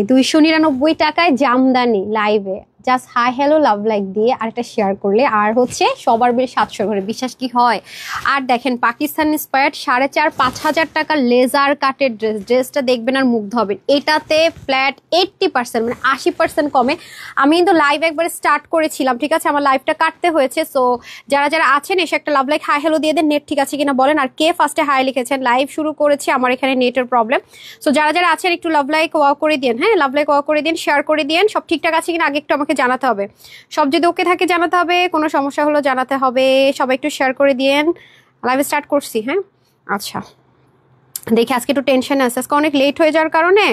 299 টাকায় জামদানি লাইভে just hi hello love like দিয়ে আরেকটা শেয়ার করলে আর হচ্ছে সবার বেশ 700 করে বিশ্বাস কি হয়। আর দেখেন পাকিস্তান ইন্সপায়ার্ড 4,500-5,000 টাকার লেজার কাটের ড্রেসটা দেখবেন আর মুগ্ধ হবেন। এটাতে ফ্ল্যাট 80% মানে 80% কমে। আমি কিন্তু লাইভ একবারে স্টার্ট করেছিলাম, ঠিক আছে, আমার লাইভটা কাটতে হয়েছে। সো যারা যারা আছেন এসে একটা লাভ লাইক হাই হ্যালো দিয়ে দেন। নেট ঠিক আছে কিনা বলেন। আর কে ফার্স্টে হাই লিখেছেন? লাইভ শুরু করেছি, আমার এখানে নেটের প্রবলেম। সো যারা যারা আছেন একটু লাভ লাইক ওয়াও করে দিন, হ্যাঁ লাভ লাইক ওয়াও করে দিন, শেয়ার করে দিন। সব ঠিকঠাক আছে কিনা আগে একটু আমাকে জানাতে হবে। সব যদি ওকে থাকে জানাতে হবে, কোনো সমস্যা হলো জানাতে হবে। সবাই একটু শেয়ার করে দিন। লাইভ স্টার্ট করছি, হ্যাঁ আচ্ছা। দেখি আজকে একটু টেনশন আছে, আজকে অনেক লেট হয়ে যাওয়ার কারণে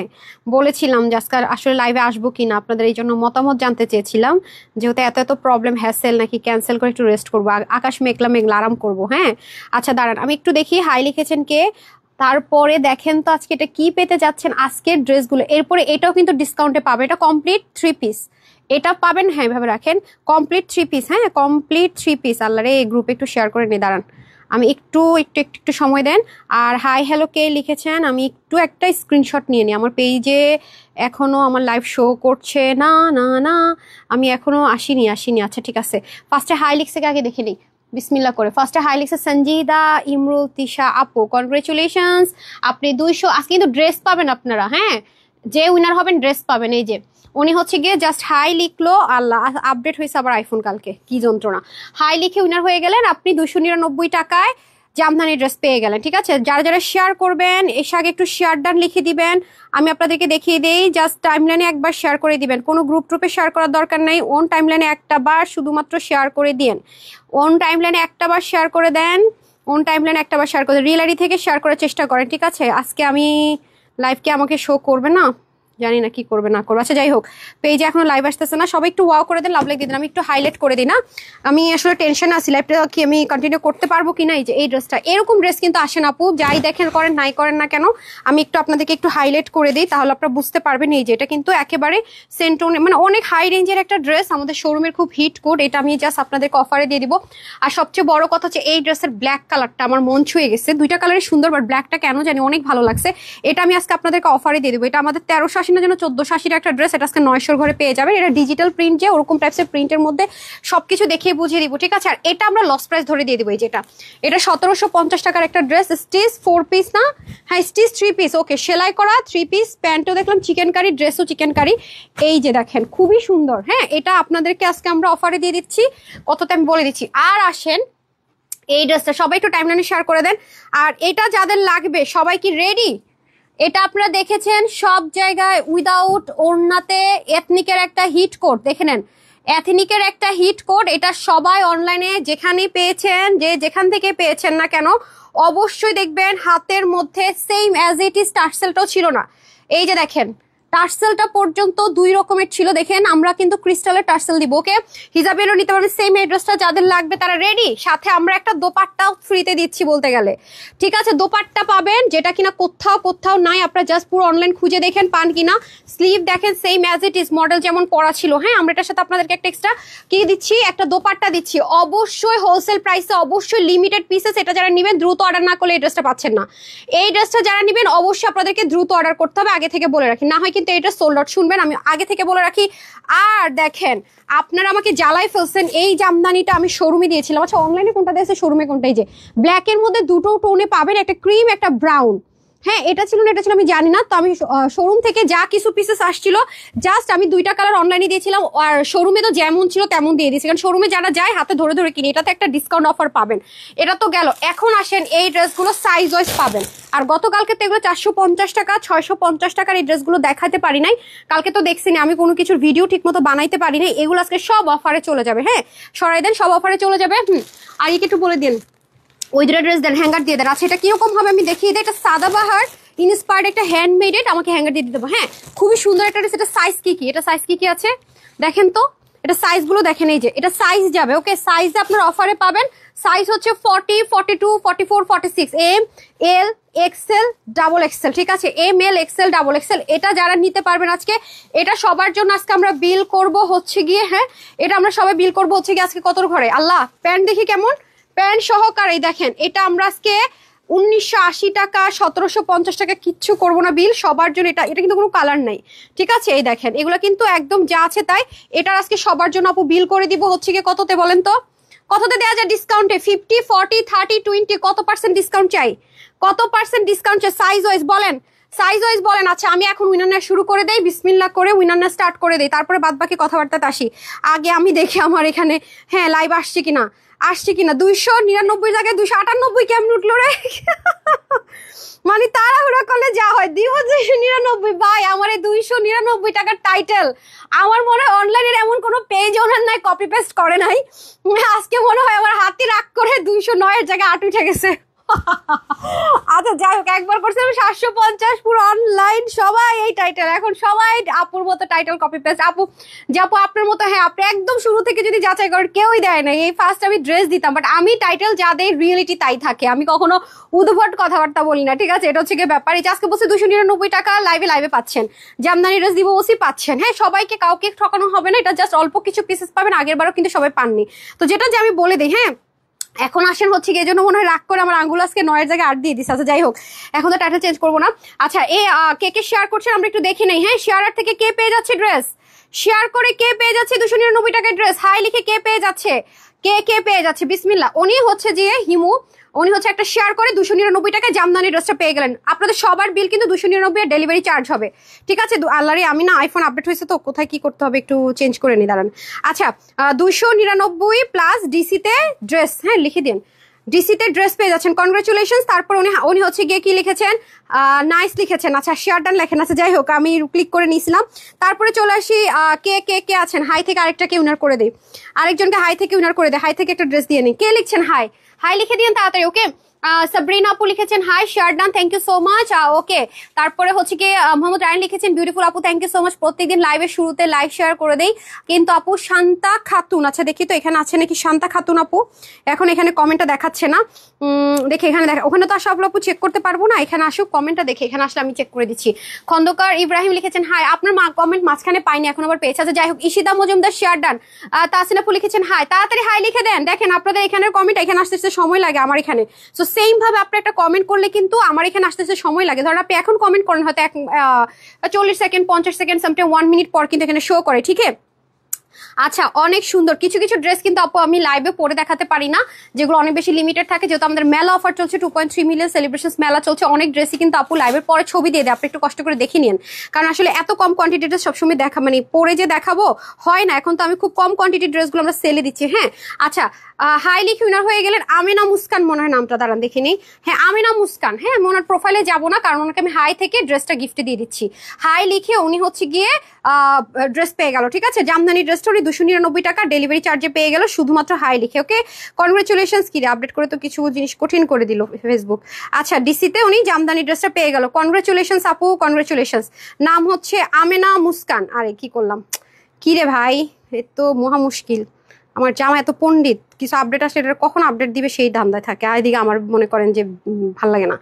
বলেছিলাম যে আজকে আসলে লাইভে আসবো কিনা, আপনাদের এই জন্য মতামত জানতে চেয়েছিলাম। যেহেতু এত এত প্রবলেম হ্যাসেল নাকি ক্যান্সেল করে একটু রেস্ট করবো, আকাশ মেঘলা মেঘলা আরাম করবো। হ্যাঁ আচ্ছা দাঁড়ান আমি একটু দেখি হাই লিখেছেন কে। তারপরে দেখেন তো আজকে এটা কি পেতে যাচ্ছেন আজকের ড্রেসগুলো। এরপরে এটাও কিন্তু ডিসকাউন্টে পাবে, এটা কমপ্লিট 3 পিস এটা পাবেন। হ্যাঁ এভাবে রাখেন, কমপ্লিট 3 পিস, হ্যাঁ কমপ্লিট 3 পিস। আল্লাহ রে এই গ্রুপে একটু শেয়ার করে নিয়ে দাঁড়ান, আমি একটু সময় দেন। আর হাই হ্যালো কে লিখেছেন আমি একটু একটা স্ক্রিনশট নিয়ে নিই। আমার পেজে এখনো আমার লাইভ শো করছে না না না, আমি এখনো আসিনি। আচ্ছা ঠিক আছে, ফার্স্টে হাই লিখছে আগে দেখে নিই বিসমিল্লাহ করে। ফার্স্টে হাই লিখছে সঞ্জিদা ইমরুল তিশা আপু, কনগ্রেচুলেশনস, আপনি 200। আজকে কিন্তু ড্রেস পাবেন আপনারা, হ্যাঁ যে উইনার হবেন ড্রেস পাবেন। এই যে উনি হচ্ছে গিয়ে জাস্ট হাই লিখলো, আল্লাহ আপডেট হয়েছে আবার আইফোন কালকে, কি যন্ত্রণা। হাই লিখে উইনার হয়ে গেলেন, আপনি 299 টাকায় জামদানি ড্রেস পেয়ে গেলেন। ঠিক আছে, যারা যারা শেয়ার করবেন এসে আগে একটু শেয়ার ডান লিখে দিবেন। আমি আপনাদেরকে দেখিয়ে দেই, জাস্ট টাইমলাইনে একবার শেয়ার করে দিবেন, কোনো গ্রুপে শেয়ার করার দরকার নাই। ওন টাইমলাইনে একটা বার শুধুমাত্র শেয়ার করে দিন। ওন টাইমলাইনে একটা বার শেয়ার করে দেন, ওন টাইমলাইনে একটা বার শেয়ার করে দেন। রিয়েলারি থেকে শেয়ার করার চেষ্টা করেন, ঠিক আছে। আজকে আমি লাইভকে আমাকে শো করবে না, জানি না কি করবে না করবে। আচ্ছা যাই হোক, পেজে এখনো লাইভ আসতেছে না, সবাই একটু ওয়াও করে দেন, লাভ লাইক দিয়ে দেন। আমি একটু হাইলাইট করে দিই না, আমি আসলে টেনশন আছি লাইভটা কি আমি কন্টিনিউ করতে পারবো কিনা। এই যে এই ড্রেসটা, এরকম ড্রেস কিন্তু আসে না আপু, যাই দেখেন করেন নাই করেন না কেন, আমি একটু আপনাদেরকে একটু হাইলাইট করে দিই, তাহলে আপনারা বুঝতে পারবেন। এই যে এটা কিন্তু একেবারে সেন্টোনে মানে অনেক হাই রেঞ্জের একটা ড্রেস, আমাদের শোরুমের খুব হিট কোড। এটা আমি জাস্ট আপনাদেরকে অফারে দিয়ে দিব। আর সবচেয়ে বড় কথা হচ্ছে এই ড্রেসের ব্ল্যাক কালারটা আমার মন ছুঁয়ে গেছে। দুইটা কালারই সুন্দর, বাট ব্ল্যাকটা কেন জানি অনেক ভালো লাগছে। এটা আমি আজকে আপনাদেরকে অফারে দিয়ে দেবো। এটা আমাদের 1380 না যেন 1480 একটা ড্রেস, এটা আজকে 900 ঘরে পেয়ে যাবেন। এটা ডিজিটাল প্রিন্ট, যে ওরকম টাইপসের প্রিন্টের মধ্যে সবকিছু দেখিয়ে বুঝিয়ে দিব, ঠিক আছে। আর এটা আমরা লস প্রাইস ধরে দিয়ে দিব। এই যেটা, এটা 1750 টাকার একটা ড্রেস, স্টিচ 4 পিস না, হ্যাঁ স্টিচ 3 পিস, ওকে সেলাই করা 3 পিস। প্যান্টও দেখলাম চিকেন কারি, ড্রেসও চিকেন কারি। এই যে দেখেন খুবই সুন্দর, হ্যাঁ এটা আপনাদেরকে আজকে আমরা অফারে দিয়ে দিচ্ছি। কততে আমি বলে দিচ্ছি। আর আসেন এই ড্রেসটা সবাই একটু টাইমলাইনে শেয়ার করে দেন। আর এটা যাদের লাগবে সবাই কি রেডি? এটা আপনারা দেখেছেন সব জায়গায় উইদাউট ওড়নাতে এথনিকের একটা হিট কোড, দেখে নেন এথনিকের একটা হিট কোড। এটা সবাই অনলাইনে যেখানে পেয়েছেন, যে যেখান থেকে পেয়েছেন না কেন, অবশ্যই দেখবেন হাতের মধ্যে সেম অ্যাজ ইট ইজ টার্সেলটাও ছিল না। এই যে দেখেন টার্সেলটা পর্যন্ত 2 রকমের ছিল, দেখেন আমরা কিন্তু ক্রিস্টালের টার্সেল দিব, ওকে হিজাবেরও নিতে পারবেন। সেম এই ড্রেসটা যাদের লাগবে তারা রেডি। সাথে আমরা একটা দোপাট্টাও ফ্রিতে দিচ্ছি বলতে গেলে, ঠিক আছে। দোপাট্টা পাবেন যেটা কিনা কোথাও নাই, আপনারা জাস্ট পুরো অনলাইন খুঁজে দেখেন পান কিনা। স্লিভ দেখেন same as it is model যেমন পরা ছিল, হ্যাঁ আমরা এটার সাথে আপনাদেরকে একটা এক্সট্রা কি দিচ্ছি, একটা দোপাট্টা দিচ্ছি। অবশ্যই হোলসেল প্রাইসে, অবশ্যই লিমিটেড পিসেস। এটা যারা নেবেন দ্রুত অর্ডার না করলে এই ড্রেসটা পাচ্ছেন না। এই ড্রেসটা যারা নেবেন অবশ্যই আপনাদেরকে দ্রুত অর্ডার করতে হবে, আগে থেকে বলে রাখি, না হয় কিন্তু এটা সোল্ড আউট। শুনবেন আমি আগে থেকে বলে রাখি। আর দেখেন আপনারা আমাকে জ্বালাই ফেলছেন, এই জামদানিটা আমি শোরুমে দিয়েছিলাম। আচ্ছা অনলাইনে কোনটা দিয়েছে, শোরুমে কোনটা? এই যে ব্ল্যাক এর মধ্যে দুটো টোনে পাবেন, একটা ক্রিম একটা ব্রাউন। হ্যাঁ এটা ছিল না এটা ছিল আমি জানি না, তো আমি শোরুম থেকে যা কিছু পিসেস আসছিল জাস্ট আমি 2টা কালার অনলাইনে দিয়েছিলাম, আর শোরুমে তো যেমন ছিল তেমন দিয়ে দিয়েছি, কারণ শোরুমে যারা যায় হাতে ধরে ধরে কিনে, এটাতে একটা ডিসকাউন্ট অফার পাবেন। এটা তো গেল। এখন আসেন এই ড্রেসগুলো সাইজ ওয়াইজ পাবেন। আর গতকালকে তো এগুলো 450 টাকা 650 টাকার এই ড্রেসগুলো দেখাতে পারি নাই, কালকে তো দেখছিনি আমি কোনো কিছুর ভিডিও ঠিক মতো বানাইতে পারি নাই। এগুলো আজকে সব অফারে চলে যাবে, হ্যাঁ সরাই দেন, সব অফারে চলে যাবে। আর একটু বলে দিন ওই দুটো ড্রেস দেন, হ্যাঙ্গার দিয়ে দেন। আচ্ছা এটা কিরকম হবে আমি দেখিয়ে দিই। এটা সাদাবাহার ইন্সপায়ার্ড একটা হ্যান্ডমেড, আমাকে হ্যাঙ্গার দিয়ে দিতে হবে। হ্যাঁ খুবই সুন্দর একটা ড্রেস। এটা সাইজ কি কি, এটা সাইজ কি কি আছে দেখেন তো, এটা সাইজগুলো দেখেন। এই যে এটা সাইজ যাবে, ওকে সাইজে আপনার অফারে পাবেন। সাইজ হচ্ছে 40, 42, 44, 46, M L XL double XL, ঠিক আছে M L XL double XL. এটা যারা নিতে পারবেন আজকে, এটা সবার জন্য আজকে আমরা বিল করব হচ্ছে গিয়ে, হ্যাঁ এটা আমরা সবাই বিল করব হচ্ছে গিয়ে আজকে কতর ঘরে। আল্লাহ প্যান্ট দেখি কেমন, প্যান্ট সহকারে দেখেন। এটা আমরা আজকে 1980 টাকা, 1750 টাকা, কিচ্ছু করবো না বিল সবার জন্য। এটা এটা কিন্তু কোনো কালার নাই, ঠিক আছে? এই দেখেন এগুলো কিন্তু একদম যা আছে তাই। এটার আজকে সবার জন্য আপু বিল করে দিব হচ্ছে কি কততে বলেন তো, কততে দেওয়া যায় ডিসকাউন্টে? 50, 40, 30, 20 কত পার্সেন্ট ডিসকাউন্ট চাই? কত পার্সেন্ট ডিসকাউন্ট চাই? সাইজ ওয়াইজ বলেন, সাইজ ওয়াইজ বলেন। আচ্ছা আমি এখন উইনার শুরু করে দেই, বিসমিল্লাহ করে উইনার স্টার্ট করে দেই, তারপরে বাদ বাকি কথাবার্তাতে আসি। আগে আমি দেখি আমার এখানে হ্যাঁ লাইভ আসছে কিনা, আসছে কিনা। 299 জায়গায় 298 কেমন উঠলো রে? মানে তাড়াহুড়া করলে যা হয়, দিব 299। ভাই আমার এই 299 টাকার টাইটেল, আমার মনে হয় অনলাইনের এমন কোনো পেজ ওনার নাই কপি পেস্ট করে নাই। আজকে মনে হয় আমার হাতে রাগ করে 209 এর জায়গায় 8 উঠে গেছে। আচ্ছা যাই হোক, একবার করছে আমি 750, পুরো অনলাইন সবাই এই টাইটেল, এখন সবাই আপুর মতো টাইটেল কপি পেস্ট। আপু যে আপু আপনার মতো, হ্যাঁ আপনি একদম শুরু থেকে যদি যাচাই করেন কেউই দেয় না। এই ফার্স্ট আমি ড্রেস দিতাম, বাট আমি টাইটেল যা দেয় রিয়েলিটি তাই থাকে, আমি কখনো উদ্ভট কথাবার্তা বলি না, ঠিক আছে? এটা হচ্ছে গিয়ে ব্যাপার। এই যে আজকে বলছে 299 টাকা লাইভে পাচ্ছেন, জামদানি ড্রেস দিব ওসি পাচ্ছেন। হ্যাঁ সবাইকে কাউকে ঠকানো হবে না, এটা জাস্ট অল্প কিছু পিসেস পাবেন, আগের বারও কিন্তু সবাই পাননি। তো যেটা যে আমি বলে দিই, হ্যাঁ এখন আসেন হচ্ছে কি, এই জন্য মনে হয় রাগ করে আমার আঙ্গুল আজকে 9 এর জায়গায় 8 দিয়ে দিচ্ছে। আচ্ছা যাই হোক, এখন তো টাইটেল চেঞ্জ করবো না। আচ্ছা কে কে শেয়ার করছেন আমরা একটু দেখি নেই। হ্যাঁ শেয়ার থেকে কে পেয়ে যাচ্ছে ড্রেস, শেয়ার করে কে পেয়ে যাচ্ছে 299 টাকার ড্রেস? হাই লিখে কে পেয়ে যাচ্ছে, কে পেয়ে যাচ্ছে? বিসমিল্লাহ। উনি হচ্ছে যে হিমু, উনি হচ্ছে একটা শেয়ার করে 299 টাকায় জামদানি ড্রেসটা পেয়ে গেলেন। আপনাদের সবার বিল কিন্তু 299 এর ডেলিভারি চার্জ হবে, ঠিক আছে? আল্লাহরে আমি না আইফোন আপডেট হয়েছে তো কোথায় কি করতে হবে একটু চেঞ্জ করে নি, দাঁড়ান। আচ্ছা 299 প্লাস ডিসিতে ড্রেস, হ্যাঁ লিখে দিন, ডিসিতে ড্রেস পেয়ে যাচ্ছেন, কনগ্রাচুলেশন। তারপর উনি হচ্ছে গিয়ে কি লিখেছেন, নাইস লিখেছেন। আচ্ছা শেয়ার ডান লেখেন। আচ্ছা যাই হোক, আমি ক্লিক করে নিয়েছিলাম। তারপরে চলে আসি কে আছেন হাই থেকে, আরেকটাকে উইনার করে দিই, আরেকজনকে হাই থেকে উইনার করে দেয়, হাই থেকে একটা ড্রেস দিয়ে নিই। কে লিখছেন হাই, হাই লিখে দিন তাড়াতাড়ি। ওকে সাবরিনা আপু লিখেছেন hi, share done, thank you so much. Okay তারপরে হচ্ছে কি মোহাম্মদ রায়ন লিখেছেন বিউটিফুল আপু, থ্যাংক ইউ সো মাচ। প্রত্যেকদিন লাইভের শুরুতে লাইভ শেয়ার করে দেই কিন্তু আপু। শান্তা খাতুন, আচ্ছা দেখি তো এখানে আছে নাকি শান্তা খাতুন আপু, এখন এখানে কমেন্টটা দেখাচ্ছে না, দেখে এখানে দেখা, ওখানে তো আসলে আপু চেক করতে পারবো না, এখানে আসুক কমেন্টটা দেখে, এখানে আসলে আমি চেক করে দিচ্ছি। খন্দকার ইব্রাহিম লিখেছেন হাই, আপনার কমেন্ট মাঝখানে পাইনি, এখন আবার পেয়েছে। আচ্ছা যাই হোক, ইশিতা মজুমদার শেয়ার ডান। তাসিন আপু লিখেছেন হাই, তাড়াতাড়ি হাই লিখে দেন। দেখেন আপনাদের এখানের কমেন্ট এখানে আসতে সময় লাগে আমার এখানে, সো সেম ভাবে আপনি একটা কমেন্ট করলে কিন্তু আমার এখানে আসতে সময় লাগে। ধরেন আপনি এখন কমেন্ট করেন হয়তো 40 সেকেন্ড 50 সেকেন্ড সামটাইম 1 মিনিট পর কিন্তু এখানে শো করে, ঠিক আছে? আচ্ছা অনেক সুন্দর কিছু কিছু ড্রেস কিন্তু আপু আমি লাইভে পরে দেখাতে পারি না, যেগুলো অনেক বেশি লিমিটেড থাকে, যেহেতু আমাদের মেলা অফার চলছে, 2.3 মিলিয়ন সেলিব্রেশন মেলা চলছে। অনেক ড্রেসই কিন্তু আপু লাইভের পরে ছবি দিয়ে দেয়, আপনি একটু কষ্ট করে দেখে নিন, কারণ আসলে এত কম কোয়ান্টিটি ড্রেস সবসময় দেখা মানে পরে যে দেখাবো হয় না। এখন তো আমি খুব কম কোয়ান্টিটি ড্রেসগুলো আমরা সেলে দিচ্ছি। হ্যাঁ আচ্ছা হাই লিখে উইনার হয়ে গেলেন আমিনা মুস্কান, মনে হয় নামটা, দাঁড়ান দেখে নিই। হ্যাঁ আমিনা মুস্কান, হ্যাঁ ওনার প্রোফাইলে যাবো না কারণ ওনাকে আমি হাই থেকে ড্রেসটা গিফটে দিয়ে দিচ্ছি। হাই লিখে উনি হচ্ছে গিয়ে ড্রেস পেয়ে গেল, ঠিক আছে? জামদানি ড্রেসটা উনি 299 টাকা ডেলিভারি চার্জে পেয়ে গেল শুধুমাত্র হাই লিখে। ওকে কনগ্রেচুলেশনস। কি আপডেট করে তো কিছু জিনিস কঠিন করে দিল ফেসবুক। আচ্ছা ডিসিতে উনি জামদানি ড্রেসটা পেয়ে গেল, কনগ্রেচুলেশনস আপু, কনগ্রেচুলেশনস। নাম হচ্ছে আমেনা মুস্কান। আরে কি করলাম, কি রে ভাই, এ তো মহা মুশকিল। আমার জামা এত পণ্ডিত, কিছু আপডেট আসলে এটা কখন আপডেট দিবে সেই ধান্দায় থাকে। আর এদিকে আমার মনে করেন যে ভাল লাগে না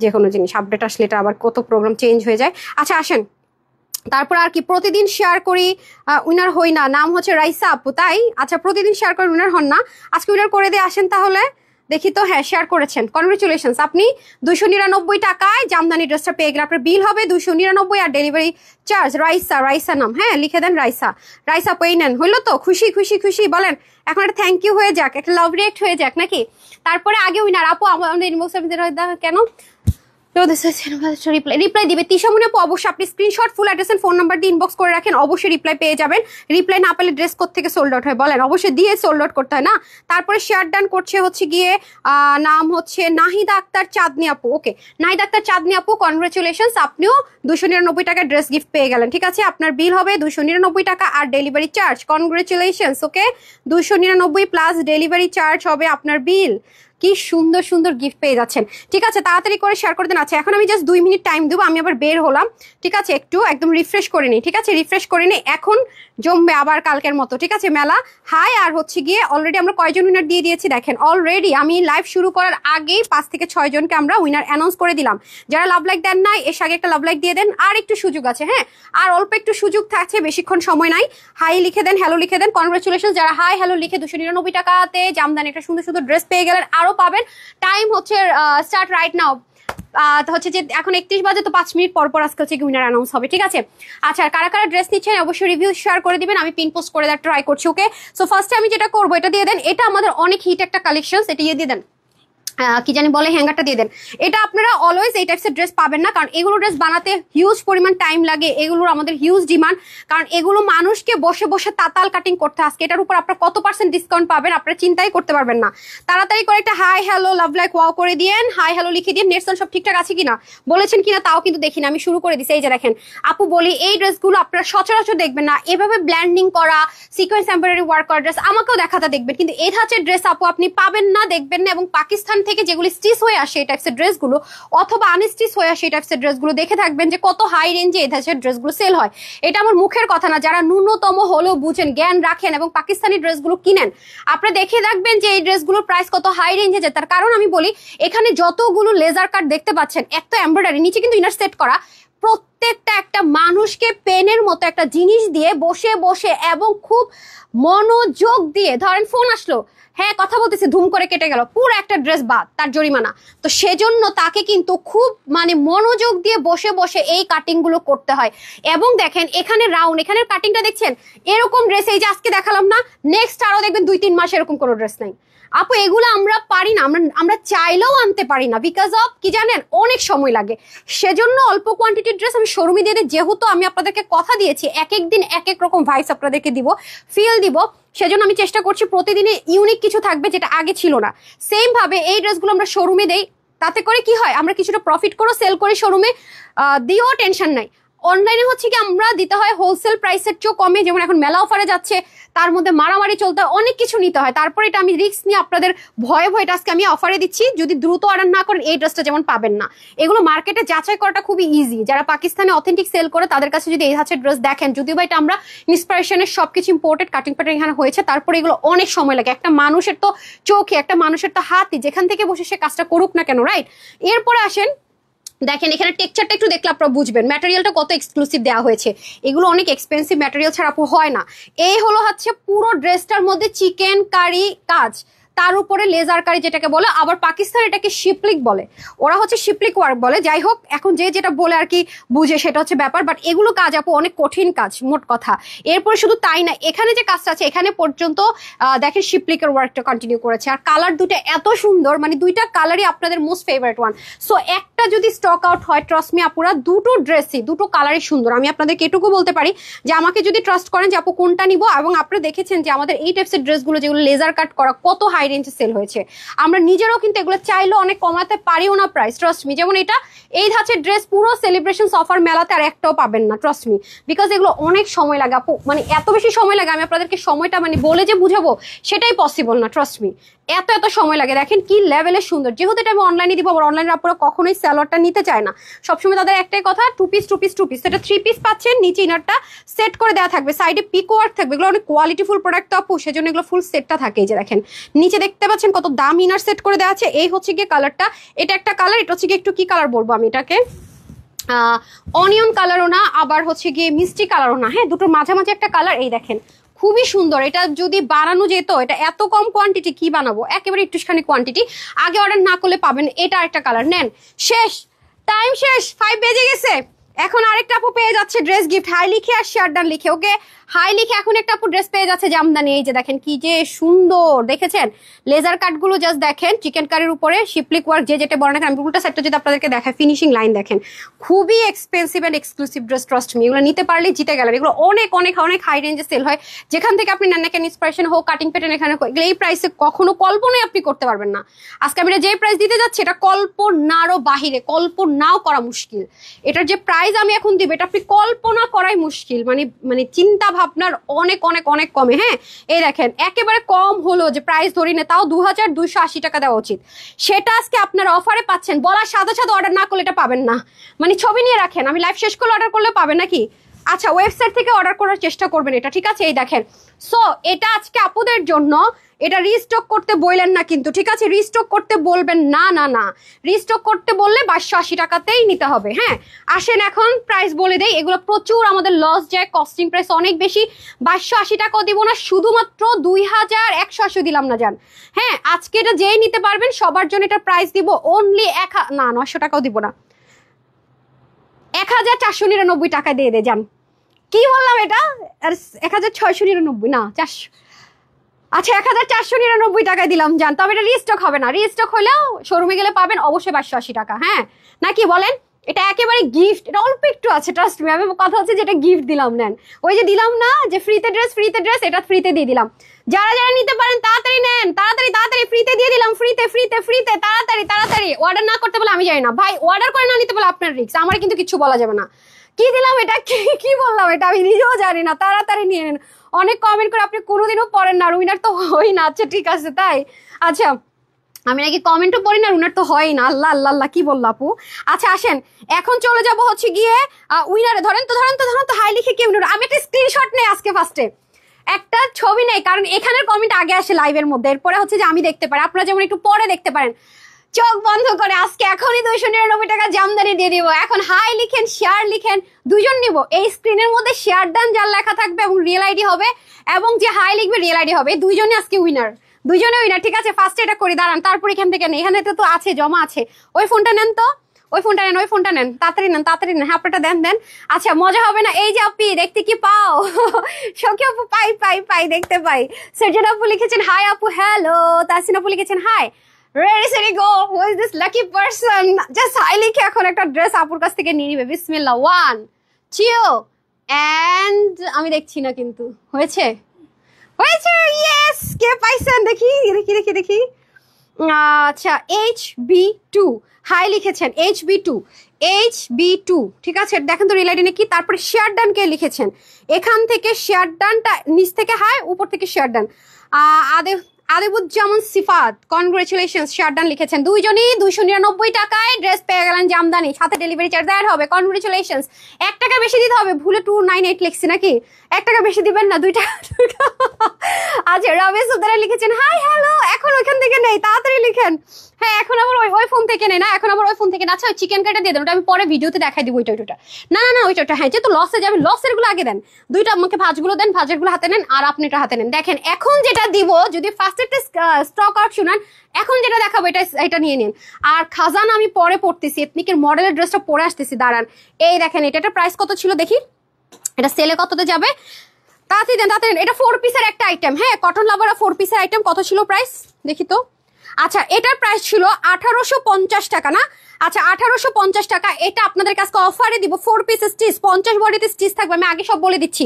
যে কোনো জিনিস আপডেট আসলে, এটা আবার কত প্রোগ্রাম চেঞ্জ হয়ে যায়। আচ্ছা আসেন তারপর আর কি, প্রতিদিন শেয়ার করি উইনার হই না, নাম হচ্ছে রাইসা আপু, তাই? আচ্ছা প্রতিদিন শেয়ার করে উইনার হন না, আজকে উইনার করে দিয়ে আসেন তাহলে দেখি তো। হ্যাঁ শেয়ার করেছেন, কনগ্রেচুলেশনস, আপনি 299 টাকায় জামদানি ড্রেসটা পেয়ে গেলেন। আপনার বিল হবে 299 আর ডেলিভারি চার্জ। রাইসা নাম, হ্যাঁ লিখে দেন রাইসা পেয়ে নেন। হইলো তো? খুশি খুশি খুশি বলেন। এখন একটা থ্যাংক ইউ হয়ে যাক, একটা লাভ রিয়েক্ট হয়ে যাক নাকি? তারপরে আগে উইনার আপু আমাদের ইনবক্স কেন রিপ্লাই দিবে তিশামণি আপু। অবশ্যই আপনি screenshot full address phone number দিয়ে ইনবক্স করে রাখেন, অবশ্যই রিপ্লাই পেয়ে যাবেন। রিপ্লাই না পেলে ড্রেস থেকে সোল্ড আউট হয় বলেন? অবশ্যই দিয়ে সোল্ড আউট করতে হয় না। তারপরে শেয়ার ডান করছে হচ্ছে গিয়ে নাম হচ্ছে নাহিদা আক্তার চাঁদনি আপু। ওকে নাহিদা আক্তার চাঁদনি আপু, কনগ্রেচুলেশনস, আপনিও 299 টাকা ড্রেস গিফট পেয়ে গেলেন, ঠিক আছে? আপনার বিল হবে 299 টাকা আর ডেলিভারি চার্জ। কনগ্রেচুলেশনস। ওকে 299 প্লাস ডেলিভারি চার্জ হবে আপনার বিল। কি সুন্দর সুন্দর গিফট পেয়ে যাচ্ছেন, ঠিক আছে? তাড়াতাড়ি করে শেয়ার করে দেন। আচ্ছা এখন আমি জাস্ট 2 মিনিট টাইম দেবো, আমি আবার বের হলাম, ঠিক আছে? একটু একদম রিফ্রেশ করে নিই, ঠিক আছে? রিফ্রেশ করে নিই, এখন জমবে আবার কালকের মতো, ঠিক আছে? মেলা হাই। আর হচ্ছে গিয়ে অলরেডি আমরা কয়জন উইনার দিয়ে দিয়েছি দেখেন, অলরেডি আমি লাইভ শুরু করার আগেই 5 থেকে 6 জনকে আমরা উইনার অ্যানাউন্স করে দিলাম। যারা লাভ লাইক দেন নাই এর আগে একটা লাভ লাইক দিয়ে দেন, আর একটু সুযোগ আছে, হ্যাঁ আর অল্প একটু সুযোগ থাকছে, বেশিক্ষণ সময় নাই। হাই লিখে দেন, হ্যালো লিখে দেন, কনগ্রেচুলেশন। যারা হাই হ্যালো লিখে 299 টাকাতে জামদানি একটা সুন্দর সুন্দর ড্রেস পেয়ে গেলেন, আরো আরো পাবেন। টাইম হচ্ছে স্টার্ট রাইট নাও, হচ্ছে যে এখন 31 বাজে, তো 5 মিনিট পর পর আজকে হচ্ছে উইনার অ্যানাউন্স হবে, ঠিক আছে? আচ্ছা, কারা কারা ড্রেস নিচ্ছেন অবশ্যই রিভিউ শেয়ার করে দিবেন, আমি পিন পোস্ট করে দেওয়ার ট্রাই করছি। ওকে, সো ফার্স্টে আমি যেটা করবো এটা দিয়ে দেন, এটা আমাদের অনেক হিট একটা কালেকশন, এটা দিয়ে দেন, কি জানি বলে, হ্যাঙ্গারটা দিয়ে দেন। এটা আপনারা অলওয়েজ এই টাইপসের ড্রেস পাবেন না, কারণ এগুলো ড্রেস বানাতে হিউজ পরিমাণ টাইম লাগে, এগুলোর আমাদের হিউজ ডিমান্ড, কারণ এগুলো মানুষকে বসে বসে তাতাল কাটিং করতে। আজকে এটার উপর আপনারা কত % ডিসকাউন্ট পাবেন আপনারা চিন্তাই করতে পারবেন না। তাড়াতাড়ি করে একটা hi hello love like wow করে দিয়েন, হাই হ্যালো লিখে দিন। নেটসন সব ঠিকঠাক আছে কিনা বলেছেন কিনা তাও কিন্তু দেখি না, আমি শুরু করে দিছি। এই যে দেখেন আপু বলি, এই ড্রেসগুলো আপনারা সচরাচর দেখবেন না, এভাবে ব্ল্যান্ডিং করা সিকোয়েন্স এমব্রয়ডারি ওয়ার্ক করা ড্রেস আমাকেও দেখাতে দেখবেন, কিন্তু এই ধাঁচের ড্রেস আপু আপনি পাবেন না, দেখবেন না। এবং পাকিস্তান থেকে যেগুলি স্টিচ হয়ে আসে এই টাইপসের ড্রেসগুলো, অথবা আনস্টিচ হয়ে আসে এই টাইপসের ড্রেসগুলো, দেখে থাকবেন যে কত হাই রেঞ্জে এই ধাঁচের ড্রেসগুলো সেল হয়। এটা আমার মুখের কথা না, যারা ন্যূনতম হলেও বুঝেন, জ্ঞান রাখেন এবং পাকিস্তানি ড্রেসগুলো কিনেন, আপনারা দেখে রাখবেন যে এই ড্রেসগুলোর প্রাইস কত হাই রেঞ্জে যায়। তার কারণ আমি বলি, এখানে যতগুলো লেজার কাট দেখতে পাচ্ছেন, একটা এমব্রয়ডারি, নিচে কিন্তু ইনার সেট করা, প্রত্যেকটা একটা মানুষকে পেনের মতো একটা জিনিস দিয়ে বসে বসে এবং খুব মনোযোগ দিয়ে, ধরেন ফোন আসলো, হ্যাঁ কথা বলতেছে, ধুম করে কেটে গেল, পুরো একটা ড্রেস বাদ, তার জরিমানা। তো সেজন্য তাকে কিন্তু খুব মানে মনোযোগ দিয়ে বসে বসে এই কাটিং গুলো করতে হয়। এবং দেখেন এখানে রাউন্ড, এখানের কাটিংটা দেখছেন, এরকম ড্রেস এই যে আজকে দেখালাম না, নেক্সট আরো দেখবেন 2-3 মাস এরকম কোনো ড্রেস নাই আপু। এগুলো আমরা পারি না, আমরা চাইলেও আনতে পারি না, বিকজ অফ কি জানেন, অনেক সময় লাগে। সেজন্য অল্প কোয়ান্টিটির ড্রেস আমি শোরুমে দিয়ে দিই, যেহেতু আমি আপনাদেরকে কথা দিয়েছি এক এক দিন এক এক রকম ভাইবস আপনাদেরকে দিব, ফিল দিব। সেজন্য আমি চেষ্টা করছি প্রতিদিনে ইউনিক কিছু থাকবে যেটা আগে ছিল না। সেম ভাবে এই ড্রেসগুলো আমরা শোরুমে দেই, তাতে করে কি হয়, আমরা কিছুটা প্রফিট করে সেল করি শোরুমে, দিয়েও টেনশন নাই। অনলাইনে হচ্ছে কি আমরা দিতে হয় হোলসেল প্রাইসের চেয়েও কমে, যেমন এখন মেলা অফারে যাচ্ছে, তার মধ্যে মারামারি চলতে হয়, অনেক কিছু নিতে হয়। তারপরে এটা আমি রিস্ক নিয়ে আপনাদের ভয়ে ভয়ে আজকে আমি অফারে দিচ্ছি, যদি দ্রুত অর্ডার না করেন এই ড্রেসটা যেমন পাবেন না। এগুলো মার্কেটে যাচাই করাটা খুবই ইজি, যারা পাকিস্তানে অথেন্টিক সেল করে তাদের কাছে যদি এই ধাঁচের ড্রেস দেখেন, যদিও বা এটা আমরা ইন্সপিরেশনের সবকিছু ইম্পোর্টেড কাটিং প্যাটার্ন এখানে হয়েছে, তারপরে এগুলো অনেক সময় লাগে। একটা মানুষের তো চোখে, একটা মানুষের তো হাতই, যেখান থেকে বসে সে কাজটা করুক না কেন, রাইট? এরপরে আসেন, দেখেন এখানে টেক্সচারটা একটু দেখলে আপনারা বুঝবেন ম্যাটেরিয়ালটা কত এক্সক্লুসিভ দেওয়া হয়েছে। এগুলো অনেক এক্সপেন্সিভ ম্যাটেরিয়াল ছাড়া আপু হয় না। এই হলো হচ্ছে পুরো ড্রেসটার মধ্যে চিকেন কারি কাজ, তার উপরে লেজার কারি যেটাকে বলে, আবার পাকিস্তান এটাকে শিপলিক বলে, ওরা হচ্ছে শিপলিক ওয়ার্ক বলে। যাই হোক, এখন যে যেটা বলে আর কি বুঝে সেটা হচ্ছে ব্যাপার, বাট এগুলো কাজ আপু অনেক কঠিন কাজ মোট কথা। এরপরে শুধু তাই না, এখানে যে কাজটা আছে এখানে পর্যন্ত দেখেন শিপলিকের ওয়ার্কটা কন্টিনিউ করেছে। আর কালার দুটো এত সুন্দর, মানে দুইটা কালারই আপনাদের মোস্ট ফেভারিট ওয়ান। সো একটা যদি স্টক আউট হয়, ট্রাস্ট মি আপুরা, দুটো ড্রেসই দুটো কালারই সুন্দর। আমি আপনাদেরকে এটুকু বলতে পারি যে আমাকে যদি ট্রাস্ট করেন যে আপু কোনটা নিবো, এবং আপনারা দেখেছেন যে আমাদের এই টাইপসের ড্রেসগুলো যেগুলো লেজার কাট করা কত হাই রেঞ্জে সেল হয়েছে, আমরা নিজেরাও কিন্তু এগুলো চাইলেও অনেক কমাতে পারিও না প্রাইস, ট্রাস্ট মি। যেমন এটা এই ধাঁচের ড্রেস পুরো সেলিব্রেশন অফার মেলাতে আর একটাও পাবেন না, ট্রাস্ট মি, বিকজ এগুলো অনেক সময় লাগে আপু, মানে এত বেশি সময় লাগে, আমি আপনাদেরকে সময়টা মানে বলে যে বুঝাবো সেটাই পসিবল না, ট্রাস্ট মি, এত সময় লাগে। দেখেন কি লেভেলের সুন্দর। যেহেতু এটা আমি অনলাইনে দিব, আবার অনলাইনে আপনারা কখনোই সালোয়ারটা নিতে চায় না, সবসময় তাদের একটাই কথা, 2 পিস 2 পিস 2 পিস। সেটা 3 পিস পাচ্ছেন, নিচে ইনারটা সেট করে দেওয়া থাকবে, সাইডে পিকো ওয়ার্ক থাকবে, এগুলো অনেক কোয়ালিটিফুল প্রোডাক্ট তো আপু, সেজন্য এগুলো ফুল সেটটা থাকে। এই যে দেখেন নিচে দেখতে পাচ্ছেন কত দাম ইনার সেট করে দেওয়া আছে। এই হচ্ছে গিয়ে কালারটা, এটা একটা কালার, এটা হচ্ছে গিয়ে একটু কি কালার বলবো আমি এটাকে, অনিয়ন কালারও না, আবার হচ্ছে গিয়ে মিষ্টি কালারও না, হ্যাঁ দুটোর মাঝামাঝি একটা কালার। এই দেখেন খুবই সুন্দর। এটা যদি বানানো যেত, এটা এত কম কোয়ান্টিটি কি বানাবো, একেবারে একটুখানি কোয়ান্টিটি, আগে অর্ডার না করলে পাবেন। এটা আরেকটা কালার, নেন, শেষ, টাইম শেষ, 5 বেজে গেছে। এখন আরেকটা আপু পেয়ে যাচ্ছে ড্রেস গিফট, হাই লিখে আর শেয়ার ডান লিখে। ওকে, হাই লিখে এখন একটা আপু ড্রেস পেয়ে যাচ্ছে জামদানি। এই যে দেখেন কি যে সুন্দর, দেখেছেন লেজার কাটগুলো, জাস্ট দেখেন চিকেন কারির উপরে শিপলিক ওয়ার্ক, যে যেটা বলে না, আমি উল্টা সেটটা যদি আপনাদেরকে দেখাই, ফিনিশিং লাইন দেখেন, খুবই expensive and exclusive dress, trust me, এগুলো নিতে পারলে জিতে গেলেন। এগুলো অনেক অনেক অনেক হাই রেঞ্জে সেল হয়, যেখান থেকে আপনি নেন না কেন, ইন্সপিরেশন হোক, কাটিং প্যাটার্ন, এখানে এই প্রাইসে কখনো কল্পনাই আপনি করতে পারবেন না। আজকে আমি যে প্রাইস দিতে যাচ্ছি এটা কল্পনারও বাহিরে, কল্পনাও করা মুশকিল। এটার যে প্রাইস আমি এখন দিব, এটা আপনি কল্পনা করাই মুশকিল, মানে চিন্তা ভাবনার অনেক অনেক অনেক কমে। হ্যাঁ এই দেখেন একেবারে কম হলো, যে প্রাইস ধরি না, তাও 2280 টাকা দেওয়া উচিত, সেটা আজকে আপনারা অফারে পাচ্ছেন। বলার সাথে সাথে অর্ডার না করলে এটা পাবেন না, মানে ছবি নিয়ে রাখেন, আমি লাইভ শেষ করলে অর্ডার করলে পাবেন নাকি, আচ্ছা ওয়েবসাইট থেকে অর্ডার করার চেষ্টা করবেন এটা, ঠিক আছে? এই দেখেন, সো এটা আজকে আপুদের জন্য, এটা রিস্টক করতে বললেন না কিন্তু, ঠিক আছে? রিস্টক করতে বলবেন না, না না, রিস্টক করতে বললে 2280 টাকাতেই নিতে হবে। হ্যাঁ আসেন এখন প্রাইস বলে দেই, এগুলো প্রচুর আমাদের লস যায়, কস্টিং প্রাইস অনেক বেশি। 2280 টাকাও দিব না, শুধুমাত্র 2180 দিলাম না জান। হ্যাঁ আজকে এটা যেই নিতে পারবেন সবার জন্য এটা প্রাইস দিব অনলি 900 টাকাও দিব না, 1499 টাকা দিয়ে দে যান। কি বললাম এটা? 1699 না 400, আচ্ছা 1499 টাকায় দিলাম জান। তবে এটা রিস্টক হবে না, রিস্টক হলেও শোরুমে গেলে পাবেন অবশ্যই 2280 টাকা। হ্যাঁ নাকি বলেন? এটা একেবারে গিফট, এটা অল্প একটু আছে, ট্রাস্ট মি। আমি কথা হচ্ছে যেটা গিফট দিলাম, নেন। ওই যে দিলাম না যে ফ্রিতে ড্রেস, ফ্রিতে ড্রেস, এটা ফ্রিতে দিয়ে দিলাম। যারা যারা নিতে পারেন তাড়াতাড়ি নেন, তাড়াতাড়ি তাড়াতাড়ি, ফ্রিতে দিয়ে দিলাম, ফ্রিতে ফ্রিতে ফ্রিতে, তাড়াতাড়ি তাড়াতাড়ি। অর্ডার না করতে বলে আমি জানি না ভাই, অর্ডার করে না নিতে বলে আপনার রিস্ক, আমার কিন্তু কিছু বলা যাবে না। কি দিলাম এটা, কি বললাম এটা আমি নিজেও জানি না। তাড়াতাড়ি নিয়ে নেন। অনেক কমেন্ট করে আপনি কোনোদিনও পড়েন না, উইনার তো হই না। আচ্ছা ঠিক আছে তাই, আচ্ছা আমি নাকি কমেন্টও পড়ি না, উইনার তো হয় না। আল্লাহ আল্লাহ আল্লাহ, কি বললো আপু? আচ্ছা আসেন এখন চলে যাব হচ্ছে গিয়ে উইনারে। ধরেন তো ধরেন তো ধরেন তো, হাই লিখে কি উইনার। আমি একটা স্ক্রিনশট নেই আজকে ফার্স্টে, একটা ছবি নেই, কারণ এখানের কমেন্ট আগে আসে লাইভের মধ্যে, এরপরে হচ্ছে যে আমি দেখতে পারি, আপনারা যেমন একটু পরে দেখতে পারেন। চোখ বন্ধ করে আজকে এখনই 299 টাকা জামদানি দিয়ে দিব। এখন হাই লিখেন, শেয়ার লিখেন, দুজন নিব। এই স্ক্রিনের মধ্যে শেয়ার ডান যার লেখা থাকবে এবং রিয়েল আইডি হবে, এবং যে হাই লিখবে রিয়েল আইডি হবে, দুইজনই আজকে উইনার, দুইজনে উইনার। ঠিক আছে ফার্স্টে এটা করি, দাঁড়ান, তারপর এখান থেকে নেই, এখানে তো আছে জমা আছে। ওই ফোনটা নেন তো, ওই ফোনটা নেন, ওই ফোনটা নেন, তাড়াতাড়ি নেন, তাড়াতাড়ি নেন। হ্যাঁ আপনারটা দেন দেন। আচ্ছা মজা হবে না? এই যে আপনি দেখতে কি পাও, সখী আপু পাই পাই পাই, দেখতে পাই। সর্জন আপু লিখেছেন হাই আপু, হ্যালো। তাসিন আপু লিখেছেন hi. Ready, steady, go. Who is this lucky person? Just hi লিখে এখন একটা ড্রেস আপুর কাছ থেকে নিয়ে নিবে। বিসমিল্লাহ, 1 2 and আমি দেখছি না কিন্তু হয়েছে, হয়েছে, ইয়েস। কে পাইছেন দেখি দেখি দেখি দেখি। আচ্ছা HB2 হাই লিখেছেন, HB2, ঠিক আছে দেখেন তো রিল আইডি নাকি। তারপরে শেয়ার ডান কে লিখেছেন, এখান থেকে শেয়ার ডানটা, নিচ থেকে হাই, উপর থেকে শেয়ার ডান। আদিবুজ্জামান সিফাত, কনগ্রেচুলেশন, শেয়ার ডান লিখেছেন। দুইজনই 299 টাকায় ড্রেস পেয়ে গেলেন জামদানি, সাথে ডেলিভারি চার্জ অ্যাড হবে। কনগ্রেচুলেশন। 1 টাকা বেশি দিতে হবে, ভুলে 298 লিখছি নাকি? 1 টাকা বেশি দিবেন না, 2 টাকা। আচ্ছা রমেশ সুদারা লিখেছেন হাই হ্যালো। এখন ওইখান থেকে নেই, তাড়াতাড়ি লিখেন। হ্যাঁ এখন আবার ওই ফোন থেকে নেই না, এখন আবার ওই ফোন থেকে না। আচ্ছা ওই চিকেন কাটা দিয়ে দেন, ওটা আমি পরে ভিডিওতে দেখাই দিব। ওইটা না না না, ওইটা হ্যাঁ, যেহেতু লসে যাবে, লসের গুলো আগে দেন। দুইটা আমাকে ভাজগুলো দেন, ভাজের গুলো হাতে নেন, আর আপনি এটা হাতে নেন। দেখেন এখন যেটা দিব, যদি ফার্স্ট একটা স্টক আউট শুনান, এখন যেটা দেখাবো এটা নিয়ে নিন। আর খাজানা আমি পরে পড়তেছি, এথনিকের মডেলের ড্রেসটা পরে আসতেছি, দাঁড়ান। এই দেখেন এটা প্রাইস কত ছিল দেখি, এটা সেলে কততে যাবে, তাড়াতাড়ি দেন তাড়াতাড়ি। এটা 4 পিসের একটা আইটেম, হ্যাঁ কটন লাভারা 4 পিসের আইটেম। কত ছিল প্রাইস দেখি তো। আচ্ছা এটার প্রাইস ছিল 1850 টাকা না? আচ্ছা 1850 টাকা। এটা আপনাদের কাছে অফারে দিব, 4 পিস স্টিচ, 50 বডিতে স্টিচ থাকবে, আমি আগে সব বলে দিচ্ছি।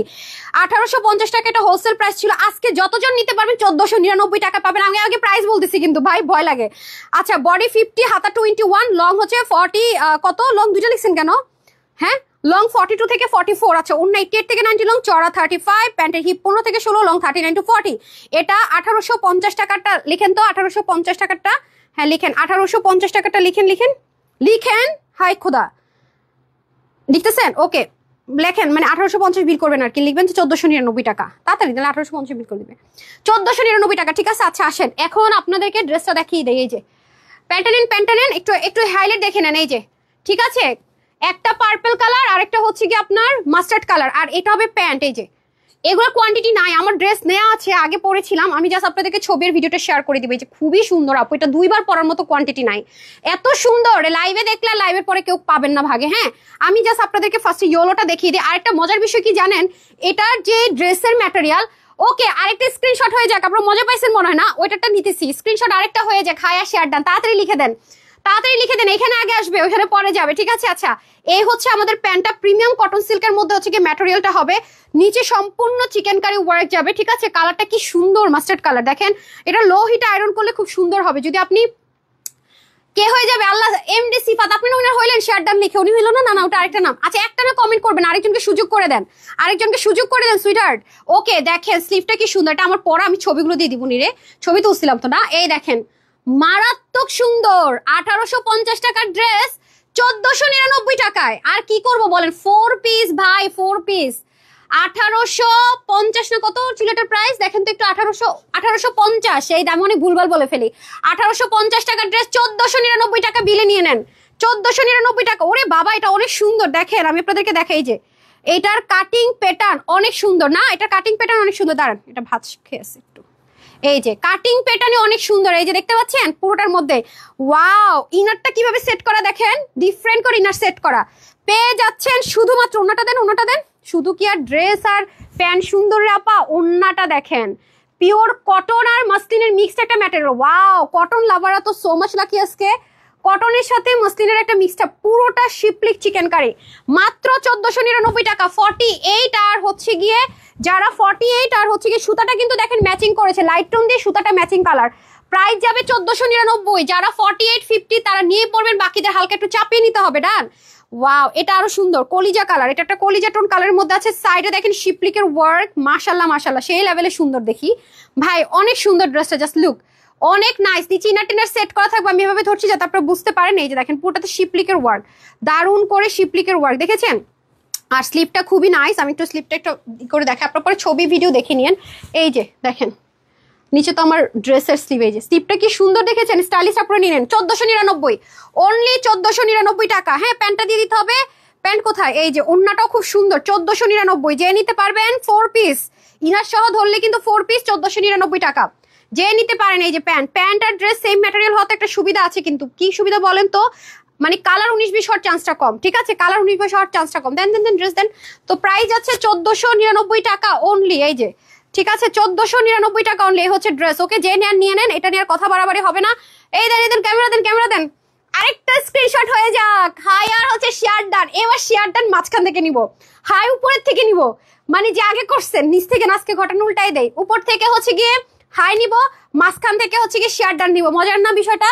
1850 টাকা এটা হোলসেল প্রাইস ছিল। আজকে যতজন নিতে পারবেন 1499 টাকা পাবেন। আমি আগে প্রাইস বলতেছি কিন্তু ভাই ভয় লাগে। আচ্ছা বডি 50, হাতা 21, লং হচ্ছে 40, কত লং দুইটা লিখছেন কেন? হ্যাঁ লং 42 থেকে 44। আচ্ছা 88 থেকে 90 লং, চড়া 35, প্যান্টের হিপ 15 থেকে 16, লং 39 to 40। এটা 1850 টাকাটা লিখেন তো, 1850 টাকাটা, হ্যাঁ লিখেন 1850 টাকাটা লিখেন লিখেন লিখেন। হাই খোদা লিখতেছেন? ওকে লেখেন, মানে 1850 বিল করবেন আর কি, লিখবেন তো 1499 টাকা। তাড়াতাড়ি তাহলে 1850 বিল করে দিবে, 1499 টাকা। ঠিক আছে আচ্ছা আসেন এখন আপনাদেরকে ড্রেসটা দেখিয়ে দেয়। এই যে প্যান্টা নেন, একটু হাইলাইট দেখে নেন। এই যে ঠিক আছে, একটা পার্পল কালার আর একটা হচ্ছে কি আপনার মাস্টার্ড কালার, আর এটা হবে প্যান্ট। এই যে এগুলো কোয়ান্টিটি নাই, আমার ড্রেস নেওয়া আছে, আগে পরেছিলাম আমি, জাস্ট আপনাদেরকে ছবির ভিডিওটা শেয়ার করে দিবে। যে খুবই সুন্দর আপু, এটা 2 বার পরার মতো কোয়ান্টিটি নাই, এত সুন্দর। লাইভে দেখলে লাইভের পরে কেউ পাবেন না ভাগে। হ্যাঁ আমি জাস্ট আপনাদেরকে ফার্স্টে ইয়েলোটা দেখিয়ে দিই। আরেকটা মজার বিষয় কি জানেন, এটার যে ড্রেসের ম্যাটেরিয়াল, ওকে আরেকটা স্ক্রিনশট হয়ে যাক, আপনারা মজা পাইছেন মনে হয় না, ওইটাটা নিতেছি। স্ক্রিনশট আরেকটা হয়ে যাক, হায়া শেয়ার ডান, তাড়াতাড়ি লিখে দেন, তাড়াতাড়ি লিখে দেন। এখানে আগে আসবে, ওইখানে পরে যাবে, ঠিক আছে। আচ্ছা এই হচ্ছে আমাদের প্যান্টটা, প্রিমিয়াম কটন সিল্কের মধ্যে হচ্ছে কি ম্যাটেরিয়ালটা হবে, নিচে সম্পূর্ণ চিকেন কারি ওয়ার্ক যাবে, ঠিক আছে। কালারটা কি সুন্দর, মাস্টার্ড কালার। দেখেন এটা লো হিটে আয়রন করলে খুব সুন্দর হবে। যদি আপনি কে হয়ে যাবে আল্লাহ, এমডি সিফাত, আপনি উনার হইলেন শেয়ার ডান লিখে, উনি হইলো না, না ওটা আরেকটা নাম। আচ্ছা একটা না কমেন্ট করবেন, আরেকজনকে সুযোগ করে দেন, আরেকজনকে সুযোগ করে দেন সুইটহার্ট। ওকে দেখেন স্লিভটা কি সুন্দর, এটা আমার পরা, আমি ছবিগুলো দিয়ে দিব নিরে, ছবি তুলছিলাম তো না। এই দেখেন মারাত্মক সুন্দর 1850 টাকার ড্রেস 1499 টাকায়। আর কি করব বলেন, 4 পিস ভাই, 4 পিস 1850 না কত ছিল এটার প্রাইস দেখেন তো একটু, 1850। এই দাম অনেক ভুলভাল বলে ফেলি। 1850 টাকার ড্রেস 1499 টাকা বিলে নিয়ে নেন। 1499 টাকা। ওরে বাবা, এটা অনেক সুন্দর। দেখেন আমি আপনাদেরকে দেখাই যে এটার কাটিং প্যাটার্ন অনেক সুন্দর না, এটার কাটিং প্যাটার্ন অনেক সুন্দর। দাঁড়ান, এটা ভাত খেয়েছে একটু। এই যে কাটিং প্যাটার্নে অনেক সুন্দর, এই যে দেখতে পাচ্ছেন পুরোটার মধ্যে। ওয়াও, ইনারটা কিভাবে সেট করা দেখেন, ডিফারেন্ট করে ইনার সেট করা পেয়ে যাচ্ছেন। শুধুমাত্র ওন্নাটা দেন, ওন্নাটা দেন। শুধু কি আর ড্রেস আর প্যান্ট সুন্দর রে আপা, ওন্নাটা দেখেন। পিওর কটন আর মাসলিনের মিক্সড একটা ম্যাটেরিয়াল। ওয়াও, কটন লাভাররা তো সো মাচ লাকি আজকে। কটনের সাথে মসলিনের একটা মিক্সটা, পুরোটা শিপলিক চিকেন কারি, মাত্র 1499 টাকা। 48 আর হচ্ছে গিয়ে যারা 48 আর হচ্ছে গিয়ে সুতাটা কিন্তু দেখেন ম্যাচিং করেছে, লাইট টোন দিয়ে সুতাটা ম্যাচিং কালার। প্রাইস যাবে 1499। যারা 48 50 তারা নিয়ে পড়বেন, বাকিদের হালকা একটু চাপিয়ে নিতে হবে। ডান। ওয়াও, এটা আরো সুন্দর কলিজা কালার, এটা একটা কলিজা টোন কালারের মধ্যে আছে। সাইডে দেখেন শিপলিকের ওয়ার্ক, মাশাল্লাহ মাশাল্লাহ সেই লেভেলে সুন্দর দেখি ভাই, অনেক সুন্দর ড্রেসটা, জাস্ট লুক অনেক নাইস। নিচে ইনার টিনার সেট করা থাকবে, আমি এভাবে ধরছি যাতে আপনারা বুঝতে পারেন। এই যে দেখেন পুরোটাতে শিপলিকের ওয়ার্ক, দারুণ করে শিপলিকের ওয়ার্ক দেখেছেন। আর স্লিপটা খুবই নাইস, আমি একটু স্লিপটা একটু করে দেখে, আপনার পরে ছবি ভিডিও দেখে নিয়েন। এই যে দেখেন নিচে তো আমার ড্রেসের স্লিভ, এই যে স্লিপটা কি সুন্দর দেখেছেন, স্টাইলিশ আপনারা নিয়ে নেন। 1499, অনলি 1499 টাকা। হ্যাঁ, প্যান্টটা দিয়ে দিতে হবে। প্যান্ট কোথায়, এই যে ওন্নাটাও খুব সুন্দর, 1499। যে নিতে পারবেন 4 পিস ইনার সহ ধরলে কিন্তু 4 পিস 1499 টাকা। যে নিতে পারেন। এই যে প্যান্ট আর ড্রেস সেম ম্যাটেরিয়াল হতে একটা সুবিধা আছে, কিন্তু কি সুবিধা বলেন তো, মানে কালার 19-20 হওয়ার চান্সটা কম। ঠিক আছে, কালার 19-20 হওয়ার চান্সটা কম। দেন দেন দেন ড্রেস দেন। তো প্রাইস আছে 1499 টাকা অনলি। এই যে ঠিক আছে, 1499 টাকা অনলি। এই হচ্ছে ড্রেস। ওকে, যে নেন নিয়ে নেন, এটা নিয়ে কথা বাড়াবাড়ি হবে না। এই দেন, দেন ক্যামেরা দেন, ক্যামেরা দেন। আরেকটা স্ক্রিনশট হয়ে যাক। হাই আর হচ্ছে শেয়ার ডান। এবার শেয়ার ডান মাঝখান থেকে নিব, হাই উপরের থেকে নিব। মানে যে আগে করছেন নিচ থেকে, আজকে ঘটনা উল্টাই দেয়। উপর থেকে হচ্ছে গিয়ে হাই নিব, মাঝখান থেকে হচ্ছে গিয়ে শেয়ার ডান নিব। মজার না বিষয়টা?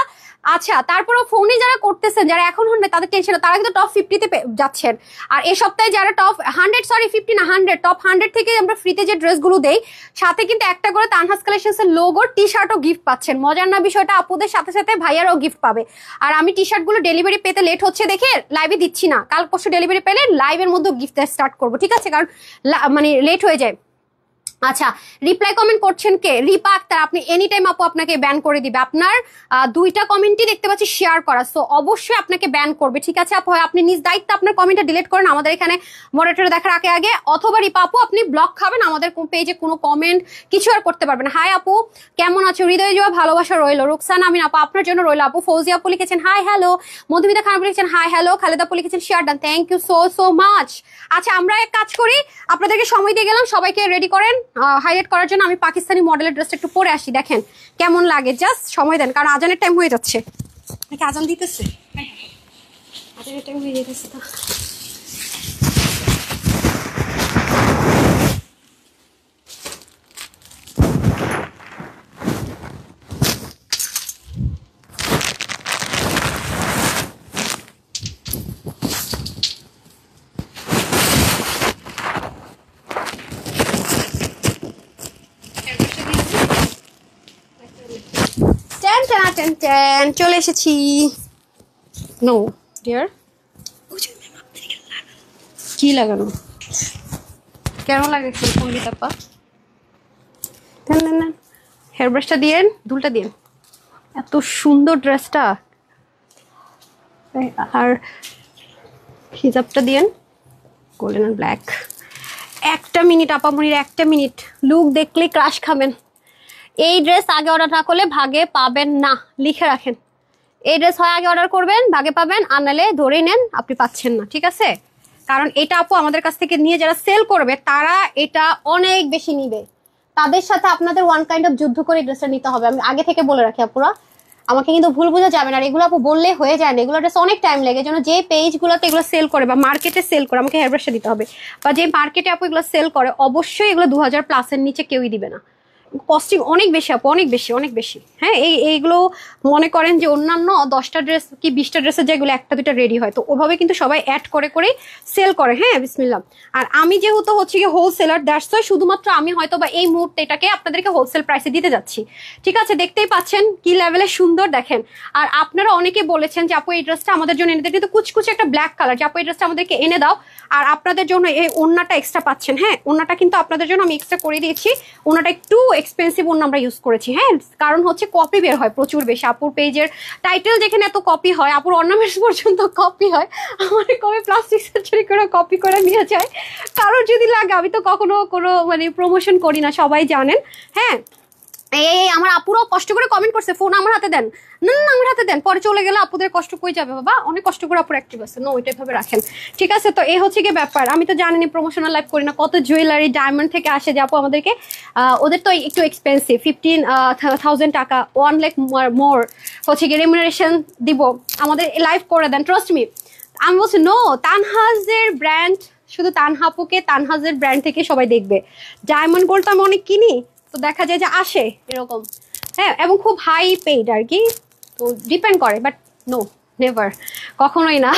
আচ্ছা, তারপরেও ফোনে যারা করতেছেন, যারা এখন হন তাদের টেনশন, তারা কিন্তু টপ 50-তে যাচ্ছেন। আর এই সপ্তাহে যারা টপ 100, সরি 50 না 100, টপ 100 থেকে আমরা ফ্রিতে যে ড্রেসগুলো দেই, সাথে কিন্তু একটা করে তানহাস কালেকশনসের লোগোর টি শার্টও গিফট পাচ্ছেন। মজার না বিষয়টা? আপুদের সাথে সাথে ভাইয়ারাও গিফট পাবে। আর আমি টি শার্টগুলো ডেলিভারি পেতে লেট হচ্ছে দেখে লাইভে দিচ্ছি না, কাল পরশু ডেলিভারি পেলে লাইভের মধ্যে গিফট স্টার্ট করবো। ঠিক আছে, কারণ মানে লেট হয়ে যায়। আচ্ছা, রিপ্লাই কমেন্ট করছেন কে? রিপা আক্তার। আপনি এনি টাইম আপু আপনাকে ব্যান করে দিবে। আপনার 2টা কমেন্টই দেখতে পাচ্ছি শেয়ার করা, সো অবশ্যই আপনাকে ব্যান করবে। ঠিক আছে আপু, আপনি নিজ দায়িত্ব আপনার কমেন্টটা ডিলিট করেন আমাদের এখানে মনিটরে দেখার আগে আগে, অথবা রিপা আপু আপনি ব্লক খাবেন, আমাদের পেজে কোনো কমেন্ট কিছু আর করতে পারবেন। হাই আপু, কেমন আছো? হৃদয় যাওয়া ভালোবাসা রইলো। রুকসানা আমিন আপু আপনার জন্য রইলো। আপু ফৌজিয়া আপু লিখেছেন হাই হ্যালো। মধুমিতা খান আপু লিখেছেন হাই হ্যালো। খালেদা আপু লিখেছেন share done. Thank you so so much. আচ্ছা, আমরা এক কাজ করি, আপনাদেরকে সময় দিয়ে গেলাম, সবাইকে রেডি করেন হাইলাইট করার জন্য। আমি পাকিস্তানি মডেলের ড্রেসটা একটু পরে আসি, দেখেন কেমন লাগে। জাস্ট সময় দেন, কারণ আজানের টাইম হয়ে যাচ্ছে। নাকি আজান দিতেছে? আজানের টাইম হয়ে যেতেছে তো। চলে এসেছি। নো ডিয়ার, কি লাগানো, কেন লাগাচ্ছেন সঙ্গীতাপা? হেয়ার ব্রাশটা দিয়েন, দুলটা দিয়েন। এত সুন্দর ড্রেসটা, আর হিজাবটা দিয়েন গোল্ডেন আর ব্ল্যাক। একটা মিনিট আপামনির, একটা মিনিট। লুক দেখলেই ক্রাশ খাবেন। এই ড্রেস আগে অর্ডার না করলে ভাগে পাবেন না, লিখে রাখেন। এই ড্রেস হয় আগে অর্ডার করবেন, ভাগে পাবেন, আর নাহলে ধরেই নেন আপনি পাচ্ছেন না। ঠিক আছে, কারণ এটা আপু আমাদের কাছ থেকে নিয়ে যারা সেল করবে তারা এটা অনেক বেশি নিবে। তাদের সাথে আপনাদের ওয়ান কাইন্ড অফ যুদ্ধ করে ড্রেসটা নিতে হবে। আমি আগে থেকে বলে রাখি আপুরা, আমাকে কিন্তু ভুল বোঝা যাবে না। আর এগুলো আপু বললে হয়ে যায় না, এগুলো ড্রেস অনেক টাইম লাগে। যেন যে পেজগুলোতে এগুলো সেল করে বা মার্কেটে সেল করে, আমাকে হেয়ার ব্রাশটা দিতে হবে, বা যে মার্কেটে আপু এগুলো সেল করে, অবশ্যই এগুলো 2000+ এর নিচে কেউই দিবে না। কস্টিং অনেক বেশি আপু, অনেক বেশি, অনেক বেশি। হ্যাঁ, এইগুলো মনে করেন যে অন্যান্য 10টা ড্রেস কি 20টা ড্রেসের যেগুলো একটা দুটা রেডি হয়, তো ওভাবে কিন্তু সবাই অ্যাড করে করে সেল করে। হ্যাঁ, বিসমিল্লাহ। আর আমি যেহেতু হচ্ছে কি হোলসেলার, দ্যাটস ওয়াই শুধুমাত্র আমি হয়তো বা এই মুহূর্তে এটাকে আপনাদেরকে হোলসেল প্রাইসে দিতে যাচ্ছি। ঠিক আছে, দেখতেই পাচ্ছেন কি লেভেলের সুন্দর, দেখেন। আর আপনারা অনেকে বলেছেন যে আপু এই ড্রেসটা আমাদের জন্য এনে দেয়, কিন্তু কুচকুচে একটা ব্ল্যাক কালার, যে আপু এই ড্রেসটা আমাদেরকে এনে দাও। আর আপনাদের জন্য এই ওড়নাটা এক্সট্রা পাচ্ছেন। হ্যাঁ, ওড়নাটা কিন্তু আপনাদের জন্য আমি এক্সট্রা করে দিয়েছি। ওড়নাটা একটু এক্সপেন্সিভ ওড়না আমরা ইউজ করেছি। হ্যাঁ, কারণ হচ্ছে কপি বের হয় প্রচুর বেশি। আপুর পেজের টাইটেল যেখানে এত কপি হয়, আপুর অর্নামেন্টস পর্যন্ত কপি হয়, আমার কবে প্লাস্টিক সার্জারি করে কপি করে নিয়ে যায়। কারোর যদি লাগে, আমি তো কখনো কোনো মানে প্রমোশন করি না, সবাই জানেন। হ্যাঁ, এই আমার আপুরাও কষ্ট করে কমেন্ট করছে, ফোন আমার হাতে দেন, না না আমার হাতে দেন, পরে চলে গেলে আপুদের কষ্ট কই যাবে বাবা, অনেক কষ্ট করে আপুর অ্যাক্টিভ আছে, নো ওইটাই ভাবে রাখেন। ঠিক আছে, তো এই হচ্ছে কি ব্যাপার। আমি তো জানিনি, প্রমোশনাল লাইভ করি না, কত জুয়েলারি ডায়মন্ড থেকে আসে যে আপু আমাদেরকে, ওদের তো একটু এক্সপেন্সিভ, 15,000 টাকা, 1 লাখ মোর হচ্ছে কি রেমুনারেশন দিব, আমাদের লাইভ করে দেন, ট্রাস্ট মি। আমি বলছি নো, তানহাজের ব্র্যান্ড, শুধু তানহাপুকে তানহাজের ব্র্যান্ড থেকে সবাই দেখবে। ডায়মন্ড গোল্ড তো আমি অনেক কিনি, তো দেখা যায় যে আসে এরকম। হ্যাঁ, এবং খুব হাই পেইড আর কি, তো ডিপেন্ড করে, বাট নো নেভার, কখনোই না।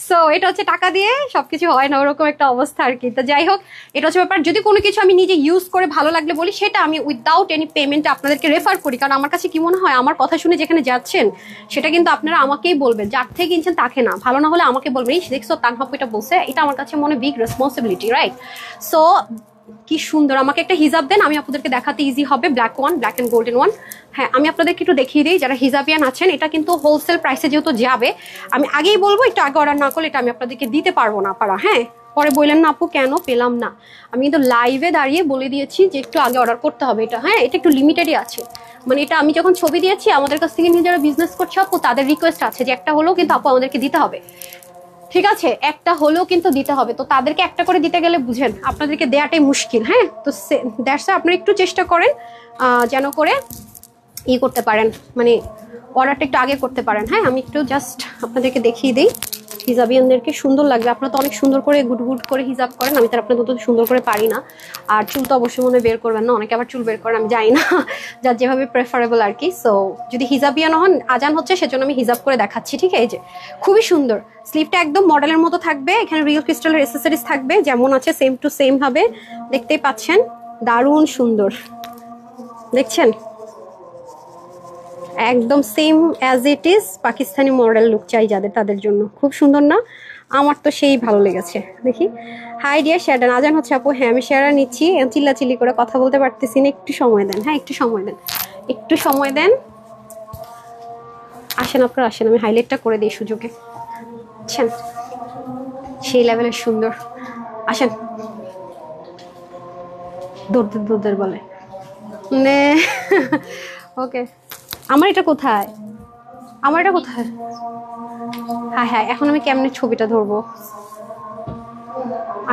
সো এটা হচ্ছে টাকা দিয়ে সবকিছু হয় না, ওরকম একটা অবস্থা আর কি। তো যাই হোক, এটা হচ্ছে ব্যাপার। যদি কোনো কিছু আমি নিজে ইউজ করে ভালো লাগলে বলি, সেটা আমি উইদাউট এনি পেমেন্ট আপনাদেরকে রেফার করি। কারণ আমার কাছে কি মনে হয়, আমার কথা শুনে যেখানে যাচ্ছেন সেটা কিন্তু আপনারা আমাকেই বলবেন, যার থেকে কিনছেন তাকে না, ভালো না হলে আমাকে বলবেন, এই দেখছো তানহাপু এটা বলছে, এটা আমার কাছে মনে বিগ রেসপন্সিবিলিটি, রাইট? সো কি সুন্দর, আমাকে একটা হিজাব দেন, আমি আপনাদেরকে দেখাতে ইজি হবে। Black one, black and golden one. হ্যাঁ, আমি আপনাদেরকে একটু দেখিয়ে দিই, যারা হিজাবিয়ান আছেন, এটা কিন্তু হোলসেল প্রাইসে যেহেতু যাবে, আমি আগেই বলবো, একটু আগে অর্ডার না করলে এটা আমি আপনাদেরকে দিতে পারবো না পারা। হ্যাঁ, পরে বললেন না আপু কেন পেলাম না, আমি কিন্তু লাইভে দাঁড়িয়ে বলে দিয়েছি যে একটু আগে অর্ডার করতে হবে এটা। হ্যাঁ, এটা একটু লিমিটেডই আছে, মানে এটা আমি যখন ছবি দিয়েছি, আমাদের কাছ থেকে নিয়ে যারা বিজনেস করছে আপু, তাদের রিকোয়েস্ট আছে যে একটা হলেও কিন্তু আপু আমাদেরকে দিতে হবে। ঠিক আছে, একটা হলেও কিন্তু দিতে হবে, তো তাদেরকে একটা করে দিতে গেলে বুঝেন আপনাদেরকে দেয়াটাই মুশকিল। হ্যাঁ, তো দ্যাটস আপনারা একটু চেষ্টা করেন যেন করে ই করতে পারেন, মানে অর্ডারটা একটু আগে করতে পারেন। হ্যাঁ, আমি একটু জাস্ট আপনাদেরকে দেখিয়ে দিই, হিজাবিয়ানদেরকে সুন্দর লাগবে। আপনারা তো অনেক সুন্দর করে গুড গুড করে হিজাব করেন, আমি তো আপনাদের মতো সুন্দর করে পারি না। আর চুল তো অবশ্যই মনে বের করবেন না, অনেকে আবার চুল বের করেন, আমি জানি না, যার যেভাবে প্রেফারেবল আর কি। সো যদি হিজাবিয়ান হন, আজান হচ্ছে সেজন্য আমি হিজাব করে দেখাচ্ছি। ঠিক আছে, এই যে খুবই সুন্দর, স্লিভটা একদম মডেলের মতো থাকবে, এখানে রিয়েল ক্রিস্টালের এসেসরিজ থাকবে, যেমন আছে সেম টু সেম হবে, দেখতেই পাচ্ছেন, দারুণ সুন্দর, দেখছেন একদম same as it is, Pakistani model look চাই যাদের, তাদের জন্য খুব সুন্দর না? আমার তো সেই ভালো লেগেছে। দেখি, হাই ডিয়ার শেয়ার দেন, আজান হচ্ছে আপু। হ্যাঁ, আমি শেয়ার নিচ্ছি, চিল্লাচিল্লি করে কথা বলতে পারতেছি না, একটু সময় দেন। হ্যাঁ, একটু সময় দেন, একটু সময় দেন, আসেন আপনারা আসেন, আমি হাইলাইটটা করে দিই সুযোগে। আচ্ছা, সেই লেভেলের সুন্দর, আসেন। দৌড়দের বলে ওকে, আমার এটা কোথায়, আমার এটা কোথায়? হ্যাঁ হ্যাঁ, এখন আমি কেমনে ছবিটা ধরবো,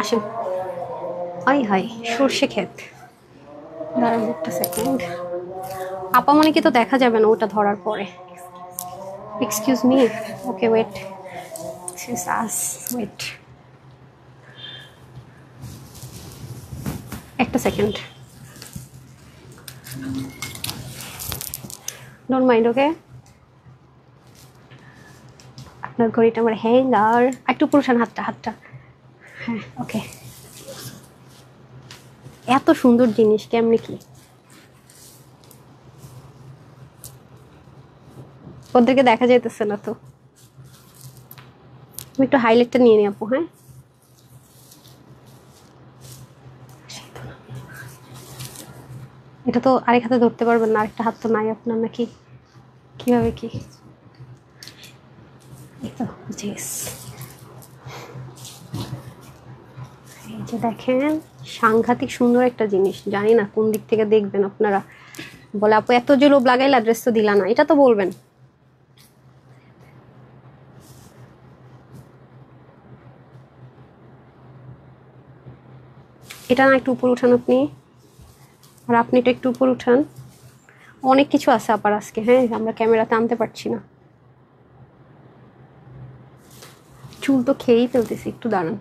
আসেন। আই হাই, সর্ষে ক্ষেত, দাঁড়ান একটা সেকেন্ড, আপা মানে কি তো দেখা যাবে না ওটা ধরার পরে। Excuse me, okay wait, wait একটা সেকেন্ড, ডোন্ট মাইন্ড। ওকে, আপনার ঘড়িটা আমার হ্যাঙ্গার, একটু পুরুষান হাতটা হাতটা, হ্যাঁ ওকে। এত সুন্দর জিনিস কেমনি কি ওদেরকে দেখা যাইতেছে না তো, আমি একটু হাইলাইটটা নিয়ে নিই আপু। হ্যাঁ, এটা তো আরেক হাতে ধরতে পারবেন না, আরেকটা হাত তো নাই আপনার নাকি, কিভাবে কি? এই তো এই যে দেখেন, সাংঘাতিক সুন্দর একটা জিনিস, জানি না কোন দিক থেকে দেখবেন আপনারা। বলে আপু এত যে লোভ লাগাইলে অ্যাড্রেস তো দিলা না, এটা তো বলবেন। এটা না একটু উপর উঠান আপনি, আর আপনি এটা একটু উপর উঠান। অনেক কিছু আছে আপার আজকে। হ্যাঁ, আমরা ক্যামেরাতে আনতে পারছি না, চুল তো খেয়েই ফেলতেছি, একটু দাঁড়ান।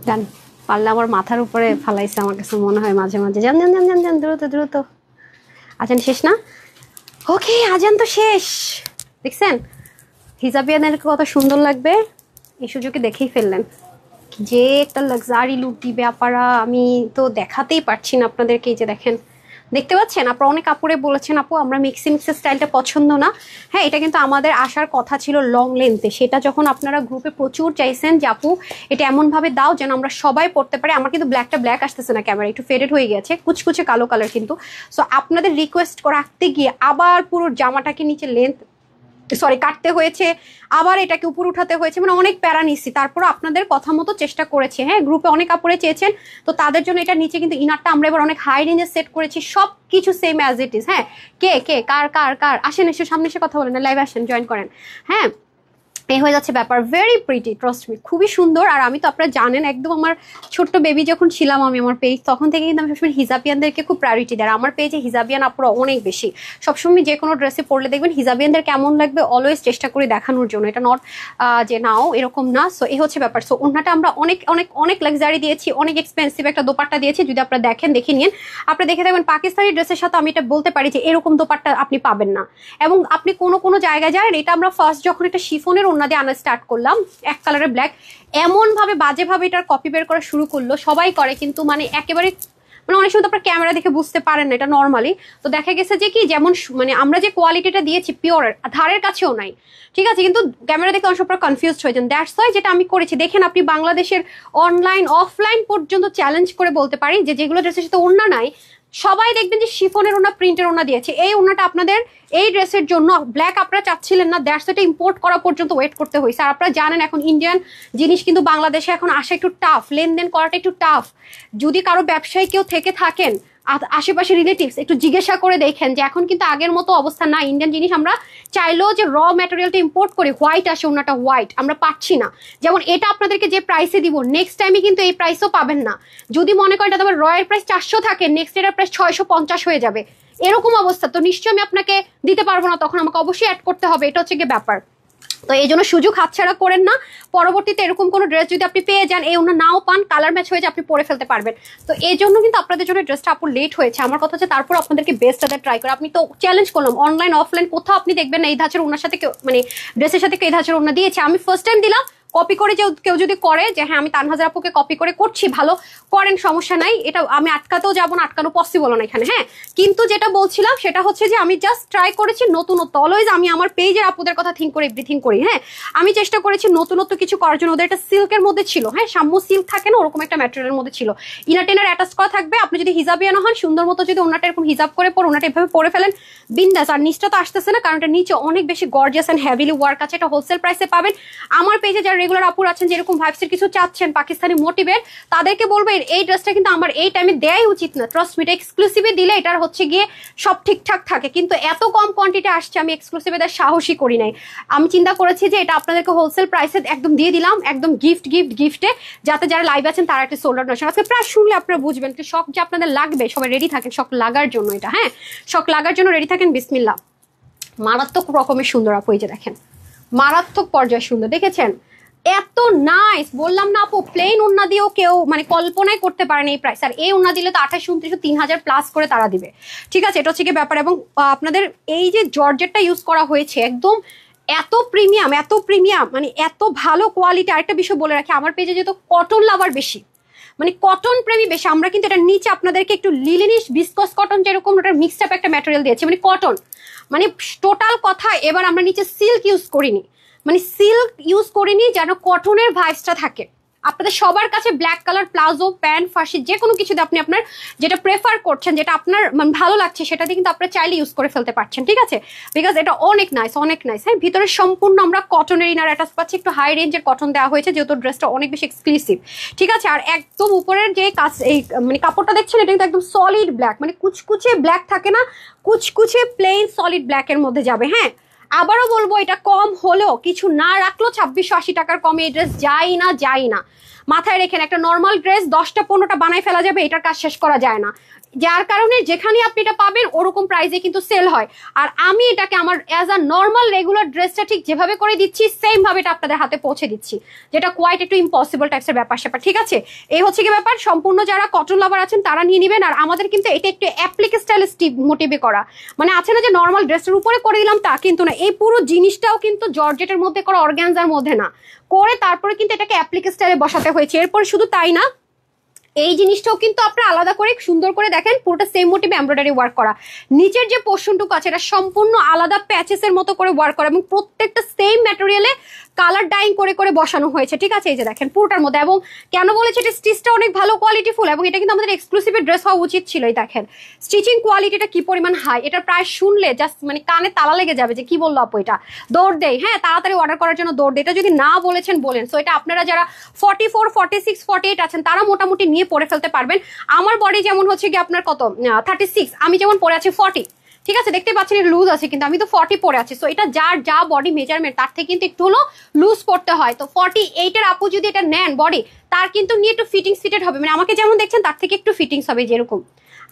জান পারলে আমার মাথার উপরে ফালাইছে, আমার কাছে মনে হয় মাঝে মাঝে। যান যান যান যান যান, দ্রুত দ্রুত। আজান শেষ না? ওকে, আজান তো শেষ। দেখছেন হিজাবিয়ানের কত সুন্দর লাগবে, এই সুযোগে দেখেই ফেললেন। যে একটা লাক্সারি লুক দিবে আপারা, আমি তো দেখাতেই পারছি না আপনাদেরকে। এই যে দেখেন, দেখতে পাচ্ছেন আপনারা অনেক আপুরে বলেছেন আপু আমরা মিক্সি মিক্সের স্টাইলটা পছন্দ না। হ্যাঁ, এটা কিন্তু আমাদের আসার কথা ছিল লং লেন্থে, সেটা যখন আপনারা গ্রুপে প্রচুর চাইছেন যে আপু এটা এমনভাবে দাও যেন আমরা সবাই পড়তে পারি। আমার কিন্তু ব্ল্যাকটা ব্ল্যাক আসতেছে না, ক্যামেরা একটু ফেডেড হয়ে গেছে, কুচকুচে কালো কালার কিন্তু। সো আপনাদের রিকোয়েস্ট রাখতে গিয়ে আবার পুরো জামাটাকে নিচে লেন্থ কাটতে হয়েছে, আবার এটাকে উপর উঠাতে হয়েছে, মানে অনেক প্যারা নিচ্ছি, তারপর আপনাদের কথা মতো চেষ্টা করেছি। হ্যাঁ, গ্রুপে অনেক আপুরে চেয়েছেন, তো তাদের জন্য এটা নিচে কিন্তু ইনারটা আমরা এবার অনেক হাই রেঞ্জে সেট করেছি, সব কিছু সেম অ্যাজ ইট ইজ। হ্যাঁ, কে কে কার কার কার আসেন, এসে সামনে এসে কথা বলেন না, লাইভ আসেন, জয়েন করেন। হ্যাঁ, এই হয়ে যাচ্ছে ব্যাপার, ভেরি প্রিটি, ট্রাস্ট মি, খুবই সুন্দর। আর আমি তো আপনারা জানেন একদম আমার ছোট্ট বেবি যখন ছিলাম আমি আমার পেজ, তখন থেকে কিন্তু আমি সবসময় হিজাবিয়ানদেরকে খুব প্রায়োরিটি দেয়। আমার পেজে হিজাবিয়ান আপুরা অনেক বেশি, সবসময় যে কোনো ড্রেসে পরলে দেখবেন হিজাবিয়ানদের কেমন লাগবে অলওয়েজ চেষ্টা করি দেখানোর জন্য, এটা নট যে নাও এরকম না। সো এই হচ্ছে ব্যাপার। সো ওনাটা আমরা অনেক অনেক অনেক লাক্সারি দিয়েছি, অনেক এক্সপেন্সিভ একটা দোপাট্টা দিয়েছি, যদি আপনারা দেখেন দেখে নিন। আপনারা দেখে থাকবেন পাকিস্তানি ড্রেসের সাথে আমি এটা বলতে পারি যে এরকম দোপাট্টা আপনি পাবেন না। এবং আপনি কোনো কোনো জায়গায় যান, এটা আমরা ফার্স্ট যখন একটা শিফনের ওড়না দিয়ে আনা স্টার্ট করলাম, এক কালারের ব্ল্যাক, এমন ভাবে বাজে ভাবে এটার কপি বের করা শুরু করলো, সবাই করে কিন্তু মানে একেবারে মানে অনেক সময় তো আপনার ক্যামেরা দেখে বুঝতে পারেন না এটা নর্মালি। তো দেখা গেছে যে কি যেমন মানে আমরা যে কোয়ালিটিটা দিয়েছি পিওর ধারের কাছেও নাই, ঠিক আছে, কিন্তু ক্যামেরা দেখে অনেক সময় কনফিউজ হয়ে যান। দ্যাটস ওয়াই যেটা আমি করেছি দেখেন, আপনি বাংলাদেশের অনলাইন অফলাইন পর্যন্ত চ্যালেঞ্জ করে বলতে পারি যে যেগুলো ড্রেসের সাথে ওড়না নাই সবাই দেখবেন যে শিফনের ওড়না প্রিন্টের ওড়না দিয়েছে। এই ওড়নাটা আপনাদের এই ড্রেসের জন্য ব্ল্যাক আপনারা চাচ্ছিলেন না, দ্যাটস এটা ইম্পোর্ট করা পর্যন্ত ওয়েট করতে হয়েছে। আর আপনারা জানেন এখন ইন্ডিয়ান জিনিস কিন্তু বাংলাদেশে এখন আসা একটু টাফ, লেনদেন করাটা একটু টাফ। যদি কারো ব্যবসায়ী কেউ থেকে থাকেন আশেপাশে রিলেটিভস, একটু জিজ্ঞাসা করে দেখেন যে এখন কিন্তু আগের মতো অবস্থা না। ইন্ডিয়ান জিনিস আমরা চাইলেও যে র ম্যাটেরিয়ালটা ইম্পোর্ট করে হোয়াইট আসে, ওনাটা হোয়াইট আমরা পাচ্ছি না। যেমন এটা আপনাদেরকে যে প্রাইসে দিব নেক্সট টাইমে কিন্তু এই প্রাইসও পাবেন না। যদি মনে করেন এটা তোমার রয়ের প্রাইস 400 থাকে, নেক্সট এটার প্রাইস 650 হয়ে যাবে, এরকম অবস্থা। তো নিশ্চয়ই আমি আপনাকে দিতে পারবো না, তখন আমাকে অবশ্যই অ্যাড করতে হবে, এটা হচ্ছে গিয়ে ব্যাপার। তো এই জন্য সুযোগ হাতছাড়া করেন না। পরবর্তীতে এরকম কোনো ড্রেস যদি আপনি পেয়ে যান, এই ওনা নাও পান, কালার ম্যাচ হয়ে যায়, আপনি পরে ফেলতে পারবেন। তো এই জন্য কিন্তু আপনাদের জন্য ড্রেসটা আপু লেট হয়েছে। আমার কথা হচ্ছে তারপর আপনাদেরকে বেস্টটা ট্রাই করে, আপনি তো চ্যালেঞ্জ করলাম অনলাইন অফলাইন কোথাও আপনি দেখবেন না এই ধাঁচের ওনার সাথে কেউ মানে ড্রেসের সাথে কেউ এই ধাঁচের ওনা দিয়েছে। আমি ফার্স্ট টাইম দিলাম, কপি করে যে কেউ যদি করে যে হ্যাঁ আমি তানহাজার আপুকে কপি করে করছি, ভালো করেন, সমস্যা নাই, এটা আমি আটকাতেও যাবো না, আটকানো পসিবল না এখানে। হ্যাঁ, কিন্তু যেটা বলছিলাম সেটা হচ্ছে যে আমি জাস্ট ট্রাই করেছি নতুনত্ব। অলওয়েজ আমি আমার পেজের আপুদের কথা থিঙ্ক করে এভরিথিং করি। হ্যাঁ, আমি চেষ্টা করেছি নতুনত্ব কিছু করার জন্য। ওদের একটা সিল্কের মধ্যে ছিল, হ্যাঁ সাম্য সিল্ক থাকে না, ওরকম একটা ম্যাটেরিয়ালের মধ্যে ছিল, ইনার টেনার অ্যাটাচ করা থাকবে। আপনি যদি হিজাবিয়ানো হন সুন্দর মতো যদি ওনাটা এরকম হিজাব করে পর ওনাটা এভাবে পরে ফেলেন বিন্দাস। আর নিচটা তো আসতেছে না, কারণ এটা নিচে অনেক বেশি গর্জিয়াস এন্ড হেভিলি ওয়ার্ক আছে, এটা হোলসেল প্রাইসে পাবেন। আমার পেজে যারা রেগুলার আপুর আছেন যেরকম ভাইবসের কিছু চাচ্ছেন পাকিস্তানি মোটিভের, তাদেরকে বলবো এই ড্রেসটা কিন্তু আমার এই টাইমে দেয়াই উচিত না। ট্রাস্ট মি, এটা এক্সক্লুসিভে দিলে এটার হচ্ছে গিয়ে সব ঠিকঠাক থাকে, কিন্তু এত কম কোয়ান্টিটি আসছে আমি এক্সক্লুসিভে দেওয়ার সাহসী করি নাই। আমি চিন্তা করেছি যে এটা আপনাদেরকে হোলসেল প্রাইসে একদম দিয়ে দিলাম, একদম গিফটে, যাতে যারা লাইভ আছেন তারা একটা সোল্ড আউট নয়। আজকে প্রায় শুনলে আপনারা বুঝবেন কি শখ যে আপনাদের লাগবে, সবাই রেডি থাকেন শখ লাগার জন্য। এটা হ্যাঁ, শখ লাগার জন্য রেডি থাকেন। বিসমিল্লাহ, মারাত্মক রকমের সুন্দর আপু, এই যে দেখেন মারাত্মক পর্যায়ে সুন্দর, দেখেছেন এত নাইস। বললাম না আপু, প্লেন ওড়না দিয়েও কেউ মানে কল্পনাই করতে পারেন এই প্রাইস। আর এই ওড়না দিলে তো 2800 3000 প্লাস করে তারা দিবে, ঠিক আছে, এটা হচ্ছে কি ব্যাপার। এবং আপনাদের এই যে জর্জেটটা ইউজ করা হয়েছে একদম এত প্রিমিয়াম মানে এত ভালো কোয়ালিটি। আরেকটা বিষয় বলে রাখি, আমার পেজে যেহেতু কটন লাভার বেশি, মানে কটন প্রেমী বেশি, আমরা কিন্তু এটা নিচে আপনাদেরকে একটু লিলিনিশ বিসকস কটন যেরকম ওটার মিক্সড আপ একটা ম্যাটেরিয়াল দিয়েছি, মানে কটন মানে টোটাল কথা। এবার আমরা নিচে সিল্ক ইউজ করিনি, মানে সিল্ক ইউজ করিনি যেন কটনের ভাইবসটা থাকে। আপনাদের সবার কাছে ব্ল্যাক কালার প্লাজো প্যান্ট ফার্সি যে কোনো কিছুতে আপনি আপনার যেটা প্রেফার করছেন, যেটা আপনার মানে ভালো লাগছে সেটা দিয়ে কিন্তু আপনারা চাইলে ইউজ করে ফেলতে পারছেন, ঠিক আছে, বিকজ এটা অনেক নাইস হ্যাঁ। ভিতরে সম্পূর্ণ আমরা কটনের ইনার অ্যাটাচ পাচ্ছি, একটু হাই রেঞ্জের কটন দেওয়া হয়েছে যেহেতু ড্রেসটা অনেক বেশি এক্সক্লুসিভ, ঠিক আছে। আর একদম উপরের যে এই মানে কাপড়টা দেখছেন এটা কিন্তু একদম সলিড ব্ল্যাক, মানে কুচকুচে ব্ল্যাক থাকে না, কুচকুচে প্লেন সলিড ব্ল্যাকের মধ্যে যাবে। হ্যাঁ, আবারও বলবো এটা কম হলেও কিছু না রাখলো 2680 টাকার কমে এই ড্রেস যাই না। মাথায় রেখেন, একটা নর্মাল ড্রেস 10টা 15টা বানাই ফেলা যাবে, এটার কাজ শেষ করা যায় না। যার কারণে যেখানে আপনি এটা পাবেন ওরকম প্রাইসে কিন্তু সেল হয়। আর আমি এটাকে আমার অ্যাজ আ নর্মাল রেগুলার ড্রেসটা ঠিক যেভাবে করে দিচ্ছি সেম ভাবে এটা আপনাদের হাতে পৌঁছে দিচ্ছি, যেটা কোয়াইট একটু ইম্পসিবল টাইপসের ব্যাপার স্যাপার, ঠিক আছে? এই হচ্ছে কি ব্যাপার, সম্পূর্ণ যারা কটন লাভার আছেন তারা নিয়ে নেবেন। আর আমাদের কিন্তু এটা একটু অ্যাপ্লিক স্টাইল মোটিভে করা, মানে আছে না যে নর্মাল ড্রেসের উপরে করে দিলাম তা কিন্তু না, এই পুরো জিনিসটাও কিন্তু জর্জেটের মধ্যে করা, অর্গানজার মধ্যে না করে তারপরে কিন্তু এটাকে অ্যাপ্লিক স্টাইলে বসাতে হয়েছে। এরপর শুধু তাই না, এই জিনিসটাও কিন্তু আপনারা আলাদা করে সুন্দর করে দেখেন পুরোটা সেম মোটিভে এমব্রয়ডারি ওয়ার্ক করা, নিচের যে পোর্শনটুকু আছে এটা সম্পূর্ণ আলাদা প্যাচেসের মতো করে ওয়ার্ক করা এবং প্রত্যেকটা সেম ম্যাটেরিয়ালে কালার ডাইং করে করে বসানো হয়েছে, ঠিক আছে? এই যে দেখেন পুরোটার মধ্যে। এবং কেন বলেছে এটা স্টিচটা অনেক ভালো কোয়ালিটিফুল এবং এটা কিন্তু আমাদের এক্সক্লুসিভ ড্রেস হওয়া উচিত ছিল। এই দেখেন স্টিচিং কোয়ালিটিটা কি পরিমাণ হাই, এটার প্রায় শুনলে জাস্ট মানে কানে তালা লেগে যাবে যে কি বললো আপু, এটা দৌড় দেয়, হ্যাঁ তাড়াতাড়ি অর্ডার করার জন্য দৌড় দেয়। এটা যদি না বলেছেন বলেন। সো এটা আপনারা যারা 44, 46, 48 আছেন তারা মোটামুটি নিয়ে পরে ফেলতে পারবেন। আমার বডি যেমন হচ্ছে কি আপনার কত 36, আমি যেমন পরে আছি 40, ঠিক আছে? দেখতে পাচ্ছেন লুজ আছে কিন্তু আমি তো 40 পরে আছি। সো এটা যার যা বডি মেজারমেন্ট তার থেকে কিন্তু একটু হলো লুজ পড়তে হয়। তো 48 এর আপু যদি এটা নেন বডি, তার কিন্তু নিয়ে একটু ফিটিংস ফিটেড হবে, মানে আমাকে যেমন দেখছেন তার থেকে একটু ফিটিংস হবে, যেরকম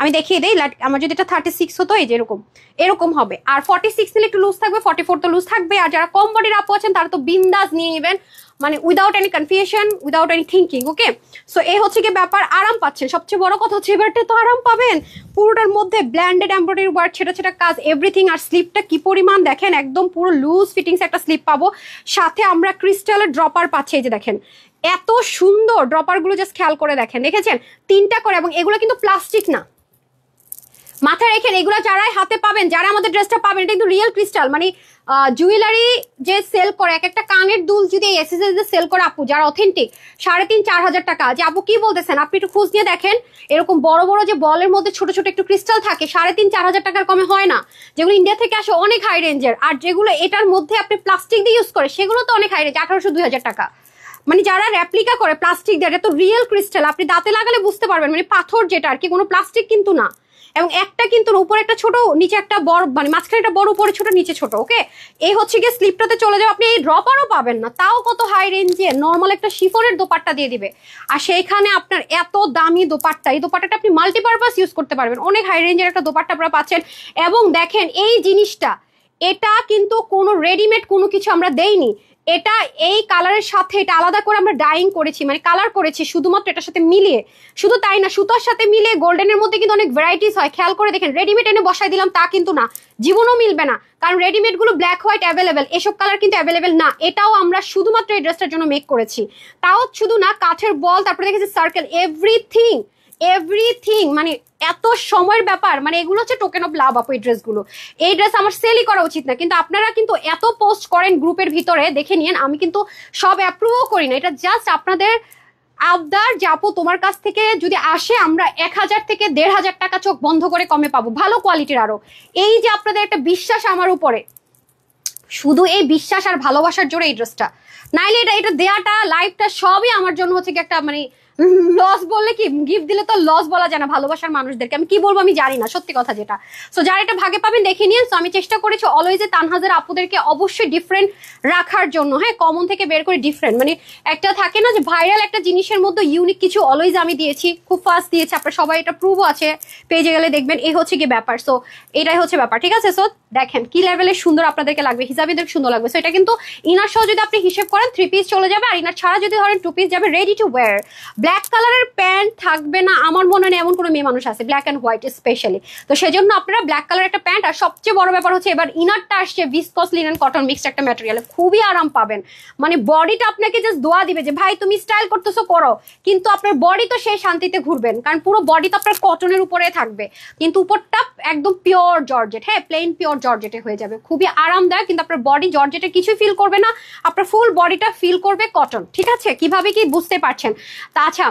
আমি দেখিয়ে দিই। আমার যদি এটা 36 হতো এই যেরকম এরকম হবে, আর 46 নিলে একটু লুজ থাকবে, 44 তো লুজ থাকবে। আর যারা কম বডির আপু আছেন তারা তো বিন্দাস নিয়ে নেবেন, মানে without any confusion, without any thinking, okay? So এই হচ্ছে কি ব্যাপার, আরাম পাচ্ছেন। সবচেয়ে বড় কথা হচ্ছে এবারটা তো আরাম পাবেন, পুরোটার মধ্যে ব্ল্যান্ডেড এমব্রয়ডারি ওয়ার্ক, ছেটা ছেটা কাজ, এভরিথিং। আর স্লিপটা কি পরিমাণ দেখেন, একদম পুরো লুজ ফিটিংস একটা স্লিপ পাবো, সাথে আমরা ক্রিস্টালের ড্রপার পাচ্ছি। এই যে দেখেন এত সুন্দর ড্রপার গুলো, জাস্ট খেয়াল করে দেখেন, দেখেছেন 3টা করে, এবং এগুলো কিন্তু প্লাস্টিক না, মাথায় রেখেন। এগুলো যারাই হাতে পাবেন, যারা আমাদের ড্রেসটা পাবেন, এটা কিন্তু রিয়েল ক্রিস্টাল, মানে জুয়েলারি যে সেল করে এক একটা কানের দুল যদি এই এসএসএস সেল করে আপু যারা অথেন্টিক, 3,500-4,000 টাকা। যে আপু কি বলতেছেন, আপনি একটু খোঁজ নিয়ে দেখেন, এরকম বড় বড় যে বলের মধ্যে ছোট ছোট একটু ক্রিস্টাল থাকে 3,500-4,000 টাকার কমে হয় না, যেগুলো ইন্ডিয়া থেকে আসে অনেক হাই রেঞ্জের। আর যেগুলো এটার মধ্যে আপনি প্লাস্টিক দিয়ে ইউজ করে সেগুলো তো অনেক হাই রেঞ্জ, 1,800-2,000 টাকা। মানে যারা রেপ্লিকা করে প্লাস্টিক দিয়ে, এটা তো রিয়েল ক্রিস্টাল, আপনি দাঁতে লাগালে বুঝতে পারবেন, মানে পাথর যেটা আর কি, কোনো প্লাস্টিক কিন্তু না। এবং একটা কিন্তু উপরে একটা ছোট, নিচে একটা বড়, মানে মাঝখানে একটা বড়, উপরে ছোট, নিচে ছোট, ওকে? এই হচ্ছে গিয়ে স্লিপটাতে চলে যাবে, আপনি এই ড্রপারও পাবেন না, তাও কত হাই রেঞ্জে নর্মাল একটা শিফনের দোপাট্টা দিয়ে দিবে। আর সেইখানে আপনার এত দামি দোপাট্টা, এই দোপাট্টাটা আপনি মাল্টিপারপাস ইউজ করতে পারবেন, অনেক হাই রেঞ্জের একটা দোপাট্টা আপনারা পাচ্ছেন। এবং দেখেন এই জিনিসটা, এটা কিন্তু কোনো রেডিমেড কোনো কিছু আমরা দেইনি, এটা এই কালারের সাথে এটা আলাদা করে আমরা ডাইং করেছি, মানে কালার করেছি শুধুমাত্র এটার সাথে মিলিয়ে। শুধু তাই না, সুতার সাথে মিলিয়ে গোল্ডেনের মধ্যে কিন্তু অনেক ভ্যারাইটিস হয়, খেয়াল করে দেখেন। রেডিমেড এনে বসাই দিলাম তা কিন্তু না, জীবনও মিলবে না, কারণ রেডিমেড গুলো ব্ল্যাক হোয়াইট অ্যাভেলেবেল, এসব কালার কিন্তু অ্যাভেলেবেল না। এটাও আমরা শুধুমাত্র এই ড্রেসটার জন্য মেক করেছি। তাও শুধু না, কাঠের বল, তারপরে দেখেছি সার্কেল, এভরিথিং এভরিথিং, মানে এত সময়ের ব্যাপার, মানে এগুলো হচ্ছে টোকেন অফ লাভ আপু। এই ড্রেসগুলো, এই ড্রেস আমার সেলই করা উচিত না, কিন্তু আপনারা কিন্তু এত পোস্ট করেন গ্রুপের ভিতরে, দেখে নিন। আমি কিন্তু সব অ্যাপ্রুভও করি না, এটা জাস্ট আপনাদের আবদার যে আপু তোমার কাছ থেকে যদি আসে আমরা 1,000 থেকে 1,500 টাকা চোখ বন্ধ করে কমে পাবো, ভালো কোয়ালিটির আরো। এই যে আপনাদের একটা বিশ্বাস আমার উপরে, শুধু এই বিশ্বাস আর ভালোবাসার জোরে এই ড্রেসটা, নাইলে এটা দেয়াটা লাইফটা সবই আমার জন্য হচ্ছে কি একটা, মানে লস বললে কি, গিফট দিলে তো লস বলা যায় না ভালোবাসার মানুষদেরকে, আমি কি বলবো আমি জানি না, সত্যি কথা যেটা। সো যারা এটা ভাগে পাবেন দেখে নিন। সো আমি চেষ্টা করেছি অলওয়েজ তানহাজের আপুদেরকে অবশ্যই ডিফারেন্ট রাখার জন্য, হ্যাঁ, কমন থেকে বের করে ডিফারেন্ট, মানে একটা থাকে না যে ভাইরাল একটা জিনিসের মধ্যে ইউনিক কিছু অলওয়েজ আমি দিয়েছি, খুব ফাস্ট দিয়েছি, আপনারা সবাই এটা প্রুভও আছে, পেজে গেলে দেখবেন। এই হচ্ছে কি ব্যাপার, সো এটাই হচ্ছে ব্যাপার, ঠিক আছে? সো দেখেন কি লেভেলের সুন্দর আপনাদেরকে লাগবে, হিসাবে দেখে সুন্দর লাগবে। সো এটা কিন্তু ইনার সহ যদি আপনি হিসেব করেন 3 পিস চলে যাবে, আর ইনার ছাড়া যদি ধরেন 2 পিস যাবে, রেডি টু ওয়্যার। ব্ল্যাক কালারের প্যান্ট থাকবে না আমার মনে হয় এমন কোনো মেয়ে মানুষ আছে, ব্ল্যাক অ্যান্ড হোয়াইট স্পেশালি। তো সেজন্য আপনারা ব্ল্যাক কালার একটা প্যান্ট, আর সবচেয়ে বড় ব্যাপার হচ্ছে এবার ইনারটা আসছে ভিসকস লিনেন কটন মিক্সড একটা ম্যাটেরিয়াল, খুবই আরাম পাবেন। মানে বডিটা আপনাকে জাস্ট দোয়া দিবে যে ভাই তুমি স্টাইল করতেছো করো, কিন্তু আপনার বডি তো সেই শান্তিতে ঘুরবেন, কারণ পুরো বডি তো আপনার কটনের উপরে থাকবে, কিন্তু উপরটা একদম পিওর জর্জেট, হ্যাঁ প্লেন পিওর জর্জেটে হয়ে যাবে, খুবই আরামদায়ক। কিন্তু আপনার বডি জর্জেটে কিছুই ফিল করবে না, আপনার ফুল বডিটা ফিল করবে কটন, ঠিক আছে? কিভাবে কি বুঝতে পারছেন? তা আচ্ছা,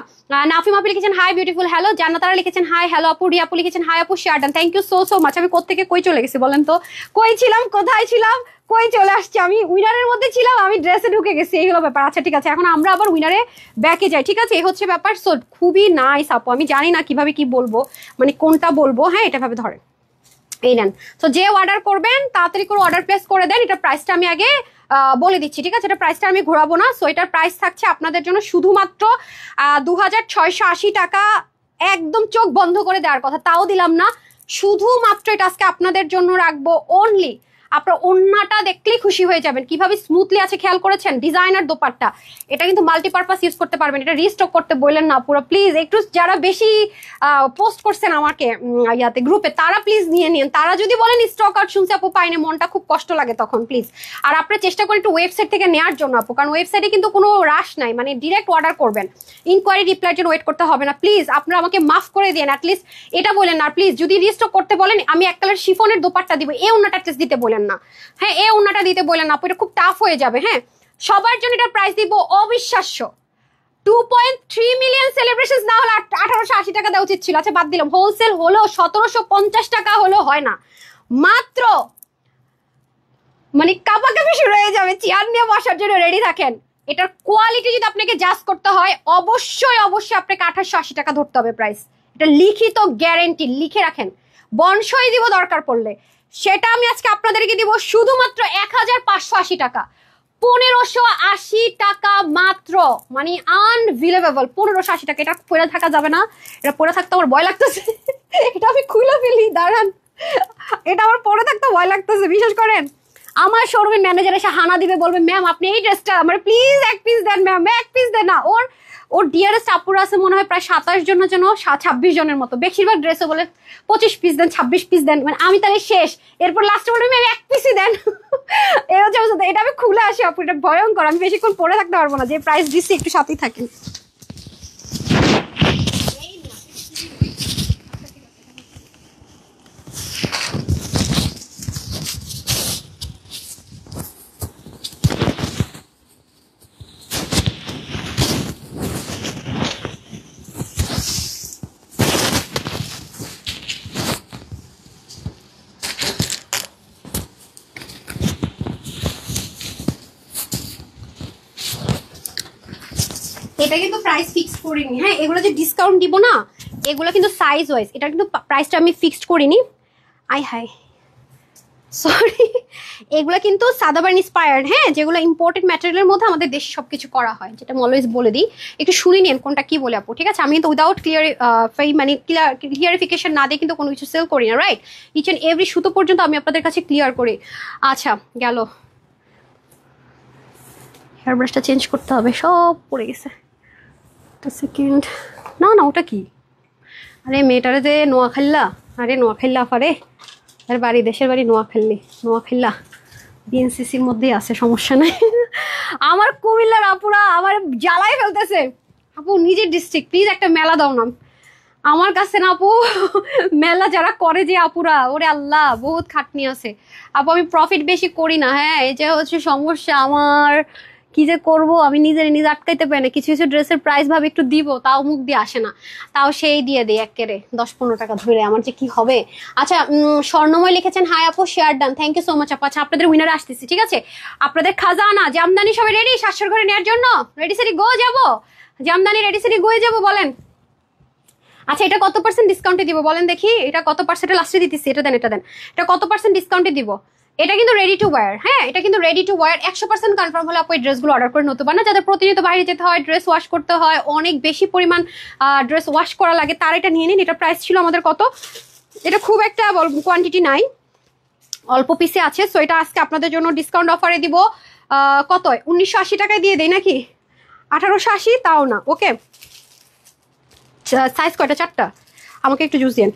নাফিম আপু লিখেছেন হাই বিউটিফুল হ্যালো, জান্নাতারা লিখেছেন হাই হ্যালো আপু, রিয়া আপু লিখেছেন হাই আপু share done, thank you so so much. আমি কোত্থেকে কই চলে গেছি বলেন তো, কই ছিলাম, কোথায় ছিলাম, কই চলে আসছি, আমি উইনারের মধ্যে ছিলাম, আমি ড্রেসে ঢুকে গেছি, এই হলো ব্যাপার। আচ্ছা ঠিক আছে, এখন আমরা আবার উইনারে ব্যাকে যাই, ঠিক আছে? এই হচ্ছে ব্যাপার। সো খুবই নাইস আপু, আমি জানি না কিভাবে কি বলবো, মানে কোনটা বলবো, হ্যাঁ এটা ভাবে ধরেন, এই নেন। তো যে অর্ডার করবেন তাড়াতাড়ি করে অর্ডার প্লেস করে দেন। এটা প্রাইসটা আমি আগে বলে দিচ্ছি, ঠিক আছে? এটা প্রাইসটা আমি ঘোরাবো না। সো এটার প্রাইস থাকছে আপনাদের জন্য শুধুমাত্র 2,680 টাকা একদম চোখ বন্ধ করে দেওয়ার কথা, তাও দিলাম না। শুধুমাত্র এটা আজকে আপনাদের জন্য রাখবো অনলি। আপনার ওন্নাটা দেখলেই খুশি হয়ে যাবেন কিভাবে স্মুথলি আছে, খেয়াল করেছেন? ডিজাইনার দোপাট্টা, এটা কিন্তু মাল্টিপারপাস ইউজ করতে পারবেন, এটা রিস্টক করতে বললেন না পুরো। প্লিজ একটু যারা বেশি পোস্ট করছেন আমাকে ইয়াতে গ্রুপে, তারা প্লিজ নিয়ে নিন। তারা যদি বলেন স্টক আউট শুনছে আপু পাইনি, মনটা খুব কষ্ট লাগে তখন, প্লিজ। আর আপনারা চেষ্টা করেন একটু ওয়েবসাইট থেকে নেওয়ার জন্য আপু, কারণ ওয়েবসাইটে কিন্তু কোনো রাশ নাই, মানে ডিরেক্ট অর্ডার করবেন, ইনকোয়ারি রিপ্লাইয়ের জন্য ওয়েট করতে হবে না। প্লিজ আপনারা আমাকে মাফ করে দিন, অ্যাটলিস্ট এটা বলেন না। প্লিজ যদি রিস্টক করতে বলেন, আমি এক কালার শিফনের দোপাট্টা দিব, এই ওন্নাটা অ্যাটলিস্ট দিতে বলেন না। হ্যাঁ, এই ওন্নাটা দিতে বলেন না আপু, এটা খুব টাফ হয়ে যাবে। হ্যাঁ, সবার জন্য এটার প্রাইস দিব অবিশ্বাস্য 2.3 মিলিয়ন সেলিব্রেশন না হলে 1880 টাকা দেওয়া উচিত ছিল। আচ্ছা বাদ দিলাম, হোলসেল হলো 1750 টাকা হলো হয় না, মাত্র মানে কাপাকাপি শুরু হয়ে যাবে। চেয়ার নিয়ে বসার জন্য রেডি থাকেন। এটার কোয়ালিটি যদি আপনাকে জাজ করতে হয়, অবশ্যই অবশ্যই আপনাকে 1880 টাকা ধরতে হবে প্রাইস। এটা লিখিত গ্যারেন্টি, লিখে রাখেন। বনসই দিব দরকার পড়লে, সেটা আমি আজকে আপনাদেরকে দিব শুধুমাত্র 1580 টাকা। 1580 টাকা মাত্র, মানে আনবিলিভেবল। 1580 টাকা, এটা পরে থাকা যাবে না, এটা পরে থাকতে আমার ভয় লাগতেছে। এটা আমি খুলে ফেলি, দাঁড়ান, এটা আমার পরে থাকতে ভয় লাগতেছে, বিশ্বাস করেন। আমার শোরুমের ম্যানেজার এসে হানা দিবে, বলবে ম্যাম আপনি এই ড্রেসটা আমার প্লিজ এক পিস দেন ম্যাম, এক পিস দেন না। ওর ডিয়ারেস্ট আপুরা আছে মনে হয় প্রায় 27 জনের জন্য 26 জনের মতো, বেশিরভাগ ড্রেসে বলে 25 পিস দেন, 26 পিস দেন, মানে আমি তাহলে শেষ। এরপর লাস্টে বলবে ম্যাম এক পিসই দেন। এই হচ্ছে অবস্থা। এটা আমি খুলে আসি আপু, এটা ভয়ঙ্কর, আমি বেশিক্ষণ পরে থাকতে পারবো না। যে প্রাইস দিচ্ছি একটু সাথেই থাকেন। এটা কিন্তু প্রাইস ফিক্স করিনি। হ্যাঁ, এগুলো যে ডিসকাউন্ট দিব না, এগুলো কিন্তু সাইজ ওয়াইজ, এটা কিন্তু প্রাইসটা আমি ফিক্সড করিনি। হাই সরি, এগুলো কিন্তু সাদাবার্ন ইন্সপায়ার্ড। হ্যাঁ, যেগুলো ইম্পোর্টেড ম্যাটেরিয়ালের মধ্যে আমাদের দেশে সবকিছু করা হয়, যেটা আমি অলওয়েজ বলে দিই। একটু শুনে নিন কোনটা কি বলে আপু, ঠিক আছে? আমি কিন্তু উইদাউট ক্লিয়ারিফিকেশন না দিয়ে কিন্তু কোনো কিছু সেল করি না, রাইট? ইচ অ্যান্ড এভরি সুতো পর্যন্ত আমি আপনাদের কাছে ক্লিয়ার করি। আচ্ছা গেল, হেয়ার ব্রাশটা চেঞ্জ করতে হবে, সব পড়ে গেছে। সেকেন্ড, না না ওটা কি, আরে মেয়েটারে যে নোয়াখাল্লা, আরে নোয়াখাল্লা আরে আর বাড়ি, দেশের বাড়ি নোয়াখাল্লা বিএনসিসির মধ্যেই আছে, সমস্যা নাই। আমার কুমিল্লার আপুরা আমার জ্বালাই ফেলতেছে। আপু নিজের ডিস্ট্রিক্ট, প্লিজ একটা মেলা দাও না আমার কাছে। না আপু, মেলা যারা করে যে আপুরা, ওরে আল্লাহ বহুত খাটনি আছে আপু, আমি প্রফিট বেশি করি না। হ্যাঁ, এই যে হচ্ছে সমস্যা আমার, কি যে করব আমি নিজে আটকাইতে পারি না। কিছু কিছু ড্রেসের প্রাইস ভাবে একটু দিব, তাও মুখ দিয়ে আসে না, তাও সেই দিয়ে দিই একেবারে 10-15 টাকা ধরে, আমার যে কি হবে। আচ্ছা স্বর্ণময় লিখেছেন হাই আপু, share done, thank you so much আপু। আচ্ছা আপনাদের উইনার আসতেছি, ঠিক আছে? আপনাদের খাজানা জামদানি সবাই রেডি 700 ঘরে নেওয়ার জন্য? রেডি সেটি গো যাবো, জামদানি রেডি সেটি গয়ে যাবো, বলেন। আচ্ছা এটা কত পার্সেন্ট ডিসকাউন্টে দিব বলেন দেখি, এটা কত পার্সেন্টে লাস্টে দিতেছি, এটা দেন, এটা কত পার্সেন্ট ডিসকাউন্টে দিব? এটা কিন্তু রেডি টু ওয়্যার। হ্যাঁ, এটা কিন্তু রেডি টু ওয়্যার 100% কনফার্ম হলে আপু এই ড্রেসগুলো অর্ডার করে নতুবা না, যাদের প্রতিনিয়ত বাইরে যেতে হয়, ড্রেস ওয়াশ করতে হয়, অনেক বেশি পরিমাণ ড্রেস ওয়াশ করা লাগে, তার এটা নিয়ে নিন। এটা প্রাইস ছিল আমাদের কত, এটা খুব একটা কোয়ান্টিটি নাই, অল্প পিসে আছে। সো এটা আজকে আপনাদের জন্য ডিসকাউন্ট অফারে দিব কত, 1980 টাকায় দিয়ে দেই নাকি, 1880, তাও না। ওকে, সাইজ কয়টা, 4টা, আমাকে একটু জুস দিন।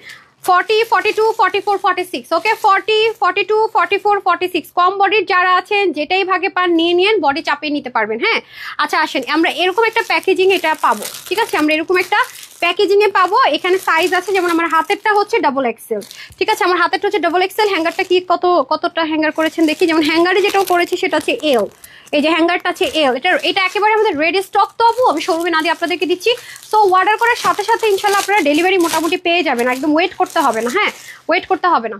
40, 42, 44, 46। ওকে 40, 42, 44, 46। কম বডির যারা আছেন যেটাই ভাগে পান নিয়ে নিন, বডি চাপিয়ে নিতে পারবেন। হ্যাঁ, আচ্ছা আসেন, আমরা এরকম একটা প্যাকেজিং এটা পাবো, ঠিক আছে? আমরা এরকম একটা প্যাকেজিং এ পাবো। এখানে সাইজ আছে, যেমন আমার হাতেরটা হচ্ছে ডাবল এক্সেল, ঠিক আছে? আমার হাতেরটা হচ্ছে ডাবল এক্সেল। হ্যাঙ্গারটা কি কতটা হ্যাঙ্গার করেছেন দেখি, যেমন হ্যাঙ্গারে যেটাও করেছি সেটা হচ্ছে এল, এই যে হ্যাঙ্গারটা আছে এল। এটা একেবারে আমাদের রেডি স্টক তো আপু, আমি শোরুমে না দিয়ে আপনাদেরকে দিচ্ছি। সো অর্ডার করার সাথে সাথে ইনশাল্লাহ আপনারা ডেলিভারি মোটামুটি পেয়ে যাবেন, একদম ওয়েট করতে হবে না। হ্যাঁ, ওয়েট করতে হবে না।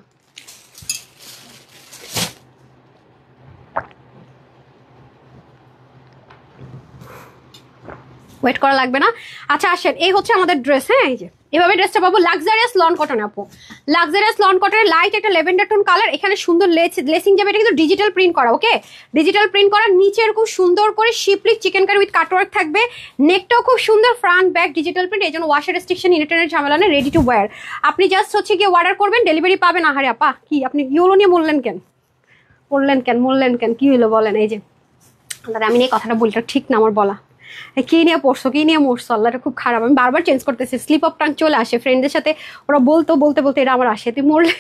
ওয়েট করা লাগবে না। আচ্ছা আসেন, এই হচ্ছে আমাদের ড্রেস। হ্যাঁ, এই যে এভাবে ড্রেসটা পাবো লাক্সারিয়াস লন কটন আপু, লাক্সারিয়াস লন কটনের লাইট একটা লেভেন্ডার টোন কালার, এখানে সুন্দর লেসিং যাবে, এটা কিন্তু ডিজিটাল প্রিন্ট করা, ওকে ডিজিটাল প্রিন্ট করা, নিচে এরকম সুন্দর করে শিপলিক চিকেন কারি উইথ কাটওয়ার্ক থাকবে, নেকটাও খুব সুন্দর, ফ্রন্ট ব্যাক ডিজিটাল প্রিন্ট, এই জন্য ওয়াশের রেস্ট্রিকশন ইন্টারনেট ঝামেলা নেই, রেডি টু ওয়্যার। আপনি জাস্ট হচ্ছে গিয়ে অর্ডার করবেন, ডেলিভারি পাবেন। আহারে আপা কি আপনি ইউলো নিয়ে বললেন কেন, বললেন কেন কি হলো বলেন? এই যে আমি এই কথাটা বলটা ঠিক না আমার বলা, কি নিয়ে পড়ছো কি নিয়ে মরছো, আল্লাহটা খুব খারাপ। আমি বারবার চেঞ্জ করতেছি, স্লিপ অফ টাং চলে আসে ফ্রেন্ডদের সাথে, ওরা বলতে এটা আমার আসে, তুই মরলে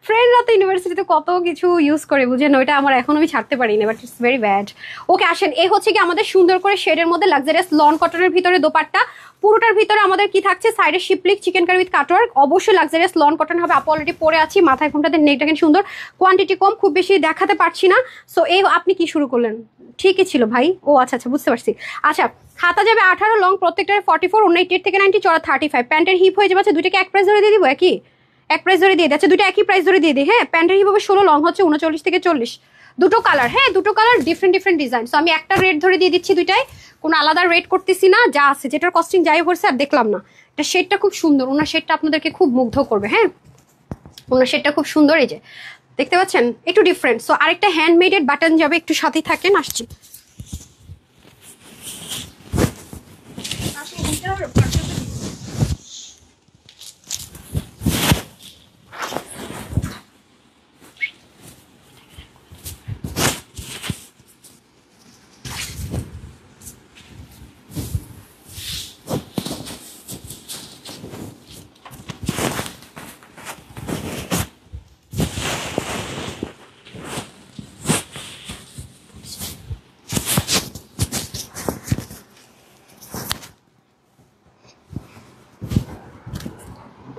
ফ্রেন্ডরা তো ইউনিভার্সিটিতে কত কিছু ইউজ করে বুঝেন, ওইটা আমার এখন আমি ছাড়তে পারি না, বাট ইটস ভেরি ব্যাড। ওকে আসেন, এই হচ্ছে কি আমাদের সুন্দর করে শেডের মধ্যে লাক্সারিয়াস লন কটনের ভিতরে দোপাট্টা, পুরোটার ভিতরে আমাদের কি থাকছে, সাইডে শিপলিক চিকেন কারি উইথ কাটওয়ার্ক, অবশ্যই লাক্সারিয়াস লন কটন হবে। আপু অলরেডি পরে আছি, মাথায় ঘুমটাতে নেকটা কিন্তু সুন্দর, কোয়ান্টিটি কম, খুব বেশি দেখাতে পারছি না। সো এই আপনি কি শুরু করলেন, ঠিকই ছিল ভাই, ও আচ্ছা বুঝতে পারছি। আচ্ছা হাতা যাবে 18, লং প্রত্যেকটার 44, অন্য 88 থেকে 90, চড়া 35, প্যান্টের হিপ হয়ে যাবে, দুইটাকে এক প্রাইস ধরে দিয়ে দিব, একই এক প্রাইস ধরে দিয়ে দিচ্ছে, দুটো একই প্রাইস ধরে দিয়ে দিই। হ্যাঁ প্যান্টের হিপ হবে 16, লং হচ্ছে 39 থেকে 40, দুটো কালার, হ্যাঁ দুটো কালার, ডিফারেন্ট ডিজাইন। সো আমি একটা রেট ধরে দিয়ে দিচ্ছি দুইটাই, কোনো আলাদা রেট করতেছি না, যা আছে যেটার কস্টিং যাই করছে আর দেখলাম না। এটা শেডটা খুব সুন্দর, ওনার শেডটা আপনাদেরকে খুব মুগ্ধ করবে। হ্যাঁ ওনার শেডটা খুব সুন্দর, এই যে দেখতে পাচ্ছেন একটু ডিফারেন্ট। সো আরেকটা হ্যান্ডমেডেড বাটন যাবে, একটু সাথেই থাকেন, আসছি।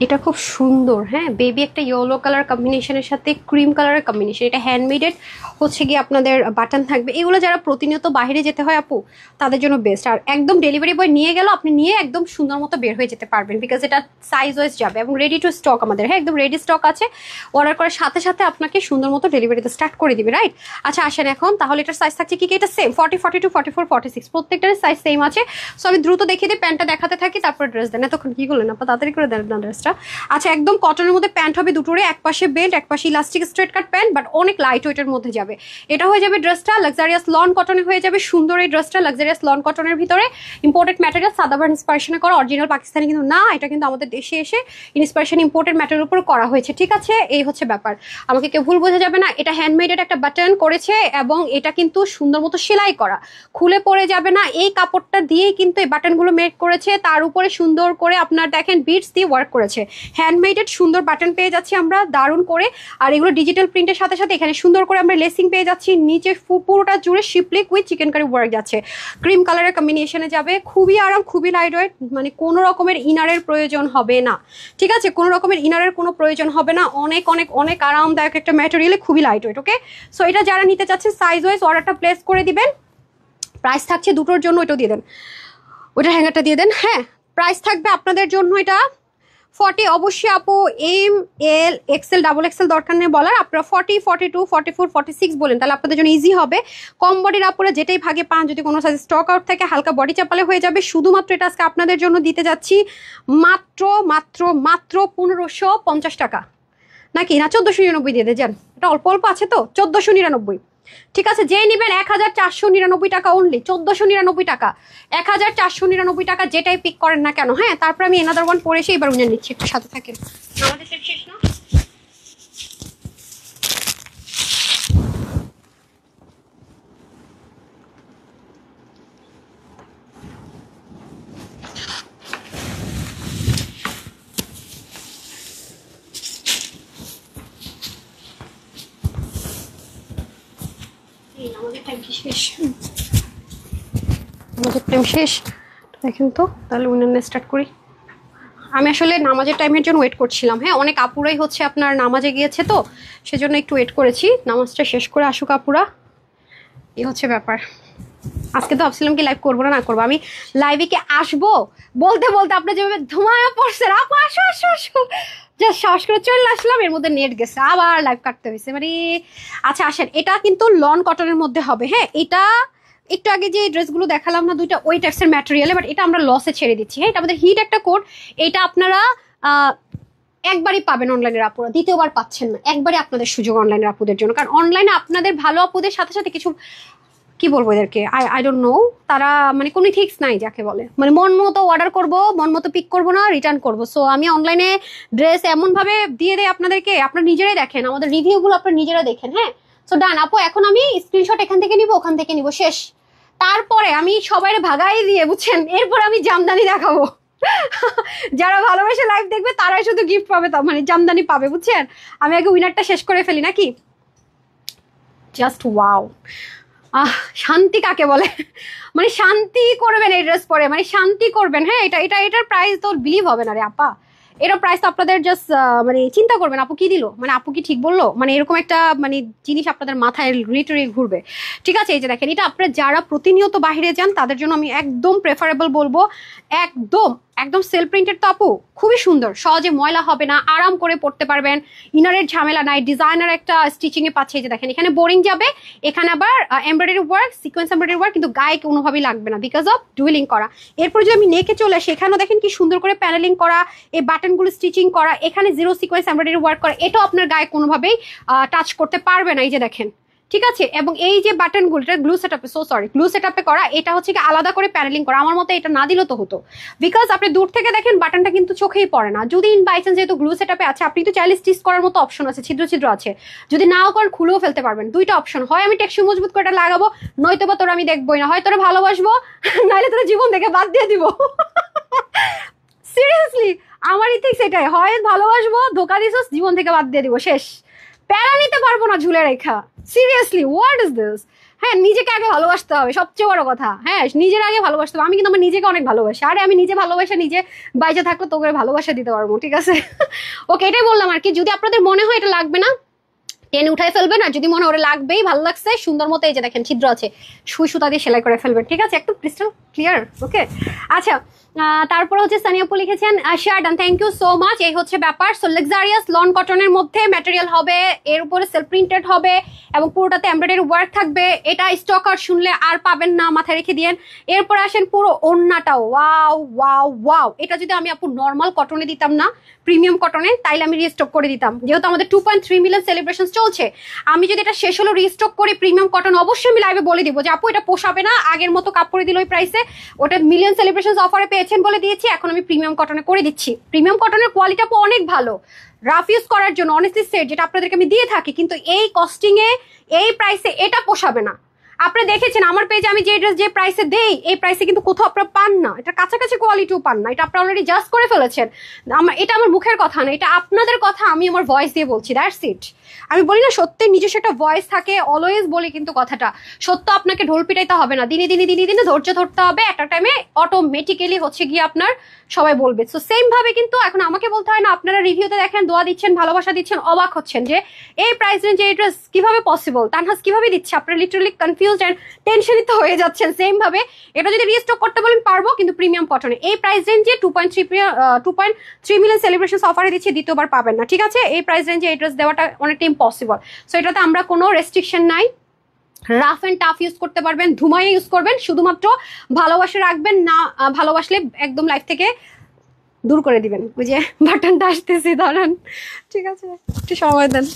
এটা খুব সুন্দর, হ্যাঁ বেবি একটা ইয়েলো কালার কম্বিনেশনের সাথে ক্রিম কালারের কম্বিনেশন, এটা হ্যান্ডমেডেড হচ্ছে গিয়ে আপনাদের বাটন থাকবে। এগুলো যারা প্রতিনিয়ত বাইরে যেতে হয় আপু তাদের জন্য বেস্ট, আর একদম ডেলিভারি বয় নিয়ে গেল, আপনি নিয়ে একদম সুন্দর মতো বের হয়ে যেতে পারবেন, বিকজ এটা সাইজ ওয়াইজ যাবে এবং রেডি টু স্টক আমাদের, হ্যাঁ একদম রেডি স্টক আছে, অর্ডার করার সাথে সাথে আপনাকে সুন্দর মতো ডেলিভারিতে স্টার্ট করে দিবে, রাইট? আচ্ছা আসেন এখন, তাহলে এটার সাইজ থাকছে কি এটা সেম 40, 42, 44, 46, প্রত্যেকটার সাইজ সেম আছে। সো আমি দ্রুত দেখিয়ে দিই, প্যান্টটা দেখাতে থাকি, তারপর ড্রেস দেন। এতক্ষণ কি করলেন আপা, তাড়াতাড়ি করে দেন না ড্রেসটা। আচ্ছা একদম কটনের মধ্যে প্যান্ট হবে দুটোরে, এক পাশে বেল্ট, এক পাশে elastic straight cut pant, but অনেক লাইট ওয়েটের মধ্যে যাবে। এটা হয়ে যাবে ড্রেসটা লাক্সারিয়াস লন কটনে হয়ে যাবে, সুন্দর এই ড্রেসটা লাক্সারিয়াস লন কটনের ভিতরে, ইম্পোর্টেড ম্যাটেরিয়াল, সাদাবার ইন্সপিরেশনে করা, অরিজিনাল পাকিস্তানি কিন্তু না, এটা কিন্তু আমাদের দেশে এসে ইন্সপিরেশন ইম্পোর্টেড ম্যাটেরিয়াল উপর করা হয়েছে, ঠিক আছে? এই হচ্ছে ব্যাপার, আমাকে কেউ ভুল বোঝা যাবে না। এটা হ্যান্ডমেডেড একটা বাটন করেছে এবং এটা কিন্তু সুন্দর মতো সেলাই করা, খুলে পড়ে যাবে না, এই কাপড়টা দিয়েই কিন্তু এই বাটনগুলো মেক করেছে, তার উপরে সুন্দর করে আপনার দেখেন বিটস দিয়ে ওয়ার্ক করেছে, হ্যান্ডমেডেড সুন্দর বাটন পেয়ে যাচ্ছি আমরা দারুণ করে। আর এগুলো ডিজিটাল প্রিন্টের সাথে সাথে এখানে সুন্দর করে আমরা লেসিং পেয়ে যাচ্ছি, নিচে পুরোটা জুড়ে শিপলিক উইথ চিকেন কারি ওয়ার্ক যাচ্ছে, ক্রিম কালারের কম্বিনেশনে যাবে, খুবই আরাম, খুবই লাইট ওয়েট, মানে কোনো রকমের ইনারের প্রয়োজন হবে না, ঠিক আছে? কোনো রকমের ইনারের কোনো প্রয়োজন হবে না, অনেক অনেক অনেক আরামদায়ক একটা ম্যাটেরিয়ালে, খুবই লাইট ওয়েট। ওকে সো এটা যারা নিতে চাচ্ছে সাইজ ওয়াইজ অর্ডারটা প্লেস করে দিবেন, প্রাইস থাকছে দুটোর জন্য, ওইটাও দিয়ে দেন, ওইটা হ্যাঙ্গারটা দিয়ে দেন। হ্যাঁ প্রাইস থাকবে আপনাদের জন্য এটা 40, অবশ্যই আপু M L XL double XL দরকার নেই বলার, আপনারা 40, 42, 44, 46 বলেন, তাহলে আপনাদের জন্য ইজি হবে। কম বডির আপুরা যেটাই ভাগে পান, যদি কোনো সাইজ স্টক আউট থাকে হালকা বডি চাপালে হয়ে যাবে। শুধুমাত্র এটা আজকে আপনাদের জন্য দিতে যাচ্ছি মাত্র মাত্র মাত্র 1550 টাকা, নাকি না 1499 দিয়ে যান, এটা অল্প অল্প আছে তো, 1499, ঠিক আছে? যেই নেবেন 1499 টাকা অনলি, 1499 টাকা, 1499 টাকা, যেটাই পিক করেন না কেন। হ্যাঁ তারপর আমি এনাদার ওয়ান পরে এসে এবার উনিয়ে নিচ্ছি, একটু সাথে থাকেন, আমাদের সেট শেষ না। আমাদের টাইম শেষ, দেখেন তো, তাহলে উইনার স্টার্ট করি। আমি আসলে নামাজের টাইমের জন্য ওয়েট করছিলাম, হ্যাঁ অনেক আপুরাই হচ্ছে আপনার নামাজে গিয়েছে তো সেজন্য একটু ওয়েট করেছি, নামাজটা শেষ করে আসুক আপুরা, এই হচ্ছে ব্যাপার। আজকে তো ভাবছিলাম কি লাইভ করবো না করবো, আমি লাইভে কি আসবো বলতে বলতে আপনার যেভাবে ধোঁয়া পড়ছে, আপু আসো আসো আসো, জাস্ট সাহস করে চলে আসলাম, এর মধ্যে নেট গেছে, আবার লাইভ কাটতে হয়েছে মানে। আচ্ছা আসেন, এটা কিন্তু লন কটনের মধ্যে হবে, হ্যাঁ এটা একটু আগে যে ড্রেসগুলো দেখালাম না দুইটা, ওই টাইপসের ম্যাটেরিয়ালে, বাট এটা আমরা লসে ছেড়ে দিচ্ছি। হ্যাঁ, এটা আমাদের হিট একটা কোড। এটা আপনারা একবারই পাবেন অনলাইনের আপুরা, দ্বিতীয়বার পাচ্ছেন না। একবারে আপনাদের সুযোগ অনলাইনের আপুদের জন্য, কারণ অনলাইনে আপনাদের ভালো আপুদের সাথে সাথে কিছু, কি বলবো এদেরকে, আই ডোন্ট নো, তারা মানে কোনো ফিক্স নাই যাকে বলে, মানে মন মতো অর্ডার করবো, মন মতো পিক করবো না, রিটার্ন করবো। সো আমি অনলাইনে ড্রেস এমন ভাবে দিয়ে দেয় আপনাদেরকে, আপনারা নিজেরাই দেখেন, আমাদের রিভিউগুলো আপনারা নিজেরা দেখেন। হ্যাঁ, সো ডান আপু, এখন আমি স্ক্রিনশট এখান থেকে নিবো, ওখান থেকে নিবো, শেষ। তারপরে আমি সবাই ভাগাই দিয়ে, বুঝছেন, এরপর আমি জামদানি দেখাবো। যারা ভালোবেসে লাইভ দেখবে তারাই শুধু গিফট পাবে, মানে জামদানি পাবে, বুঝছেন। আমি আগে উইনারটা শেষ করে ফেলি নাকি? জাস্ট ওয়াও, শান্তি কাকে বলে, মানে শান্তি করবেন এই ড্রেস পরে, মানে শান্তি করবেন। হ্যাঁ, এটার প্রাইস তো বিলিভ হবে না রে আপা, এটার প্রাইস তো আপনাদের জাস্ট মানে চিন্তা করবেন আপু কি দিল, মানে আপু কি ঠিক বললো, মানে এরকম একটা মানে জিনিস আপনাদের মাথায় রিটরি ঘুরবে। ঠিক আছে, এই যে দেখেন, এটা আপনারা যারা প্রতিনিয়ত বাইরে যান তাদের জন্য আমি একদম প্রেফারেবল বলবো। একদম একদম সেলফ প্রিন্টেড তো আপু, খুবই সুন্দর, সহজে ময়লা হবে না, আরাম করে পড়তে পারবেন, ইনারের ঝামেলা নাই, ডিজাইনার একটা স্টিচিং এ পাচ্ছে। এই যে দেখেন, এখানে বোরিং যাবে, এখানে আবার embroidery work, sequence embroidery work, কিন্তু গায়ে কোনোভাবেই লাগবে না বিকজ অফ ডুয়েলিং করা। এরপর যদি আমি নেকে চলে আসি, এখানেও দেখেন কি সুন্দর করে প্যানেলিং করা, এই বাটনগুলো স্টিচিং করা, এখানে জিরো সিকোয়েন্স এমব্রয়ডারি ওয়ার্ক করা, এটাও আপনার গায়ে কোনোভাবেই টাচ করতে পারবে না। এই যে দেখেন, ঠিক আছে। এবং এই যে বাটনগুলো, এটা গ্লু সেটআপে, গ্লু সেটআপে করা, এটা হচ্ছে কি আলাদা করে প্যানেলিং করা। আমার মতে এটা না দিলেও তো হতো, বিকজ আপনি দূর থেকে দেখেন বাটনটা কিন্তু চোখেই পড়ে না। যদি ইন বাই চান্স যেহেতু গ্লু সেটআপে আছে, আপনি তো চাইলে স্টিচ করার মতো অপশন আছে, ছিদ্র ছিদ্র আছে, যদি নাও করেন খুলেও ফেলতে পারবেন। দুইটা অপশন, হয় আমি টেকসই মজবুত করে এটা লাগাবো, নয়তো বা তোরা আমি দেখবোই না, হয় তোরা ভালোবাসবো, নাহলে তোরা জীবন থেকে বাদ দিয়ে দিব। সিরিয়াসলি আমার ইথিক্স এটাই, হয় ভালোবাসবো, ধোকা দিছস, জীবন থেকে বাদ দিয়ে দিব, শেষ। প্যারা নিতে পারবো না ঝুলে রেখা, সিরিয়াসলি হোয়াট ইজ দিস। হ্যাঁ, নিজেকে আগে ভালোবাসতে হবে, সবচেয়ে বড় কথা। হ্যাঁ, নিজের আগে ভালোবাসতে হবে। আমি কিন্তু আমার নিজেকে অনেক ভালোবাসি, আরে আমি নিজে ভালোবাসা, নিজে বাইরে থাকলে তোকে ভালোবাসা দিতে পারবো, ঠিক আছে। ওকে, এটাই বললাম আর কি। যদি আপনাদের মনে হয় এটা লাগবে না, টেনে উঠাই ফেলবেন, আর যদি মনে ওরে লাগবেই, ভালো লাগছে, সুন্দর মতো এই যে দেখেন ছিদ্র আছে, সুই সুতা দিয়ে সেলাই করে ফেলবেন, ঠিক আছে, একটু ক্রিস্টাল ক্লিয়ার। ওকে, আচ্ছা, তারপর হচ্ছে সানি আপু লিখেছেন share done, thank you so much. এই হচ্ছে ব্যাপার। সো লাক্সারিয়াস লন কটনের মধ্যে ম্যাটেরিয়াল হবে, এর উপরে সেলফ প্রিন্টেড হবে এবং পুরোটাতে এমব্রয়ডারি ওয়ার্ক থাকবে। এটা স্টক আর শুনলে আর পাবেন না, মাথায় রেখে দিয়েন। এরপর আসেন পুরো ওড়নাটা, ওয়াও ওয়াও ওয়াও। এটা যদি আমি আপু নর্মাল কটনে দিতাম না, প্রিমিয়াম কটনে, তাইলে আমি রিস্টক করে দিতাম। যেহেতু আমাদের 2.3 মিলিয়ন সেলিব্রেশন চলছে, আমি যদি এটা শেষ হলো রিস্টক করি প্রিমিয়াম কটন, অবশ্যই আমি লাইভে বলে দিব যে আপু এটা পোষাবে না, আগের মতো কাপড়ে দিল ওই প্রাইসে, ওটা মিলিয়ন সেলিব্রেশন অফারে পেয়েছেন বলে দিয়েছি, এখন আমি প্রিমিয়াম কটনে করে দিচ্ছি। প্রিমিয়াম কটনের কোয়ালিটি আপু অনেক ভালো, রাফ ইউজ করার জন্য অনেস্টলি সেট, যেটা আপনাদেরকে আমি দিয়ে থাকি, কিন্তু এই কস্টিং এ এই প্রাইসে এটা পোষাবে না। আপনি দেখেছেন আমার পেজে আমি যে ড্রেস যে প্রাইসে দেই, এই প্রাইসে কিন্তু কোথাও আপনারা পান না, এটা কাছাকাছি কোয়ালিটিও পান না, এটা আপনারা অলরেডি জাস্ট করে ফেলেছেন। এটা আমার মুখের কথা না, এটা আপনাদের কথা, আমি আমার ভয়েস দিয়ে বলছি, দ্যাটস ইট। আমি বলি না সত্যের নিজস্ব একটা ভয়েস থাকে, অলওয়েজ বলি কিন্তু কথাটা সত্য। আপনাকে ঢোল পিটাইতে হবে না, দিনে দিনে দিনে দিনে ধৈর্য ধরতে হবে, একটা টাইমে অটোমেটিক্যালি হচ্ছে গিয়ে আপনার সবাই বলবে। সো সেম ভাবে কিন্তু এখন আমাকে বলতে হয় না, আপনারা রিভিউতে দেখেন, দোয়া দিচ্ছেন, ভালোবাসা দিচ্ছেন, অবাক হচ্ছেন যে এই প্রাইস রেঞ্জে এই ড্রেস কিভাবে পসিবল, তানহাস কিভাবে দিচ্ছে, আপনারা লিটারালি কনফিউজড এন্ড টেনশনিত হয়ে যাচ্ছেন। সেম ভাবে এটা যদি রিস্টক করতে বলেন পারবো, কিন্তু প্রিমিয়াম কটনে এই প্রাইস রেঞ্জে 2.3 মিলিয়ন সেলিব্রেশন অফারে দিচ্ছে, দ্বিতীয়বার পাবেন না, ঠিক আছে। এই প্রাইস রেঞ্জে এই ড্রেস দেওয়াটা অনেকটা ইম্পসিবল। সো এটাতে আমরা কোনো রেস্ট্রিকশন নাই, রাফ এন্ড টাফ ইউজ করতে পারবেন, ধুমাইয়ে ইউজ করবেন, শুধুমাত্র ভালোবাসা রাখবেন না, ভালোবাসলে একদম লাইফ থেকে দূর করে দিবেন। ওই যে বাটনটা আসতেছে, দাঁড়ান, ঠিক আছে, একটু সময় দেন।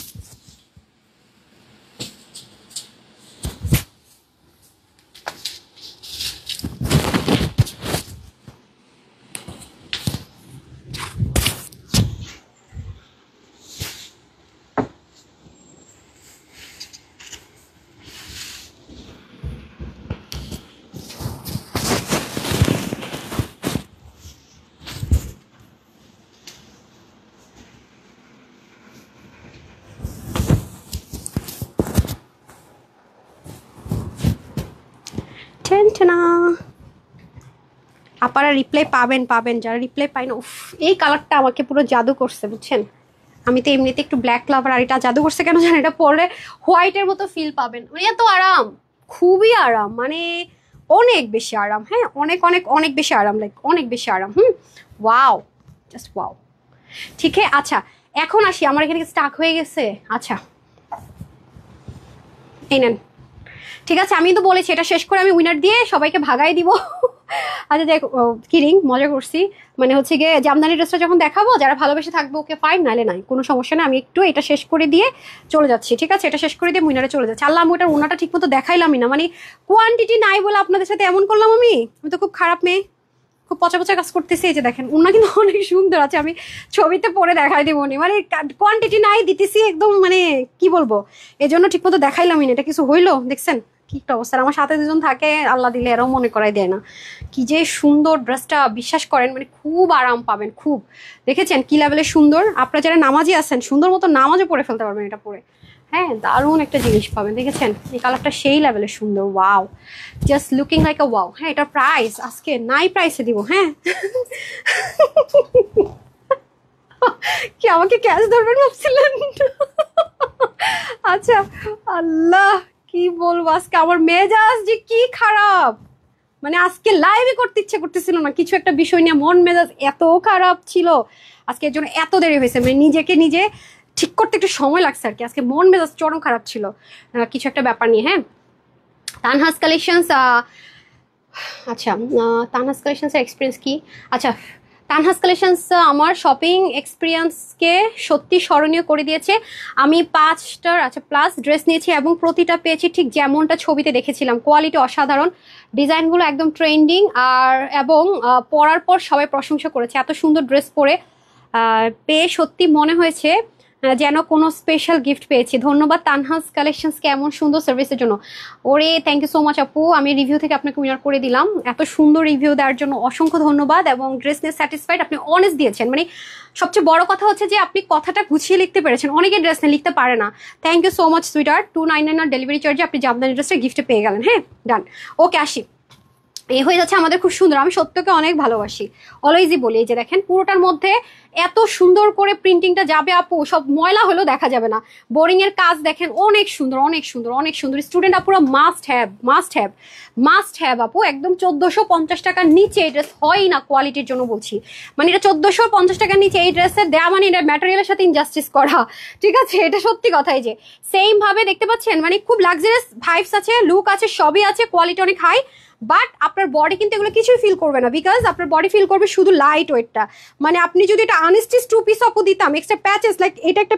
আপনারা রিপ্লাই পাবেন, যারা রিপ্লাই পাই না, উফ, এই কালারটা আমাকে পুরো জাদু করছে, বুঝছেন। আমি তো এমনিতে একটু ব্ল্যাক লাভার, আর এটা জাদু করছে কেন জানেন, এটা পরে হোয়াইটের মতো ফিল পাবেন, মানে এত আরাম, খুবই আরাম, মানে অনেক বেশি আরাম। হ্যাঁ, অনেক অনেক অনেক বেশি আরাম, লাইক অনেক বেশি আরাম। Wow, just wow. ঠিক আছে, আচ্ছা এখন আসি, আমার এখানে স্টাক হয়ে গেছে। আচ্ছা এই নেন, ঠিক আছে, আমি তো বলেছি এটা শেষ করে আমি উইনার দিয়ে সবাইকে ভাগাই দিব। আচ্ছা দেখ, কিরিং, মজা করছি। মানে হচ্ছে গিয়ে জামদানি ড্রেসটা যখন দেখাবো, যারা ভালোবেসে থাকবে ওকে ফাইন, নাইলে নাই, কোনো সমস্যা না। আমি একটু এটা শেষ করে দিয়ে চলে যাচ্ছি, ঠিক আছে? এটা শেষ করে দিয়ে উইনারে চলে যাচ্ছি। আল্লাহ, আমি ওটার ওনাটা ঠিক মতো দেখাইলামই না, মানে কোয়ান্টিটি নাই বলে আপনাদের সাথে এমন করলাম। আমি তো খুব খারাপ মেয়ে, খুব পচা পচা কাজ করতেছি। এই যে দেখেন, ওনা কিন্তু অনেক সুন্দর আছে, আমি ছবিতে পরে দেখাই দিব নি, মানে কোয়ান্টিটি নাই দিতেছি একদম, মানে কি বলবো, এই জন্য ঠিক মতো দেখাইলামই না। এটা কিছু হইলো? দেখছেন কি একটা অবস্থা। আমার সাথে দুজন থাকে, আল্লাহ দিলে এরাও মনে করাই দেয় না। কি যে সুন্দর ড্রেসটা, বিশ্বাস করেন, মানে খুব আরাম পাবেন, খুব। দেখেছেন কি লেভেলে সুন্দর? আপনারা যারা নামাজি আছেন, সুন্দর মতো নামাজও পরে ফেলতে পারবেন এটা পরে। হ্যাঁ, দারুণ একটা জিনিস পাবেন। দেখেছেন এই কালারটা সেই লেভেলে সুন্দর, ওয়াও, জাস্ট লুকিং লাইক আ ওয়াও। হ্যাঁ, এটার প্রাইস আজকে নাই প্রাইসে দিব। হ্যাঁ, কি আমাকে ক্যাশ ধরবেন ভাবছিলেন? আচ্ছা, আল্লাহ কি বলবো, আজকে আমার মেজাজ যে কি খারাপ, মানে আজকে লাইভে করতে ইচ্ছে করতেছিল না, কিছু একটা বিষয় নিয়ে মন মেজাজ এত খারাপ ছিল আজকে, এর জন্য এত দেরি হয়েছে। মানে নিজেকে নিজে ঠিক করতে একটু সময় লাগছে আর কি। আজকে মন মেজাজ চরম খারাপ ছিল কিছু একটা ব্যাপার নিয়ে। হ্যাঁ, তানহাস কালেকশনস, আচ্ছা, তানহাস কালেকশনসের এক্সপিরিয়েন্স কি? আচ্ছা, তানহাস কালেকশনস আমার শপিং এক্সপিরিয়েন্সকে সত্যি স্মরণীয় করে দিয়েছে। আমি 5টার প্লাস ড্রেস নিয়েছি এবং প্রতিটা পেয়েছি ঠিক যেমনটা ছবিতে দেখেছিলাম। কোয়ালিটি অসাধারণ, ডিজাইনগুলো একদম ট্রেন্ডিং, আর এবং পরার পর সবাই প্রশংসা করেছে। এত সুন্দর ড্রেস পরে পেয়ে সত্যি মনে হয়েছে যেন কোনো স্পেশাল গিফট পেয়েছি। ধন্যবাদ তানহাস কালেকশনসকে এমন সুন্দর সার্ভিসের জন্য। ওরে থ্যাংক ইউ সো মাচ আপু, আমি রিভিউ থেকে আপনাকে উইনার করে দিলাম। এত সুন্দর রিভিউ দেওয়ার জন্য অসংখ্য ধন্যবাদ, এবং ড্রেস নিয়ে স্যাটিসফাইড, আপনি অনেস্ট দিয়েছেন। মানে সবচেয়ে বড় কথা হচ্ছে যে আপনি কথাটা গুছিয়ে লিখতে পেরেছেন, অনেকে ড্রেস নিয়ে লিখতে পারে না। থ্যাংক ইউ সো মাচ সুইটার। 299 ডেলিভারি চার্জে আপনি জামদানি ড্রেসটা গিফটে পেয়ে গেলেন। হ্যাঁ, ডান, ওকে আসি। এই হয়ে যাচ্ছে আমাদের খুব সুন্দর। আমি সত্যকে অনেক ভালোবাসি, অলওয়েজই বলি। এই যে দেখেন, পুরোটার মধ্যে এত সুন্দর করে প্রিন্টিংটা যাবে আপু, সব ময়লা হলেও দেখা যাবে না। বোরিং এর কাজ দেখেন, অনেক সুন্দর, অনেক সুন্দর, অনেক সুন্দর। স্টুডেন্ট আপুরা must have, must have, must have আপু। একদম 1450 টাকার নিচে এই ড্রেস হয় না, কোয়ালিটির জন্য বলছি। মানে এটা 1450 টাকার নিচে এই ড্রেসের দেওয়া, মানে এটা ম্যাটেরিয়ালের সাথে ইনজাস্টিস করা, ঠিক আছে? এটা সত্যি কথাই। যে সেম ভাবে দেখতে পাচ্ছেন, মানে খুব লাক্সারিয়াস ভাইবস আছে, লুক আছে, সবই আছে, কোয়ালিটি অনেক হাই। বাট আপনার বডি কিন্তু এগুলো কিছুই ফিল করবে না, বিকজ আপনার বডি ফিল করবে শুধু লাইট ওয়েটটা। মানে আপনি যদি এটা আনস্টিচ 2 পিস আপু দিতাম, এক্সট্রা প্যাচেস, লাইক এটা একটা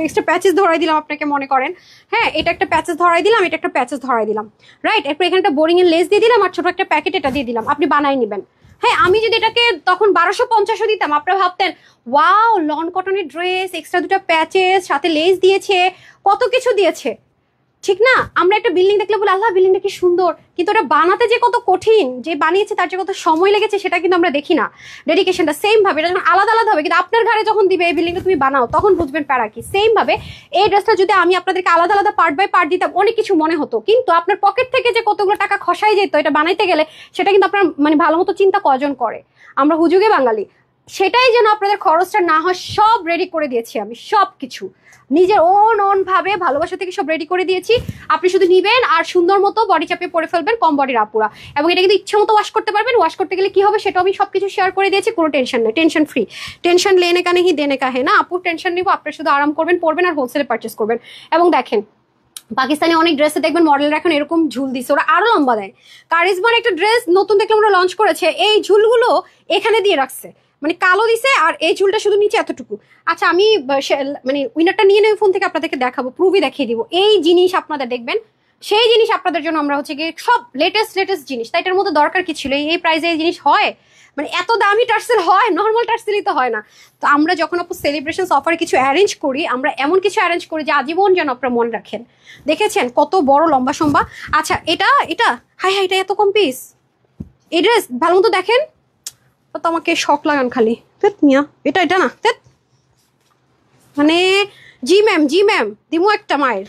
এক্সট্রা প্যাচেস ধরাই দিলাম আপনাকে, মনে করেন। হ্যাঁ, এটা একটা প্যাচেস ধরাই দিলাম, এটা একটা প্যাচেস ধরাই দিলাম, রাইট? এরপর এখানে একটা বোরিং এর লেস দিয়ে দিলাম, আর ছোট একটা প্যাকেট এটা দিয়ে দিলাম, আপনি বানাই নেবেন। হ্যাঁ, আমি যদি এটাকে তখন 1250 দিতাম, আপনারা ভাবতেন ওয়াও, লন কটনের ড্রেস, এক্সট্রা 2টা প্যাচেস, সাথে লেস দিয়েছে, কত কিছু দিয়েছে, ঠিক না? আমরা একটা বিল্ডিং দেখলে বলি আল্লাহ বিল্ডিংটা কি সুন্দর, কিন্তু ওটা বানাতে যে কত কঠিন, যে বানিয়েছে তার যে কত সময় লেগেছে, সেটা কিন্তু আমরা দেখি না। ডেডিকেশনটা সেম ভাবে, এটা যখন আলাদা আলাদা হবে, কিন্তু আপনার ঘরে যখন দিবে এই বিল্ডিংটা তুমি বানাও, তখন বুঝবেন প্যারা কি। সেম ভাবে এই ড্রেসটা যদি আমি আপনাদেরকে আলাদা আলাদা পার্ট বাই পার্ট দিতাম, অনেক কিছু মনে হতো, কিন্তু আপনার পকেট থেকে যে কতগুলো টাকা খসাই যেত এটা বানাইতে গেলে, সেটা কিন্তু আপনার মানে ভালো মতো চিন্তা কজন করে। আমরা হুজুগে বাঙালি, সেটাই যেন আপনাদের খরচটা না হয়, সব রেডি করে দিয়েছি আমি, সব কিছু নিজের ওন ভাবে ভালোবাসা থেকে সব রেডি করে দিয়েছি। আপনি শুধু নিবেন আর সুন্দর মতো বডি চাপিয়ে পরে ফেলবেন, কম বডির আপুরা। এবং এটা কিন্তু ইচ্ছে মতো ওয়াশ করতে পারবেন। ওয়াশ করতে গেলে কি হবে সেটা আমি সবকিছু শেয়ার করে দিয়েছি, কোনো টেনশন নেই, টেনশন ফ্রি। টেনশন লেনে কানে হি দেনে কাহে না আপু, টেনশন নিবো, আপনার শুধু আরাম করবেন, পরবেন আর হোলসেলে পারচেস করবেন। এবং দেখেন, পাকিস্তানি অনেক ড্রেসে দেখবেন মডেলরা এখন এরকম ঝুল দিচ্ছে, ওরা আরো লম্বা দেয়। কারিজমার একটা ড্রেস নতুন দেখলাম ওরা লঞ্চ করেছে, এই ঝুলগুলো এখানে দিয়ে রাখছে, মানে কালো দিছে, আর এই ঝুলটা শুধু নিচে এতটুকু। আচ্ছা, আমি মানে উইনারটা নিয়ে নেই ফোন থেকে, আপনাদেরকে দেখাবো, প্রুভই দেখিয়ে দিব। এই জিনিস আপনাদের দেখবেন, সেই জিনিস আপনাদের জন্য আমরা হচ্ছে গিয়ে সব লেটেস্ট জিনিস। তাই এটার মধ্যে দরকার কি ছিল? এই প্রাইসে এই জিনিস হয়? মানে এত দামি টার্সেল হয়? নর্মাল টার্সেলই তো হয় না। তো আমরা যখন আপু সেলিব্রেশন অফারে কিছু অ্যারেঞ্জ করি, আমরা এমন কিছু অ্যারেঞ্জ করি যে আজীবন যেন আপনারা মনে রাখেন। দেখেছেন কত বড় লম্বা সম্বা। আচ্ছা, এটা এটা হাই হাই, এটা এত কম পিস। এই ড্রেস ভালো মতো দেখেন তো, আমাকে শখ লাগান খালি। মিয়া, এটা এটা না, মানে জি ম্যাম দিমু একটা মায়ের।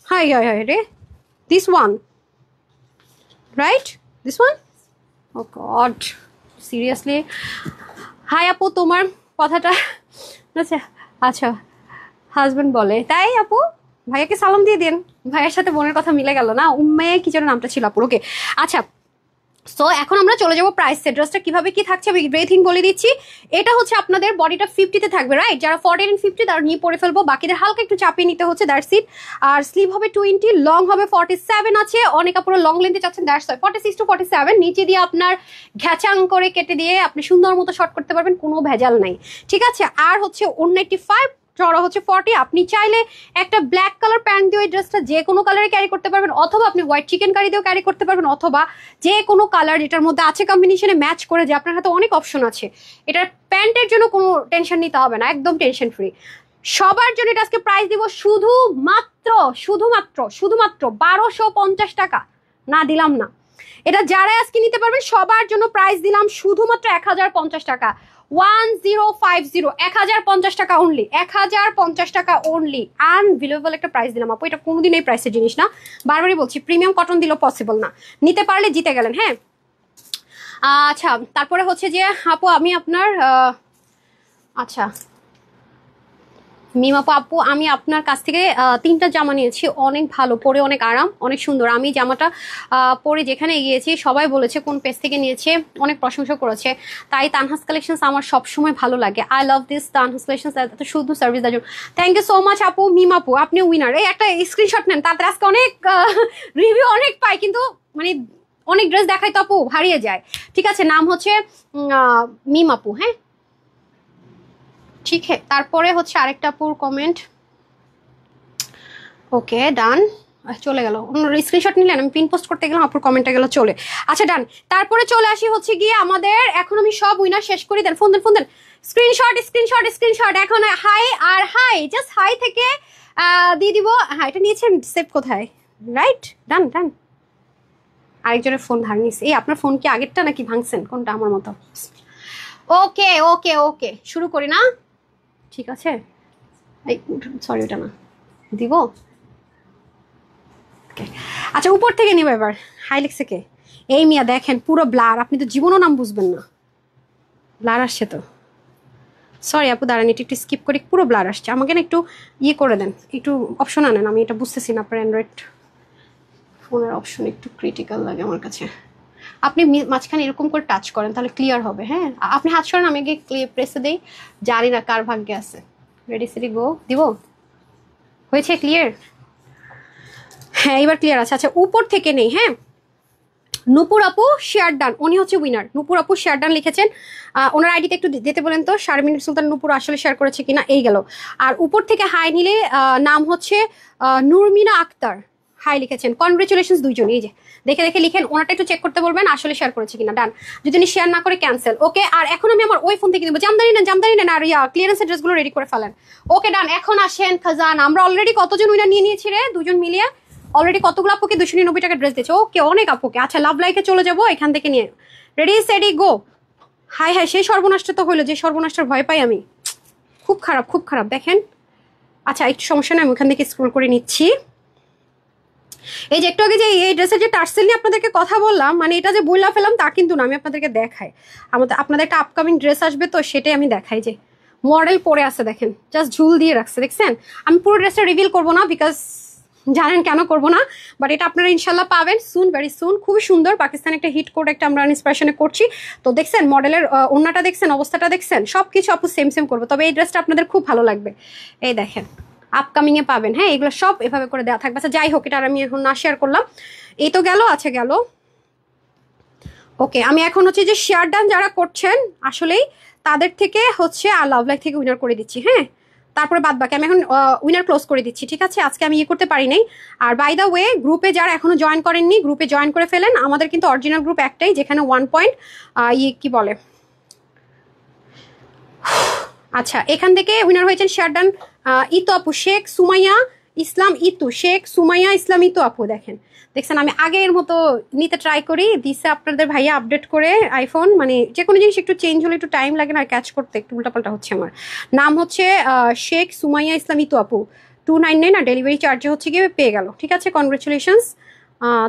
হাই হাই হাই রে, this one, right? This one, oh God, seriously. Hi আপু, তোমার কথাটা আচ্ছা আচ্ছা, হাজবেন্ড বলে তাই? আপু ভাইয়াকে সালাম দিয়ে দেন, ভাইয়ের সাথে বোনের কথা মিলে গেল না, উম্মে কি যেন নামটা ছিল আপুর। ওকে, আচ্ছা সো এখন আমরা চলে যাবো প্রাইসে। ড্রেসটা কিভাবে কি থাকছে আমি ব্রেথিং বলে দিচ্ছি। এটা হচ্ছে আপনাদের বডিটা 50-তে থাকবে, রাইট? যারা 40 and 50 তারা নিয়ে পরে ফেলবো, বাকিদের হালকা একটু চাপিয়ে নিতে হচ্ছে, দ্যাটস ইট। আর স্লিভ হবে 20, লং হবে 47 আছে, অনেক আপুরা লং লেন্থে চাচ্ছেন, দ্যাটস 46 to 47। নিচে দিয়ে আপনার ঘ্যাচাং করে কেটে দিয়ে আপনি সুন্দর মতো শর্ট করতে পারবেন, কোনো ভেজাল নাই, ঠিক আছে? আর হচ্ছে 195, চড়া হচ্ছে 40। আপনি চাইলে একটা ব্ল্যাক কালার প্যান্ট দিয়ে ওই ড্রেসটা যে কোনো কালারে ক্যারি করতে পারবেন, অথবা আপনি হোয়াইট চিকেন কারি দিয়েও ক্যারি করতে পারবেন, অথবা যে কোনো কালার যেটার মধ্যে আছে কম্বিনেশনে ম্যাচ করে, যে আপনার হাতে অনেক অপশন আছে। এটার প্যান্টের জন্য কোনো টেনশন নিতে হবে না, একদম টেনশন ফ্রি। সবার জন্য এটা আজকে প্রাইস দিব শুধুমাত্র 1250 টাকা, না দিলাম না। এটা যারা আজকে নিতে পারবেন সবার জন্য প্রাইস দিলাম শুধুমাত্র 1050 টাকা। 1050, 1050 টাকা অনলি, 1050 টাকা অনলি। আনবিলিভেবল একটা প্রাইস দিলাম আপু, এটা কোনোদিন এই প্রাইসের জিনিস না, বারবারই বলছি, প্রিমিয়াম কটন দিলেও পসিবল না। নিতে পারলে জিতে গেলেন, হ্যাঁ। আচ্ছা, তারপরে হচ্ছে যে আপু আমি আপনার আচ্ছা মিমাপু আপু, আমি আপনার কাছ থেকে 3টা জামা নিয়েছি, অনেক ভালো, পরে অনেক আরাম, অনেক সুন্দর। আমি জামাটা পরে যেখানে গিয়েছি সবাই বলেছে কোন পেজ থেকে নিয়েছে, অনেক প্রশংসা করেছে। তাই তানহাস কালেকশনস আমার সবসময় ভালো লাগে। I love this Tanhas collections, এত শুধু সার্ভিস দেওয়ার জন্য থ্যাংক ইউ সো মাচ আপু। মিমাপু আপনি উইনার, এই একটা স্ক্রিনশট নেন, তাতে আজকে অনেক রিভিউ অনেক পাই, কিন্তু মানে অনেক ড্রেস দেখাই তো আপু হারিয়ে যায়, ঠিক আছে? নাম হচ্ছে মিমাপু, হ্যাঁ ঠিক হ্যাঁ। তারপরে হচ্ছে আরেকটা আপুর কমেন্ট, ওকে ডান, চলে গেল। স্ক্রিনশট নিলেন, আমি পিন পোস্ট করতে গেলাম, আপুর কমেন্টে গেল চলে। আচ্ছা ডান, তারপরে চলে আসি হচ্ছে গিয়ে আমাদের, এখন আমি সব উইনার শেষ করি, দেন ফোন দেন স্ক্রিনশট এখন হাই আর হাই, জাস্ট হাই থেকে দিয়ে দিব। হ্যাঁ এটা নিয়েছেন, সেভ কোথায়, রাইট? ডান ডান। আরেকজনের ফোন ধার নিস, এই আপনার ফোন কি আগেরটা নাকি ভাঙছেন কোনটা? আমার মতো। ওকে ওকে ওকে, শুরু করি না, ঠিক আছে? এই সরি ওটা না, দিব। আচ্ছা উপর থেকে নিব এবার। হাই লিখছে কে? এই মিয়া দেখেন পুরো ব্লার, আপনি তো জীবনও নাম বুঝবেন না, ব্লার আসছে তো। সরি আপু দাঁড়ান, একটু স্কিপ করি, পুরো ব্লার আসছে। আমাকে না একটু ইয়ে করে দেন, একটু অপশন আনেন, আমি এটা বুঝতেছি না। আপনার অ্যান্ড্রয়েড ফোনের অপশন একটু ক্রিটিক্যাল লাগে আমার কাছে। আপনি মাঝখানে এরকম করে টাচ করেন, তাহলে ক্লিয়ার হবে। হ্যাঁ আপনি হাত সরেন, আমি গিয়ে প্রেসে দেই, জানি না কার ভাগ্যে আছে। রেডি সেটি গো, দিব। হয়েছে ক্লিয়ার? হ্যাঁ এবার ক্লিয়ার আছে। আচ্ছা উপর থেকে নেই, হ্যাঁ। নূপুর আপু শেয়ার ডান, উনি হচ্ছে উইনার। নূপুর আপু শেয়ার ডান লিখেছেন, ওনার আইডিতে একটু দিতে বলেন তো, শারমিন সুলতান নূপুর আসলে শেয়ার করেছে কিনা। এই গেল। আর উপর থেকে হাই নিলে নাম হচ্ছে নুরমিনা আক্তার, হাই লিখেছেন, কনগ্রেচুলেশনস দুইজন। এই যে দেখে দেখে লিখেন, ওনাটা একটু চেক করতে বলবেন আসলে শেয়ার করেছে কিনা। ডান, যদি উনি শেয়ার না করে ক্যান্সেল। ওকে, আর এখন আমি আমার ওই ফোন থেকে নেবো। জামদানি নেন আর ক্লিয়ারেন্স অ্যাড্রেসগুলো রেডি করে ফেলেন। ওকে ডান, এখন আসেন খাজান। আমরা অলরেডি কতজন উইনার নিয়ে নিয়েছি রে, দুজন মিলিয়ে অলরেডি কতগুলো আপুকে 299 টাকা ড্রেস দিয়েছে। ওকে অনেক আপুকে। আচ্ছা লাভ লাইকে চলে যাবো এখান থেকে নিয়ে। রেডি সেডি গো। হাই হাই, সেই সর্বনাশটা তো হইলো যে সর্বনাশটার ভয় পাই আমি, খুব খারাপ খুব খারাপ। দেখেন আচ্ছা একটু সমস্যা নেই, আমি ওখান থেকে স্ক্রল করে নিচ্ছি। এই যে একটু আগে যে এই ড্রেসের যে টার্সেল নিয়ে আপনাদেরকে কথা বললাম, মানে এটা যে বইলা ফেলাম তা কিন্তু না, আমি আপনাদেরকে দেখাই। আপনাদের একটা আপকামিং ড্রেস আসবে তো সেটাই আমি দেখাই। যে মডেল পরে আছে দেখেন, জাস্ট ঝুল দিয়ে রাখছে, দেখছেন? আমি পুরো ড্রেসটা রিভিল করবো না, বিকজ জানেন কেন করবো না, বাট এটা আপনারা ইনশাল্লাহ পাবেন সুন, ভেরি সুন। খুবই সুন্দর, পাকিস্তান একটা হিট কোড একটা আমরা ইন্সপিরেশনে করছি। তো দেখছেন মডেলের ওন্নাটা দেখছেন, অবস্থাটা দেখছেন, সবকিছু আপু সেম সেম করবো, তবে এই ড্রেসটা আপনাদের খুব ভালো লাগবে। এই দেখেন আপকামিং এ পাবেন, হ্যাঁ এগুলো সব এভাবে করে দেওয়া থাকবে। আচ্ছা যাই হোক, এটা আর আমি এখন না শেয়ার করলাম। এই তো গেল, আচ্ছা গেল। ওকে, আমি এখন হচ্ছে যে শেয়ার ডান যারা করছেন আসলেই তাদের থেকে হচ্ছে আর লাভ লাইক থেকে উইনার করে দিচ্ছি, হ্যাঁ। তারপরে বাদ বাকি আমি এখন উইনার ক্লোজ করে দিচ্ছি, ঠিক আছে? আজকে আমি ইয়ে করতে পারি নাই। আর বাই দ্য ওয়ে, গ্রুপে যারা এখনো জয়েন করেননি গ্রুপে জয়েন করে ফেলেন। আমাদের কিন্তু অরিজিনাল গ্রুপ একটাই, যেখানে 1 পয়েন্ট ইয়ে কি বলে, আচ্ছা এখান থেকে উইনার হয়েছেন শেয়ার ডান ইতু আপু, শেখ সুমাইয়া ইসলাম ইতু, শেখ সুমাইয়া ইসলাম ইতু আপু। দেখছেন আমি আগের মতো নিতে ট্রাই করি, দিছে আপনাদের ভাইয়া আপডেট করে আইফোন, মানে যে কোনো জিনিস একটু চেঞ্জ হলে একটু টাইম লাগে না, ক্যাচ করতে একটু উল্টাপাল্টা হচ্ছে। আমার নাম হচ্ছে শেখ সুমাইয়া ইসলাম ইতু আপু, 299 আর ডেলিভারি চার্জে হচ্ছে গিয়ে পেয়ে গেল, ঠিক আছে? কনগ্রেচুলেশনস।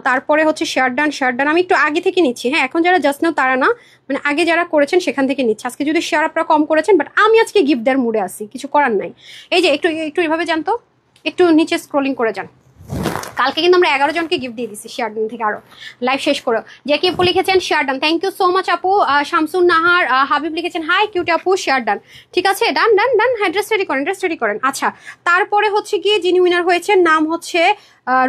তারপরে হচ্ছে শেয়ার ডান আমি একটু আগে থেকে নিচ্ছি, হ্যাঁ। এখন যারা জাস্ট নাও তারা না, মানে আগে যারা করেছেন সেখান থেকে নিচ্ছি। আজকে যদি শেয়ার আপনারা কম করেছেন, বাট আমি আজকে গিফট দেওয়ার মুডে আসি, কিছু করার নাই। এই যে একটু একটু এভাবে জানতো, একটু নিচে স্ক্রলিং করে যান। কালকে কিন্তু আমরা 11 জনকে গিফট দিয়ে দিচ্ছি শেয়ার ডান থেকে। আরো লাইভ শেষ করো। জ্যাকি আপু লিখেছেন share done, thank you so much আপু। শামসুন নাহার হাবিব লিখেছেন হাই কিউটি আপু, শেয়ার ডান। ঠিক আছে, ডান ডান ডান। হ্যাঁ, ড্রেস রেডি করেন, ড্রেস রেডি করেন। আচ্ছা, তারপরে হচ্ছে গিয়ে যিনি উইনার হয়েছেন নাম হচ্ছে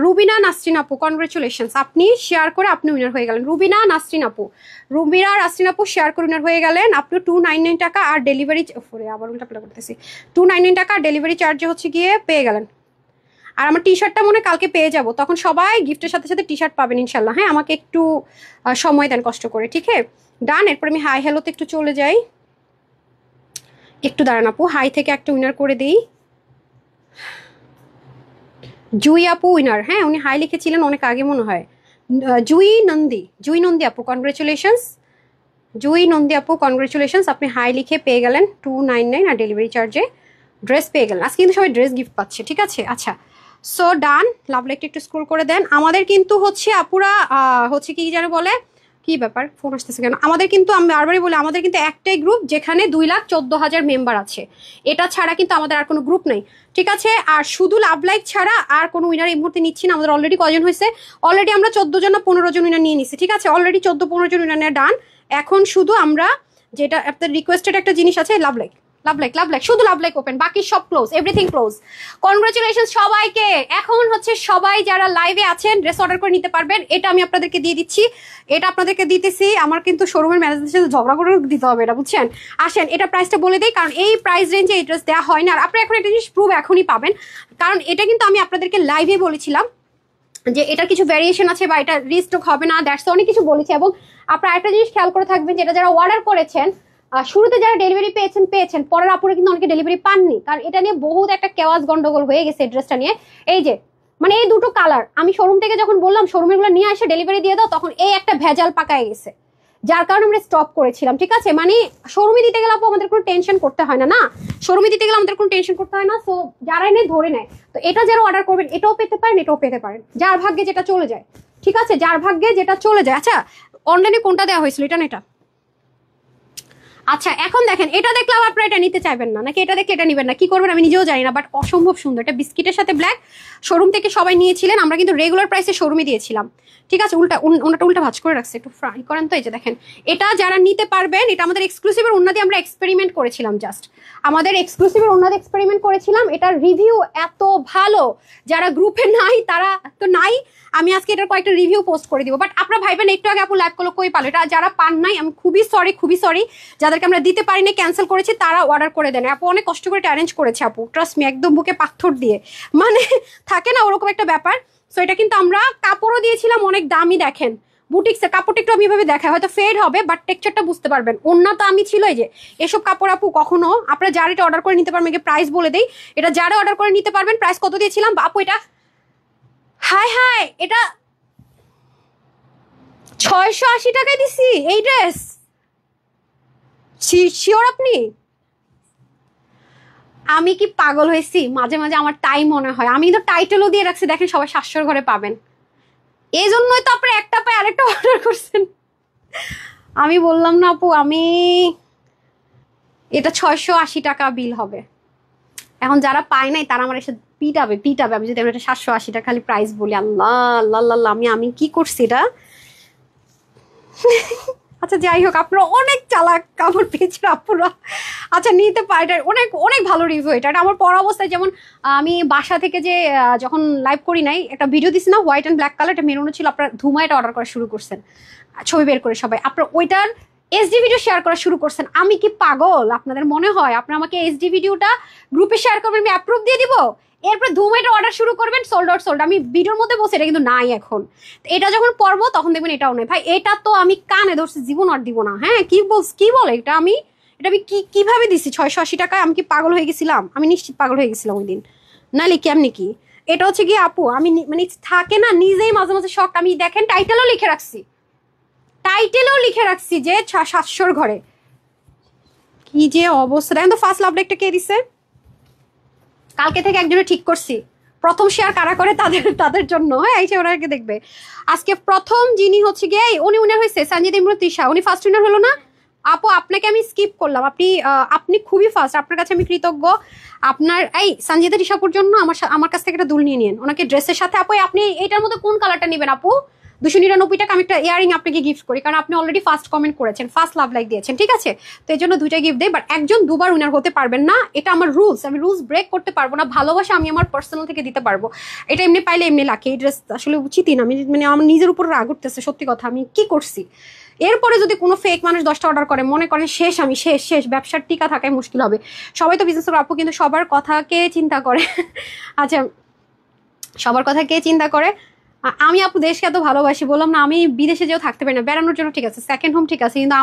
রুবিনা নাসরিন আপু, কনগ্রেচুলেশনস। আপনি শেয়ার করে আপনি উইনার হয়ে গেলেন। রুবিনা নাসরিন আপু, রুবিনা নাসরিন আপু শেয়ার করে উইনার হয়ে গেলেন। আপনি 299 টাকা আর ডেলিভারি, আবার উল্টা পাল্টা করতেছি, 299 টাকা আর ডেলিভারি চার্জে হচ্ছে গিয়ে পেয়ে গেলেন। আর আমার টি শার্টটা মনে কালকে পেয়ে যাব, তখন সবাই গিফটের সাথে সাথে টি শার্ট পাবেন ইনশাল্লাহ। হ্যাঁ, আমাকে একটু সময় দেন কষ্ট করে, ঠিক আছে? ডান। এরপর আমি হাই হ্যালোতে একটু চলে যাই, একটু দাঁড়ান আপু, হাই থেকে একটা উইনার করে দিই। জুই আপু উইনার। হ্যাঁ, উনি হাই লিখেছিলেন অনেক আগে মনে হয়। জুই নন্দী আপু, কনগ্রেচুলেশনস। জুই নন্দী আপু, কনগ্রেচুলেশনস। আপনি হাই লিখে পেয়ে গেলেন 299 আর ডেলিভারি চার্জে ড্রেস পেয়ে গেলেন। আজকে কিন্তু সবাই ড্রেস গিফট পাচ্ছে, ঠিক আছে? আচ্ছা, সো ডান। লাভলি একটু স্ক্রল করে দেন। আমাদের কিন্তু হচ্ছে আপুরা হচ্ছে কি যেন বলে, কি ব্যাপার ফোন আসতেছে কেন? আমাদের কিন্তু আমি বারবারই বলি, আমাদের কিন্তু একটাই গ্রুপ যেখানে 2,14,000 মেম্বার আছে। এটা ছাড়া কিন্তু আমাদের আর কোনো গ্রুপ নেই, ঠিক আছে? আর শুধু লাভ লাইক ছাড়া আর কোনো উইনার এই মুহূর্তে নিচ্ছি না। আমাদের অলরেডি কজন হয়েছে? অলরেডি আমরা 14 জন না 15 জন উইনার নিয়ে নিচ্ছি, ঠিক আছে? অলরেডি 14-15 জন উইনার নেওয়া ডান। এখন শুধু আমরা যেটা আপনাদের রিকোয়েস্টেড একটা জিনিস আছে, লাভ লাইক শুধু লাভ লাইক ওপেন, বাকি সব ক্লোজ, এভরিথিং ক্লোজ। কনগ্রাচুলেশন সবাইকে। এখন হচ্ছে সবাই যারা লাইভে আছেন ড্রেস অর্ডার করে নিতে পারবেন। এটা আমি আপনাদেরকে দিয়ে দিচ্ছি, এটা আপনাদেরকে দিতেছি। আমার কিন্তু শোরুমের ম্যানেজারের সাথে ঝগড়া করে দিতে হবে এটা, বুঝছেন? আসেন এটা প্রাইসটা বলে দিই, কারণ এই প্রাইস রেঞ্জে এই ড্রেস দেওয়া হয় না। আর আপনারা এখন একটা জিনিস প্রুভ এখনই পাবেন, কারণ এটা কিন্তু আমি আপনাদেরকে লাইভে বলেছিলাম যে এটার কিছু ভ্যারিয়েশন আছে বা এটা রিস্টক হবে না, দ্যাটস অনেক কিছু বলেছি। এবং আপনারা একটা জিনিস খেয়াল করে থাকবেন, যেটা যারা অর্ডার করেছেন শুরুতে যারা ডেলিভারি পেয়েছেন পরের আপুরে কিন্তু অনেকে ডেলিভারি পাননি, কারণ এটা নিয়ে বহুত একটা কেওয়াজ গন্ডগোল হয়ে গেছে এই ড্রেসটা নিয়ে। এই যে মানে এই দুটো কালার আমি শোরুম থেকে যখন বললাম শোরুমের গুলো নিয়ে এসে ডেলিভারি দিয়ে দাও, তখন এই একটা ভেজাল পাকায় গেছে, যার কারণে আমরা স্টপ করেছিলাম, ঠিক আছে? মানে শোরুমে দিতে গেলে আপু আমাদের কোনো টেনশন করতে হয় না, শোরুমে দিতে গেলে আমাদের কোনো টেনশন করতে হয় না। সো যারা এনে ধরে নেয়, তো এটা যারা অর্ডার করবেন এটাও পেতে পারেন, এটাও পেতে পারেন, যার ভাগ্যে যেটা চলে যায়, ঠিক আছে? যার ভাগ্যে যেটা চলে যায়। আচ্ছা, অনলাইনে কোনটা দেওয়া হয়েছিল, এটা না এটা? আচ্ছা, এখন দেখেন, এটা দেখলাম আপনারা এটা নিতে চাইবেন না, নাকি এটা দেখে এটা নেবেন না, কি করবেন আমি নিজেও জানি না, বাট অসম্ভব সুন্দর। এটা বিস্কিটের সাথে ব্ল্যাক, শোরুম থেকে সবাই নিয়েছিলেন, আমরা কিন্তু রেগুলার প্রাইসে শোরুমে দিয়েছিলাম, ঠিক আছে? ওনাটা উল্টা ভাঁজ করে রাখছে, একটু ফ্রাই করেন তো। এই যে দেখেন, এটা যারা নিতে পারবেন, এটা আমাদের এক্সক্লুসিভের ওন্না দিয়ে আমরা এক্সপেরিমেন্ট করেছিলাম, জাস্ট আমাদের এক্সক্লুসিভের ওন্না দিয়ে এক্সপেরিমেন্ট করেছিলাম। এটার রিভিউ এত ভালো, যারা গ্রুপে নাই তারা তো নাই, আমি আজকে এটার কয়েকটা রিভিউ পোস্ট করে দিব। বাট আপনারা ভাইবেন একটু আগে আপু লাইভ করলো কই পালো, এটা যারা পান নাই আমি খুবই সরি, যাদেরকে আমরা দিতে পারিনি, ক্যান্সেল করেছি, তারা অর্ডার করে দেন। আপু অনেক কষ্ট করে অ্যারেঞ্জ করেছে আপু, ট্রাস্ট মি, একদম বুকে পাথর দিয়ে, মানে থাকে না ওরকম একটা ব্যাপার। সো এটা কিন্তু আমরা কাপড়ও দিয়েছিলাম অনেক দামি, দেখেন বুটিক্সের কাপড়টা একটু আমি এভাবে দেখাই, হয়তো ফেড হবে বাট টেক্সচারটা বুঝতে পারবেন। ওন্না তো আমি ছিল। এই যে এসব কাপড় আপু কখনো আপনারা যারা এটা অর্ডার করে নিতে পারবেন, প্রাইস বলে দেই, এটা যারা অর্ডার করে নিতে পারবেন প্রাইস কত দিয়েছিলাম আপু? এটা হাই এটা 680 টাকায় দিছি এই ড্রেস, শিওর আপনি? আমি কি পাগল হয়েছি? মাঝে মাঝে আমার তাই মনে হয়। আমি তো টাইটেলও দিয়ে রাখছি, দেখেন সবাই 700 ঘরে পাবেন, এই জন্যই তো আপনি একটা পায়ে আরেকটা অর্ডার করছেন। আমি বললাম না আপু, আমি এটা 680 টাকা বিল হবে। এখন যারা পায় নাই তারা আমার এসে পিটাবে। আমি যদি এটা 780 টাকা খালি প্রাইস বলি, আল্লাহ আল্লাহ আল্লাহ, আমি কি করছি এটা? আচ্ছা যাই হোক, আপনারা অনেক চালাক কাপড় পেয়েছেন আপুরা। আচ্ছা নিতে পারে, অনেক অনেক ভালো রিভিউ। এটা আমার পরা অবস্থায়, যেমন আমি বাসা থেকে যে যখন লাইভ করি নাই একটা ভিডিও দিছি না, হোয়াইট অ্যান্ড ব্ল্যাক কালার, এটা মেরুনও ছিল, আপনারা ধুমা এটা অর্ডার করা শুরু করছেন, ছবি বের করে সবাই আপনারা ওইটার এইচডি ভিডিও শেয়ার করা শুরু করছেন। আমি কি পাগল? আপনাদের মনে হয় আপনারা আমাকে এইচডি ভিডিওটা গ্রুপে শেয়ার করবেন, আমি অ্যাপ্রুভ দিয়ে দিব, এরপর ধুমাইটা অর্ডার শুরু করবেন, সোল্ড আউট। আমি ভিডিওর মধ্যে বসে, এটা কিন্তু নাই এখন। এটা যখন পড়বো তখন দেখবেন এটাও নেই। ভাই এটা তো আমি কানে ধরছি, জীবন আর দিব না। হ্যাঁ কি বলে এটা আমি কিভাবে দিছি 680 টাকায়? আমি কি পাগল হয়ে গেছিলাম? আমি নিশ্চিত পাগল হয়ে গেছিলাম ওই দিন, নাহলে কেমনি কি? এটা হচ্ছে কি আপু, আমি মানে থাকে না নিজেই মাঝে মাঝে শখ। আমি দেখেন টাইটেলও লিখে রাখছি যে 700 ঘরে। কি যে অবস্থা দেখেন তো। ফার্স্ট লাভ লাইকটা কে দিছে? কালকে থেকে একজনে ঠিক করছি, প্রথম শেয়ার কারা করে তাদের জন্য। হ্যাঁ এই ওরাকে দেখবে। আজকে প্রথম যিনি হচ্ছে গিয়ে উনি উইনার হয়েছে, সঞ্জিত ইমরুল তৃষা, উনি ফার্স্ট উইনার হলো না? আপু আপনাকে আমি স্কিপ করলাম, আপনি খুবই ফাস্ট, আপনার কাছে আমি কৃতজ্ঞ। আপনার এই সঞ্জিতা টিশাপুর জন্য আমার কাছ থেকে একটা দুল নিয়ে নিন, ওনাকে ড্রেসের সাথে। আপু আপনি এইটার মধ্যে কোন কালারটা নেবেন আপু? 299 টাকা আমি একটা ইয়ারিং আপনাকে গিফট করি, কারণ আপনি অলরেডি ফার্স্ট কমেন্ট করেছেন, ফার্স্ট লাভ লাইক দিয়েছেন, ঠিক আছে? তো এই জন্য 2টা গিফট দেই, বাট একজন দুবার উইনার হতে পারবেন না, এটা আমার রুলস, আমি রুলস ব্রেক করতে পারবো না। ভালোবাসা আমি আমার পার্সোনাল থেকে দিতে পারবো, এটা এমনি পাইলে এমনি লাকি। এই ড্রেস আসলে উচিতই না, আমি মানে আমার নিজের উপর রাগ উঠতেছে, সত্যি কথা, আমি কি করছি? এরপরে যদি কোনো ফেক মানুষ 10টা অর্ডার করে, মনে করেন শেষ, আমি শেষ, ব্যবসার টিকা থাকায় মুশকিল হবে। সবাই তো বিজনেস করে আপু, কিন্তু সবার কথা কে চিন্তা করে? আচ্ছা, সবার কথা কে চিন্তা করে? আমি আপু দেশকে এত ভালোবাসি, বললাম না, আমি বিদেশে যেও থাকতে পারি না, বেড়ানোর জন্য ঠিক আছে, সেকেন্ড হোম ঠিক আছে, কিন্তু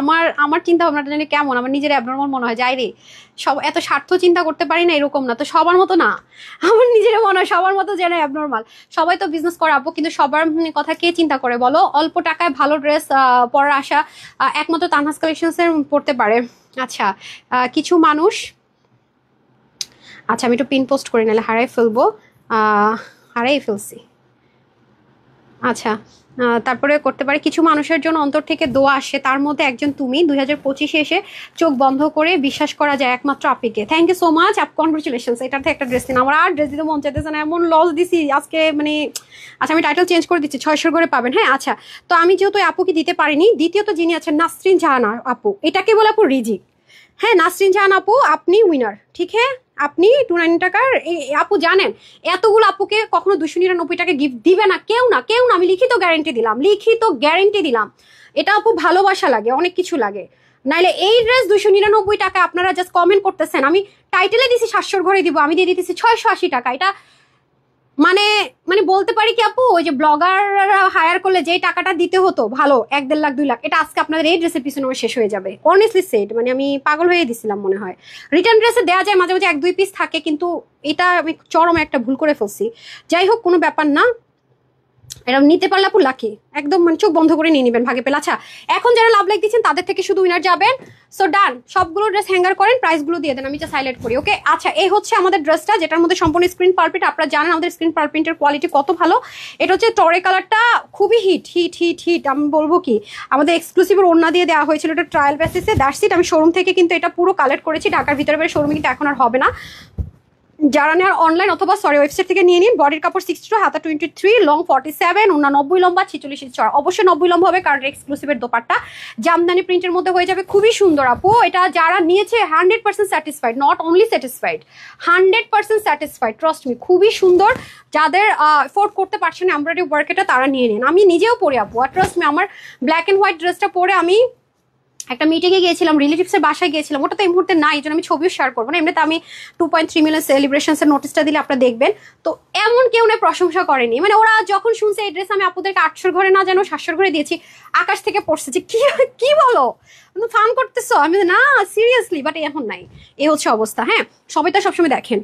আমার চিন্তা ভাবনাটা জানি কেমন, আমার নিজের অ্যাবনর্মাল মনে হয়, যাই রে সব এত স্বার্থ চিন্তা করতে পারি না, এরকম না তো, সবার মতো না, আমার নিজের মনে হয় সবার মতো যেন অ্যাবনর্মাল। সবাই তো বিজনেস করে আপু, কিন্তু সবার কথা কে চিন্তা করে বলো? অল্প টাকায় ভালো ড্রেস পরার আশা একমাত্র তানহাস কালেকশনসের পড়তে পারে। আচ্ছা, কিছু মানুষ, আচ্ছা আমি একটু পিন পোস্ট করে নিলে হারাই ফেলবো, হারাই ফেলছি। আচ্ছা, তারপরে করতে পারে, কিছু মানুষের জন্য অন্তর থেকে দোয়া আসে, তার মধ্যে একজন তুমি। 2025-এ এসে চোখ বন্ধ করে বিশ্বাস করা যায় একমাত্র আপিকে। থ্যাংক ইউ সো মাচ আপ, কনগ্রেচুলেশনস। এটাতে একটা ড্রেস দিন, আমার আর ড্রেস দিতে মন চাইতেছে না, এমন লস দিছি আজকে মানে। আচ্ছা আমি টাইটেল চেঞ্জ করে দিচ্ছি, 600 করে পাবেন। হ্যাঁ আচ্ছা, তো আমি যেহেতু আপুকে দিতে পারিনি, দ্বিতীয়ত যিনি আছেন নাসরিন জাহান আপু, এটাকে বলে আপু রিজিক। হ্যাঁ নাসরিন জাহান আপু, আপনি উইনার, ঠিক হ্যাঁ, আপনি 290 টাকার। আপু জানেন এতগুলো আপুকে কখনো 299 টাকা গিফট দিবে না, কেউ না, আমি লিখিত গ্যারেন্টি দিলাম, এটা আপু ভালোবাসা লাগে, অনেক কিছু লাগে। নাইলে এই ড্রেস 299 টাকা আপনারা জাস্ট কমেন্ট করতেছেন, আমি টাইটেলে দিছি 700 ঘরে দিব, আমি দিয়ে দিতেছি 680 টাকা। এটা মানে মানে বলতে পারি কি আপু, ওই যে ব্লগাররা হায়ার করলে যে টাকাটা দিতে হতো ভালো 1-1.5 লাখ 2 লাখ, এটা আজকে আপনাদের এই ড্রেসের পিছনে শেষ হয়ে যাবে। অনেস্টলি সেড, মানে আমি পাগল হয়ে দিছিলাম মনে হয়। রিটার্ন ড্রেসে দেওয়া যায় মাঝে মাঝে 1-2 পিস থাকে, কিন্তু এটা আমি চরম একটা ভুল করে ফেলছি। যাই হোক, কোনো ব্যাপার না, এরকম নিতে পারলে আপু লাকি, একদম মানে চোখ বন্ধ করে নিয়ে নেবেন ভাগে পেলে। আচ্ছা, এখন যারা লাভ লাইক দিচ্ছেন তাদের থেকে শুধু উইনার যাবেন। সো ডান, সবগুলো ড্রেস হ্যাঙ্গার করেন, প্রাইসগুলো দিয়ে দেন, আমি জাস্ট হাইলাইট করি। ওকে আচ্ছা, এই হচ্ছে আমাদের ড্রেসটা, যেটার মধ্যে সম্পূর্ণ স্ক্রিন পার প্রিন্ট। আপনারা জানেন আমাদের স্ক্রিন পার প্রিন্টের কোয়ালিটি কত ভালো। এটা হচ্ছে টরে কালারটা, খুবই হিট। আমি বলবো কি, আমাদের এক্সক্লুসিভের ওড়না দিয়ে দেওয়া হয়েছিল, এটা ট্রায়াল বেসিসে। দ্যাটস ইট, আমি শোরুম থেকে কিন্তু এটা পুরো কালেক্ট করেছি, ঢাকার ভিতরে বাইরে শোরুমে কিন্তু এখন আর হবে না। যারা নেওয়ার অনলাইন অথবা ওয়েবসাইট থেকে নিয়ে নিন। বডির কাপড় 62, হাতা 23, লং 47, ওনা 90 লম্বা, 46 ইঞ্চি চড়া। অবশ্যই 90 লম্বা হবে, কারণ এক্সক্লুসিভের দোপাট্টা জামদানি প্রিন্টের মধ্যে হয়ে যাবে, খুবই সুন্দর আপু। এটা যারা নিয়েছে 100% satisfied, not only satisfied, 100% satisfied, trust me, খুবই সুন্দর। যাদের এফোর্ড করতে পারছেন এমব্রয়ডারি ওয়ার্ক, এটা তারা নিয়ে নিন। আমি নিজেও পরে আপু, আর ট্রাস্ট মি, আমার ব্ল্যাক অ্যান্ড হোয়াইট ড্রেসটা পরে আমি একটা মিটিংয়ে গিয়েছিলাম, রিলেটিভসের বাসায় গিয়েছিলাম, ওটা তো এই মুহূর্তে নাই, এই জন্য আমি ছবিও শেয়ার করবো না। এমনিতে আমি 2.3 মিলিয়ন সেলিব্রেশনসের নোটিসটা দিলে আপনারা দেখবেন, তো এমন কেউ না প্রশংসা করেনি। মানে ওরা যখন শুনছে এই ড্রেস আমি আপুদেরকে 800 ঘরে না যেন 700 ঘরে দিয়েছি, আকাশ থেকে পড়ছে যে কি বলো, ফান করতেছো? আমি না সিরিয়াসলি, বাট এখন নাই, এ হচ্ছে অবস্থা। হ্যাঁ, সবাই তো সবসময় দেখেন,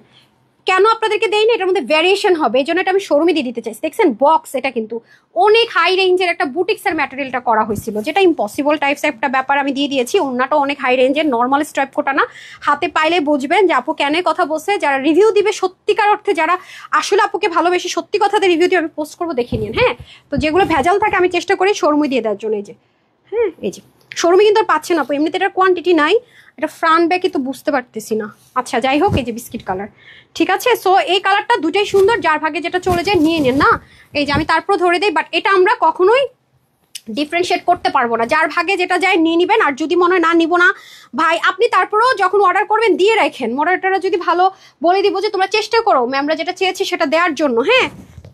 কেন আপনাদেরকে দেই না, এটার মধ্যে ভ্যারিয়েশন হবে, এই জন্য এটা আমি শোরুমে দিয়ে দিতে চাইছি। দেখছেন বক্স, এটা কিন্তু অনেক হাই রেঞ্জের একটা বুটিক্সের ম্যাটেরিয়ালটা করা হয়েছিল, যেটা ইম্পসিবল টাইপস একটা ব্যাপার, আমি দিয়ে দিয়েছি। ওন্নাটা অনেক হাই রেঞ্জের, নর্মাল স্ট্রাইপ কোটা না। হাতে পাইলে বুঝবেন যে আপু কেন কথা বলছে। যারা রিভিউ দিবে সত্যিকার অর্থে, যারা আসলে আপুকে ভালোবেসে সত্যি কথাতে রিভিউ দিয়ে আমি পোস্ট করবো, দেখে নিন। হ্যাঁ, তো যেগুলো ভেজাল থাকে আমি চেষ্টা করি শোরুমে দিয়ে দেওয়ার জন্য। এই যে হ্যাঁ, এই যে শোরুমে কিন্তু আর পাচ্ছেন আপু, এমনিতে এটার কোয়ান্টিটি নাই, এটা ফ্রন্ট ব্যাকে তো বুঝতে পারতেছি না। আচ্ছা যাই হোক, এই যে বিস্কিট কালার, ঠিক আছে। সো এই কালারটা দুটাই সুন্দর, যার ভাগে যেটা চলে যায় নিয়ে নেন না। এই যে আমি তারপর ধরে দিই, বাট এটা আমরা কখনোই ডিফারেন্সিয়েট করতে পারবো না, যার ভাগে যেটা যায় নিয়ে নিবেন। আর যদি মনে হয় না নিব না ভাই, আপনি তারপরেও যখন অর্ডার করবেন দিয়ে রাখেন, মডারেটাররা যদি ভালো বলে দিব যে তোমরা চেষ্টা করো ম্যামরা যেটা চেয়েছি সেটা দেওয়ার জন্য, হ্যাঁ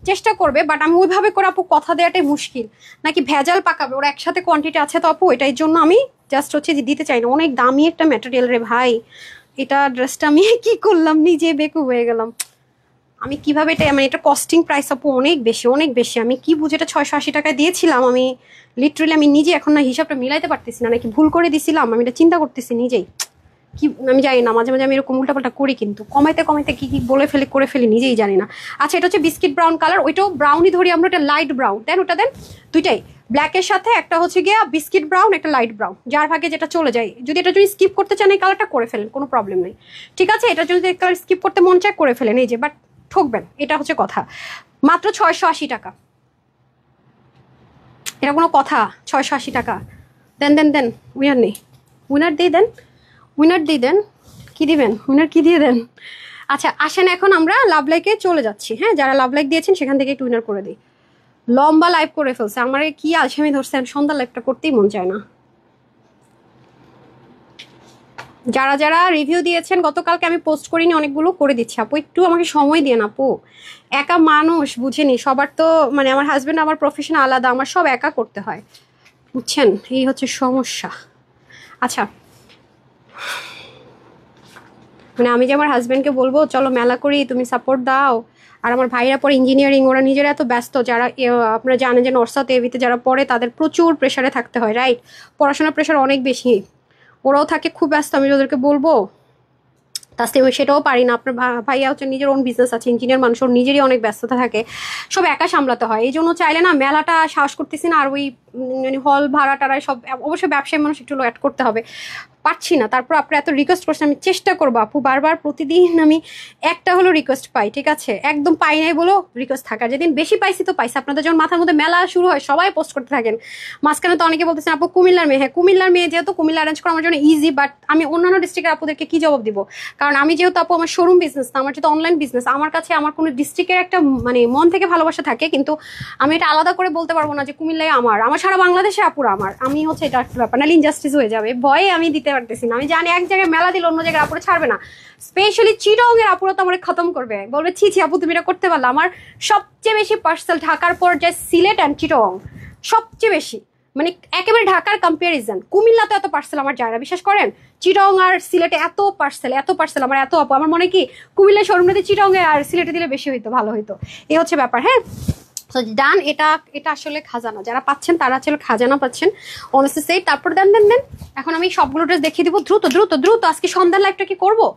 চেষ্টা করবে। বাট আমি ওইভাবে করে আপু কথা দেওয়াটাই মুশকিল, নাকি ভেজাল পাকাবে, ওরা একসাথে কোয়ান্টিটি আছে তো আপু, এটাই জন্য আমি জাস্ট হচ্ছে যে দিতে চাই না। অনেক দামি একটা ম্যাটেরিয়াল রে ভাই, এটা ড্রেসটা আমি কি করলাম, নিজে বেকু হয়ে গেলাম। আমি কিভাবে এটা, মানে এটা কস্টিং প্রাইস আপু অনেক বেশি। আমি কি বুঝে এটা 680 টাকায় দিয়েছিলাম, আমি লিটারেলি আমি নিজে এখন না হিসাবটা মিলাইতে পারতেছি না, নাকি ভুল করে দিছিলাম, আমি এটা চিন্তা করতেছি নিজেই। কি আমি জানি না, মাঝে মাঝে আমি এরকম উল্টাপাল্টা করি, কিন্তু কমাইতে কি বলে করে ফেলি নিজেই জানি না। আচ্ছা, এটা হচ্ছে বিস্কিট ব্রাউন কালার, ওইটাও ব্রাউনই ধরি আমরা, এটা লাইট ব্রাউন দেন, ওটা দেন দুইটাই ব্ল্যাকের সাথে, একটা হচ্ছে গিয়া বিস্কিট ব্রাউন, একটা লাইট ব্রাউন, যার ভাগে যেটা চলে যায়। যদি এটা যদি স্কিপ করতে চান এই কালারটা করে ফেলেন, কোনো প্রবলেম নেই, ঠিক আছে। এটা যদি কালার স্কিপ করতে মন চায় করে ফেলেন, এই যে, বাট ঠকবেন, এটা হচ্ছে কথা। মাত্র 680 টাকা, এটা কোনো কথা? 680 টাকা দেন উইয়ার নেই। উইনার দিয়ে দেন, উইনার দিয়ে দেন। কি দিবেন উইনার, কি দিয়ে দেন? আচ্ছা আসেন এখন আমরা লাভ লাইকে চলে যাচ্ছি। হ্যাঁ, যারা লাভ লাইক দিয়েছেন সেখান থেকে একটু উইনার করে দিই। লম্বা লাইভ করে ফেলছে, আমার কি আলসেমি ধরছে, সন্ধ্যা লাইভটা করতেই মন চায় না। যারা যারা রিভিউ দিয়েছেন গতকালকে আমি পোস্ট করিনি, অনেকগুলো করে দিচ্ছি আপু, একটু আমাকে সময় দিয়ে না আপু। একা মানুষ বুঝেনি, সবার তো মানে আমার হাজবেন্ড আমার প্রফেশন আলাদা, আমার সব একা করতে হয় বুঝছেন, এই হচ্ছে সমস্যা। আচ্ছা মানে আমি যে আমার হাজবেন্ডকে বলবো চলো মেলা করি তুমি সাপোর্ট দাও, আর আমার ভাইরা পরে ইঞ্জিনিয়ারিং, ওরা নিজেরা এত ব্যস্ত, যারা আপনারা জানেন যে নর্থ সাউথ এভিতে যারা পড়ে তাদের প্রচুর প্রেশারে থাকতে হয়, রাইট? পড়াশোনার প্রেশার অনেক বেশি, ওরাও থাকে খুব ব্যস্ত, আমি ওদেরকে বলবো তাছাড়া সেটাও পারি না। আপনার ভাইয়া হচ্ছে নিজের ওন বিজনেস আছে, ইঞ্জিনিয়ার মানুষ, ওর নিজেরই অনেক ব্যস্ততা থাকে, সব একা সামলাতে হয়। এই জন্য চাইলে না মেলাটা সাহস করতেছি না, আর ওই মানে হল ভাড়া টাড়ায় সব অবশ্যই ব্যবসায়ী মানুষ একটু অ্যাড করতে হবে, পারছি না। তারপর আপনি এত রিকোয়েস্ট করছেন, আমি চেষ্টা করবো আপু, বারবার প্রতিদিন আমি একটা হলো রিকোয়েস্ট পাই, ঠিক আছে? একদম পাই নাই বলো রিকোয়েস্ট থাকা, যেদিন বেশি পাইছি তো পাইছি। আপনাদের যখন মাথার মধ্যে মেলা শুরু হয় সবাই পোস্ট করতে থাকেন, মাঝখানে তো অনেকে বলতেছেন আপু কুমিল্লার মেয়ে, হ্যাঁ কুমিল্লার মেয়ে যেহেতু কুমিল্লা অ্যারেঞ্জ করা আমার জন্য ইজি, বাট আমি অন্যান্য ডিস্ট্রিক্টের আপুদেরকে কি জবাব দিব? কারণ আমি যেহেতু আপু আমার শোরুম বিজনেস না, আমার যেহেতু অনলাইন বিজনেস, আমার কাছে আমার কোনো ডিস্ট্রিক্টের একটা মানে মন থেকে ভালোবাসা থাকে, কিন্তু আমি এটা আলাদা করে বলতে পারবো না যে কুমিল্লায় আমার সারা বাংলাদেশে আপুরা আমার, আমি হচ্ছে এটা একটা ব্যাপার, নাহলে ইনজাস্টিস হয়ে যাবে, ভয়ে আমি দিতে পারতেছি না। আমি জানি এক জায়গায় মেলা দিল অন্য জায়গায় আপুরা ছাড়বে না, স্পেশালি চিটং এর আপুরা তো আমার খতম করবে, বলবে ছি ছি আপু তুমি এটা করতে পারলে। আমার সবচেয়ে বেশি পার্সেল ঢাকার পর যায় সিলেট অ্যান্ড চিটং, সবচেয়ে বেশি, মানে একেবারে ঢাকার কম্পারিজন কুমিল্লাতে এত পার্সেল আমার যায় না, বিশ্বাস করেন। চিটং আর সিলেটে এত পার্সেল আমার, এত আপু আমার মনে কি কুমিল্লা শোরুমে চিটং এ আর সিলেটে দিলে বেশি হইতো, ভালো হইতো, এই হচ্ছে ব্যাপার। হ্যাঁ ডান, এটা আসলে খাজানা, যারা পাচ্ছেন তারা আসলে খাজানা পাচ্ছেন, অনেস্টলি সেই। তারপর দেন দেন দেন, এখন আমি সবগুলো ড্রেস দেখিয়ে দিব, দ্রুত দ্রুত দ্রুত। আজকে সন্ধ্যার লাইভটা কি করবো?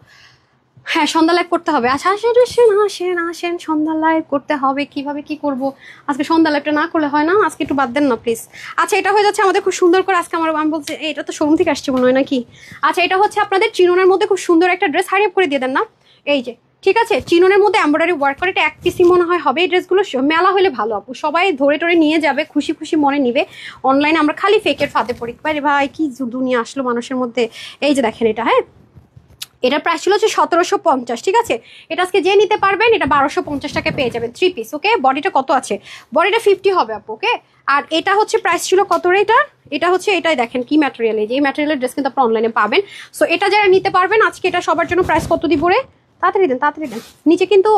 হ্যাঁ সন্ধ্যা লাইভ করতে হবে। আচ্ছা আসেন আসেন আসেন আসেন, সন্ধ্যা লাইভ করতে হবে, কিভাবে কি করব আজকে? সন্ধ্যা লাইভটা না করলে হয় না, আজকে একটু বাদ দেন না প্লিজ। আচ্ছা এটা হয়ে যাচ্ছে আমাদের খুব সুন্দর করে, আজকে আমি বলছি এটা তো শোরুম থেকে আসছে মনে হয় নাকি। আচ্ছা এটা হচ্ছে আপনাদের চিননের মধ্যে খুব সুন্দর একটা ড্রেস, হারিয়ে করে দিয়ে দেন না, এই যে ঠিক আছে, চিননের মধ্যে এমব্রয়ডারি ওয়ার্ক করে, এটা এক পিসি মনে হয় হবে। এই ড্রেসগুলো মেলা হলে ভালো আপু, সবাই ধরে টরে নিয়ে যাবে, খুশি খুশি মনে নিবে। অনলাইনে আমরা খালি ফেকের ফাঁদে পড়ি, ভাই কি দুনিয়া আসলো মানুষের মধ্যে। এই যে দেখেন এটা, হ্যাঁ এটার প্রাইস ছিল হচ্ছে 1750, ঠিক আছে? এটা আজকে যে নিতে পারবেন এটা 1250 টাকায় পেয়ে যাবেন 3 পিস, ওকে? বডিটা কত আছে? বডিটা 50 হবে আপু, ওকে? আর এটা হচ্ছে প্রাইস ছিল কত রে এটা? এটা হচ্ছে এটাই দেখেন কি ম্যাটেরিয়াল, এই যে এই ম্যাটেরিয়ালের ড্রেস কিন্তু আপনি অনলাইনে পাবেন। সো এটা যারা নিতে পারবেন আজকে এটা সবার জন্য প্রাইস কত দিব রে? তাড়াতাড়ি দেন তাড়াতাড়ি দেন, নিচে কিন্তু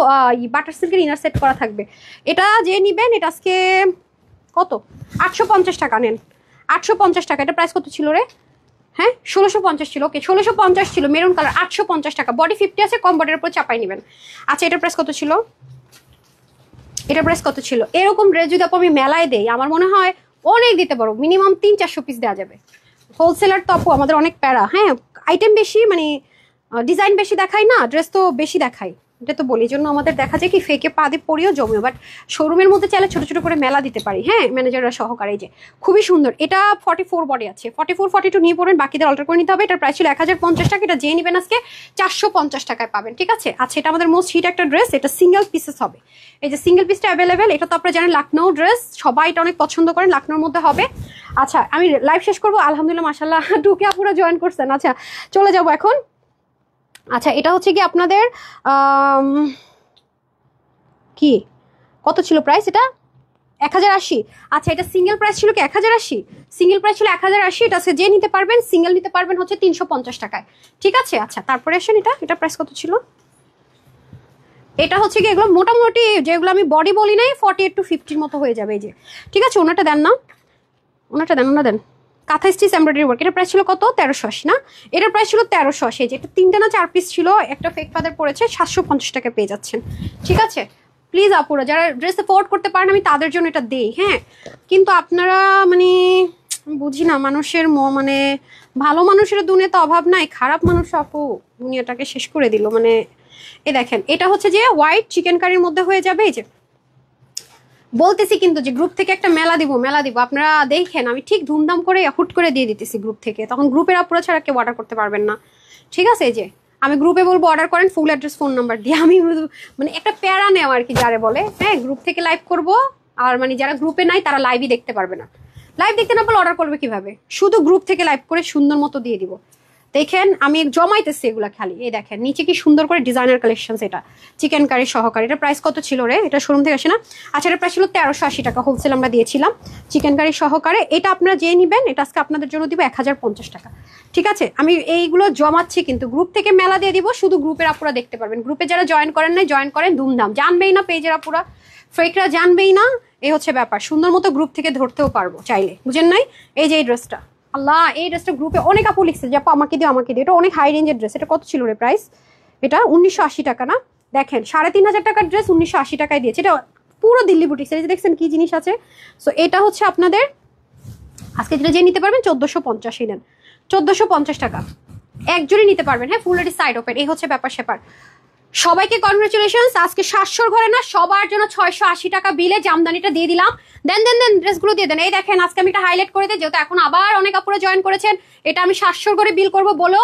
বাটার সিল্কের ইনার সেট করা থাকবে। এটা যে নিবেন এটা আজকে কত? 850 টাকা নেন, 850 টাকা। এটা প্রাইস কত ছিল রে? হ্যাঁ 1650 ছিল, ওকে 1650 ছিল, মেরুন কালার, 850 টাকা। বডি 50 আছে, কম বডির উপর চাপাই নেবেন। আচ্ছা এটার প্রাইস কত ছিল? এটার প্রাইস কত ছিল? এরকম ড্রেস যদি আপু আমি মেলায় দেই আমার মনে হয় অনেক দিতে পারো, মিনিমাম 300-400 পিস দেওয়া যাবে। হোলসেলার তো আপু আমাদের অনেক প্যারা, হ্যাঁ আইটেম বেশি, মানে ডিজাইন বেশি দেখাই না, ড্রেস তো বেশি দেখাই, এটা তো বলি। জন্য আমাদের দেখা যায় কি ফেকে পাদে পরিও জমে, বাট শোরুমের মধ্যে চাইলে ছোট ছোট করে মেলা দিতে পারি, হ্যাঁ ম্যানেজাররা সহকারে। যে খুবই সুন্দর, এটা 44 বডি আছে, 44-42 নিয়ে পড়বেন, বাকিদের অল্টার করে নিতে হবে। এটার প্রাইস ছিল 1050 টাকা, এটা যে নেবেন আজকে 450 টাকায় পাবেন, ঠিক আছে? আচ্ছা এটা আমাদের মোস্ট হিট একটা ড্রেস, এটা সিঙ্গেল পিসেস হবে, এই যে সিঙ্গেল পিসটা অ্যাভেলেবেল। এটা তো আপনারা জানেন লখনৌ ড্রেস, সবাই এটা অনেক পছন্দ করেন, লখনৌর মধ্যে হবে। আচ্ছা আমি লাইভ শেষ করবো, আলহামদুলিল্লাহ মাশাআল্লাহ ঢুকে আপুরা জয়েন করছেন। আচ্ছা চলে যাবো এখন। আচ্ছা এটা হচ্ছে কি আপনাদের কি কত ছিল প্রাইস? এটা 1080। আচ্ছা এটা সিঙ্গেল প্রাইস ছিল কি 1080? সিঙ্গেল প্রাইস ছিল 1080, এটা আছে যে নিতে পারবেন, সিঙ্গেল নিতে পারবেন হচ্ছে 350 টাকায়, ঠিক আছে? আচ্ছা তারপরে আসেন এটা প্রাইস কত ছিল? এটা হচ্ছে কি এগুলো মোটামুটি যেগুলো আমি বডি বলি নাই 48-50 মতো হয়ে যাবে, এই যে ঠিক আছে। ওনাটা দেন না, ওনাটা দেন, ওনা দেন, কাঁথা স্টিচ এমব্রয়ডারি ওয়ার্ক। এটা প্রাইস ছিল কত? 1380 না? এটার প্রাইস ছিল 1380, এই যে এটা 3টা না 4 পিস ছিল, একটা ফেক ফাদার পড়েছে, 750 টাকা পেয়ে যাচ্ছেন, ঠিক আছে? প্লিজ আপুরা যারা ড্রেস অ্যাফোর্ড করতে পারেন আমি তাদের জন্য এটা দেই, হ্যাঁ কিন্তু আপনারা মানে বুঝি না মানুষের মানে ভালো মানুষের দুনিয়াতে অভাব নাই, খারাপ মানুষ আপু দুনিয়াটাকে শেষ করে দিল। মানে এ দেখেন এটা হচ্ছে যে হোয়াইট চিকেন কারির মধ্যে হয়ে যাবে, এই যে বলতেছি কিন্তু যে গ্রুপ থেকে একটা মেলা দিব আপনারা দেখেন, আমি ঠিক ধুমধাম করে হুট করে দিয়ে দিতেছি গ্রুপ থেকে, তখন গ্রুপের আপুরা ছাড়া কেউ অর্ডার করতে পারবেন না, ঠিক আছে? এই যে আমি গ্রুপে বলবো অর্ডার করেন, ফুল অ্যাড্রেস ফোন নাম্বার দিয়ে। আমি মানে একটা প্যারা নেওয়া আর কি যারে বলে, হ্যাঁ গ্রুপ থেকে লাইভ করব, আর মানে যারা গ্রুপে নাই তারা লাইভই দেখতে পারবে না, লাইভ দেখতে না পারলে অর্ডার করবে কিভাবে? শুধু গ্রুপ থেকে লাইভ করে সুন্দর মতো দিয়ে দিব। দেখেন আমি জমাইতেছি এগুলা খালি। এই দেখেন নিচে কি সুন্দর করে ডিজাইনার কালেকশন। এটা চিকেন কারি সহকারে। এটা প্রাইস কত ছিল রে? এটা শোরুম থেকে আসে না? আচ্ছা, এটা প্রাইস ছিল 1380 টাকা, হোলসেল আমরা দিয়েছিলাম চিকেন কারি সহকারে। এটা আপনারা যে নিবেন এটা আজকে আপনাদের জন্য দিব 1050 টাকা। ঠিক আছে, আমি এইগুলো জমাচ্ছি কিন্তু গ্রুপ থেকে মেলা দিয়ে দিব। শুধু গ্রুপের আপুরা দেখতে পারবেন। গ্রুপে যারা জয়েন করেন নাই জয়েন করেন, ধুমধাম। জানবেই না পেজের আপুরা, ফেকরা জানবেই না, এই হচ্ছে ব্যাপার। সুন্দর মতো গ্রুপ থেকে ধরতেও পারবো চাইলে, বুঝেন নাই? এই যে এই ড্রেসটা, আল্লাহ এই ড্রেসটা গ্রুপে অনেক আপু লিখছে যে আপু আমাকে দিও আমাকে দিও। এটা অনেক হাই রেঞ্জের ড্রেস। এটা কত ছিল রে প্রাইস? এটা 1980 টাকা না? দেখেন 3500 টাকার ড্রেস 1980 টাকায় দিয়েছে। এটা পুরো দিল্লি বুটিক্স। এই যে দেখছেন কি জিনিস আছে। সো এটা হচ্ছে আপনাদের আজকে যেটা যে নিতে পারবেন 1450 নেন, 1450 টাকা একজনই নিতে পারবেন। হ্যাঁ, ফুল রেডি সাইড ওপেন। এই হচ্ছে ব্যাপার স্যাপার। সবাইকে কনগ্রাচুলেশন। আজকে 700 ঘরে না, সবার জন্য 680 টাকা বিলে জামদানিটা দিয়ে দিলাম। দেন দেন দেন ড্রেসগুলো দিয়ে দেন। এই দেখেন আজকে আমি একটা হাইলাইট করে দিই, যেহেতু এখন আবার অনেক আপুরা জয়েন করেছেন। এটা আমি 700 করে বিল করব বলো।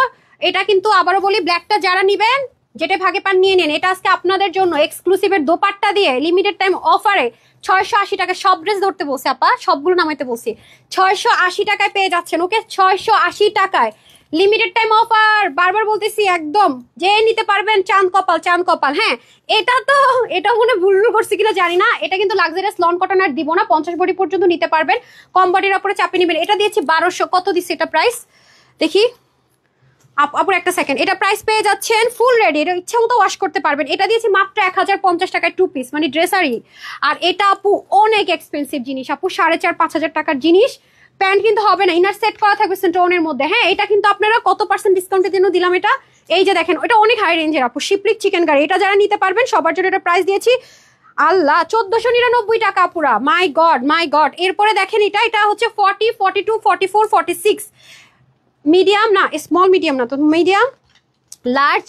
এটা কিন্তু আবারও বলি, ব্ল্যাকটা যারা নিবেন যেটা ভাগে পান নিয়ে নেন। এটা আজকে আপনাদের জন্য এক্সক্লুসিভের দোপাট্টা দিয়ে লিমিটেড টাইম অফারে 680 টাকা। সব ড্রেস ধরতে বলছে আপা, সবগুলো নামাইতে বলছি। 680 টাকায় পেয়ে যাচ্ছেন। ওকে, 680 টাকায় লিমিটেড টাইম অফার। বারবার বলতেছি, একদম যে নিতে পারবেন চাঁদ কপাল, চাঁদ কপাল। হ্যাঁ, এটা মনে ভুল করছি কিনা জানি না। এটা কিন্তু লাক্সারিয়াস লন কটন আর দিব না, 50 বডি পর্যন্ত নিতে পারবেন। কম বডির উপরে চাপিয়ে নেবেন। এটা দিয়েছি 1200। কত দিচ্ছি এটা প্রাইস দেখি আপুর, একটা সেকেন্ড। এটা প্রাইস পেয়ে যাচ্ছেন ফুল রেডি। এটা ইচ্ছা মতো ওয়াশ করতে পারবেন। এটা দিয়েছি মাত্র 1050 টাকায় 2 পিস, মানে ড্রেসারি। আর এটা আপু অনেক এক্সপেন্সিভ জিনিস আপু, 4500 টাকার জিনিস। প্যান্ট কিন্তু হবে না, ইনার সেট করা থাকবে সেন্টোনের মধ্যে। হ্যাঁ, এটা কিন্তু আপনারা কত পার্সেন্ট ডিসকাউন্টের জন্য দিলাম এটা। এই যে দেখেন, এটা অনেক হাই রেঞ্জের আপু, শিপ্রিক চিকেন কারি। এটা যারা নিতে পারবেন সবার জন্য এটা প্রাইস দিয়েছি আল্লাহ 1499 টাকা পুরা। মাই গড মাই গড। এরপরে দেখেন এটা হচ্ছে 40, 42, 44, 46 মিডিয়াম না, স্মল মিডিয়াম না তো মিডিয়াম লার্জ।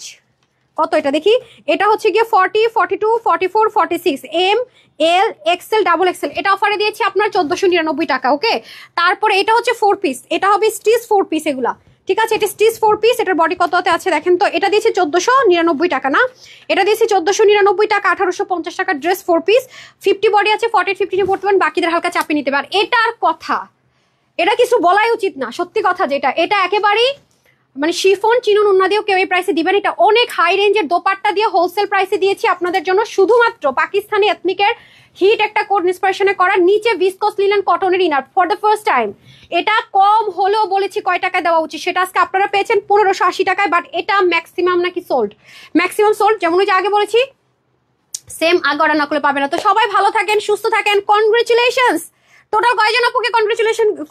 কত এটা দেখি? এটা হচ্ছে গিয়ে 40, 42, 44, 46 M L XL double XL. এটা অফারে দিয়েছি আপনার 1499 টাকা। ওকে, তারপরে এটা হচ্ছে 4 পিস। এটা হবে স্টিচ 4 পিস এগুলা। ঠিক আছে, এটা স্টিচ 4 পিস। এটার বডি কততে আছে দেখেন তো। এটা দিয়েছি 1499 টাকা না, এটা দিয়েছি 1499 টাকা। 1850 টাকার ড্রেস 4 পিস। 50 বডি আছে, 40, 50 নিয়ে পড়তে পারেন, বাকিদের হালকা চাপিয়ে নিতে পারেন। এটার কথা, এটা কিছু বলাই উচিত না, সত্যি কথা যেটা। এটা একেবারেই মানে শিফন চিনুন উন্না দিয়েও কেউ এই প্রাইসে দিবেন। এটা অনেক হাই রেঞ্জের দোপাট্টা দিয়ে হোলসেল প্রাইসে দিয়েছি আপনাদের জন্য, শুধুমাত্র পাকিস্তানি এথনিকের হিট একটা কোড ইন্সপিরেশনে করা। নিচে ভিসকস লিনেন কটনের inner for the first time. এটা কম হলেও বলেছি কয় টাকায় দেওয়া উচিত, সেটা আজকে আপনারা পেয়েছেন 1580 টাকায়। বাট এটা ম্যাক্সিমাম নাকি সোল্ড, ম্যাক্সিমাম সোল্ড। যেমন ওই যে আগে বলেছি সেম আগে অর্ডার না করলে পাবে না। তো সবাই ভালো থাকেন, সুস্থ থাকেন। কনগ্রেচুলেশনস। টোটাল কয়জন আপুকে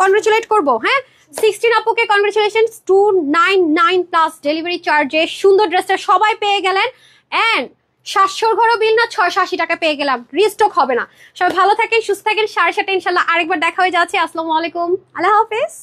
কনগ্রেচুলেট করবো? হ্যাঁ, 16 আপুকে কনগ্রেচুলেশন, 299 প্লাস ডেলিভারি চার্জে সুন্দর ড্রেসটা সবাই পেয়ে গেলেন। অ্যান্ড 700 ঘরও বিল না, 680 টাকা পেয়ে গেলাম। রিস্টক হবে না। সবাই ভালো থাকেন, সুস্থ থাকেন। 7:30 ইনশাল্লাহ আরেকবার দেখা হয়ে যাচ্ছে। আসসালামু আলাইকুম, আল্লাহ হাফেজ।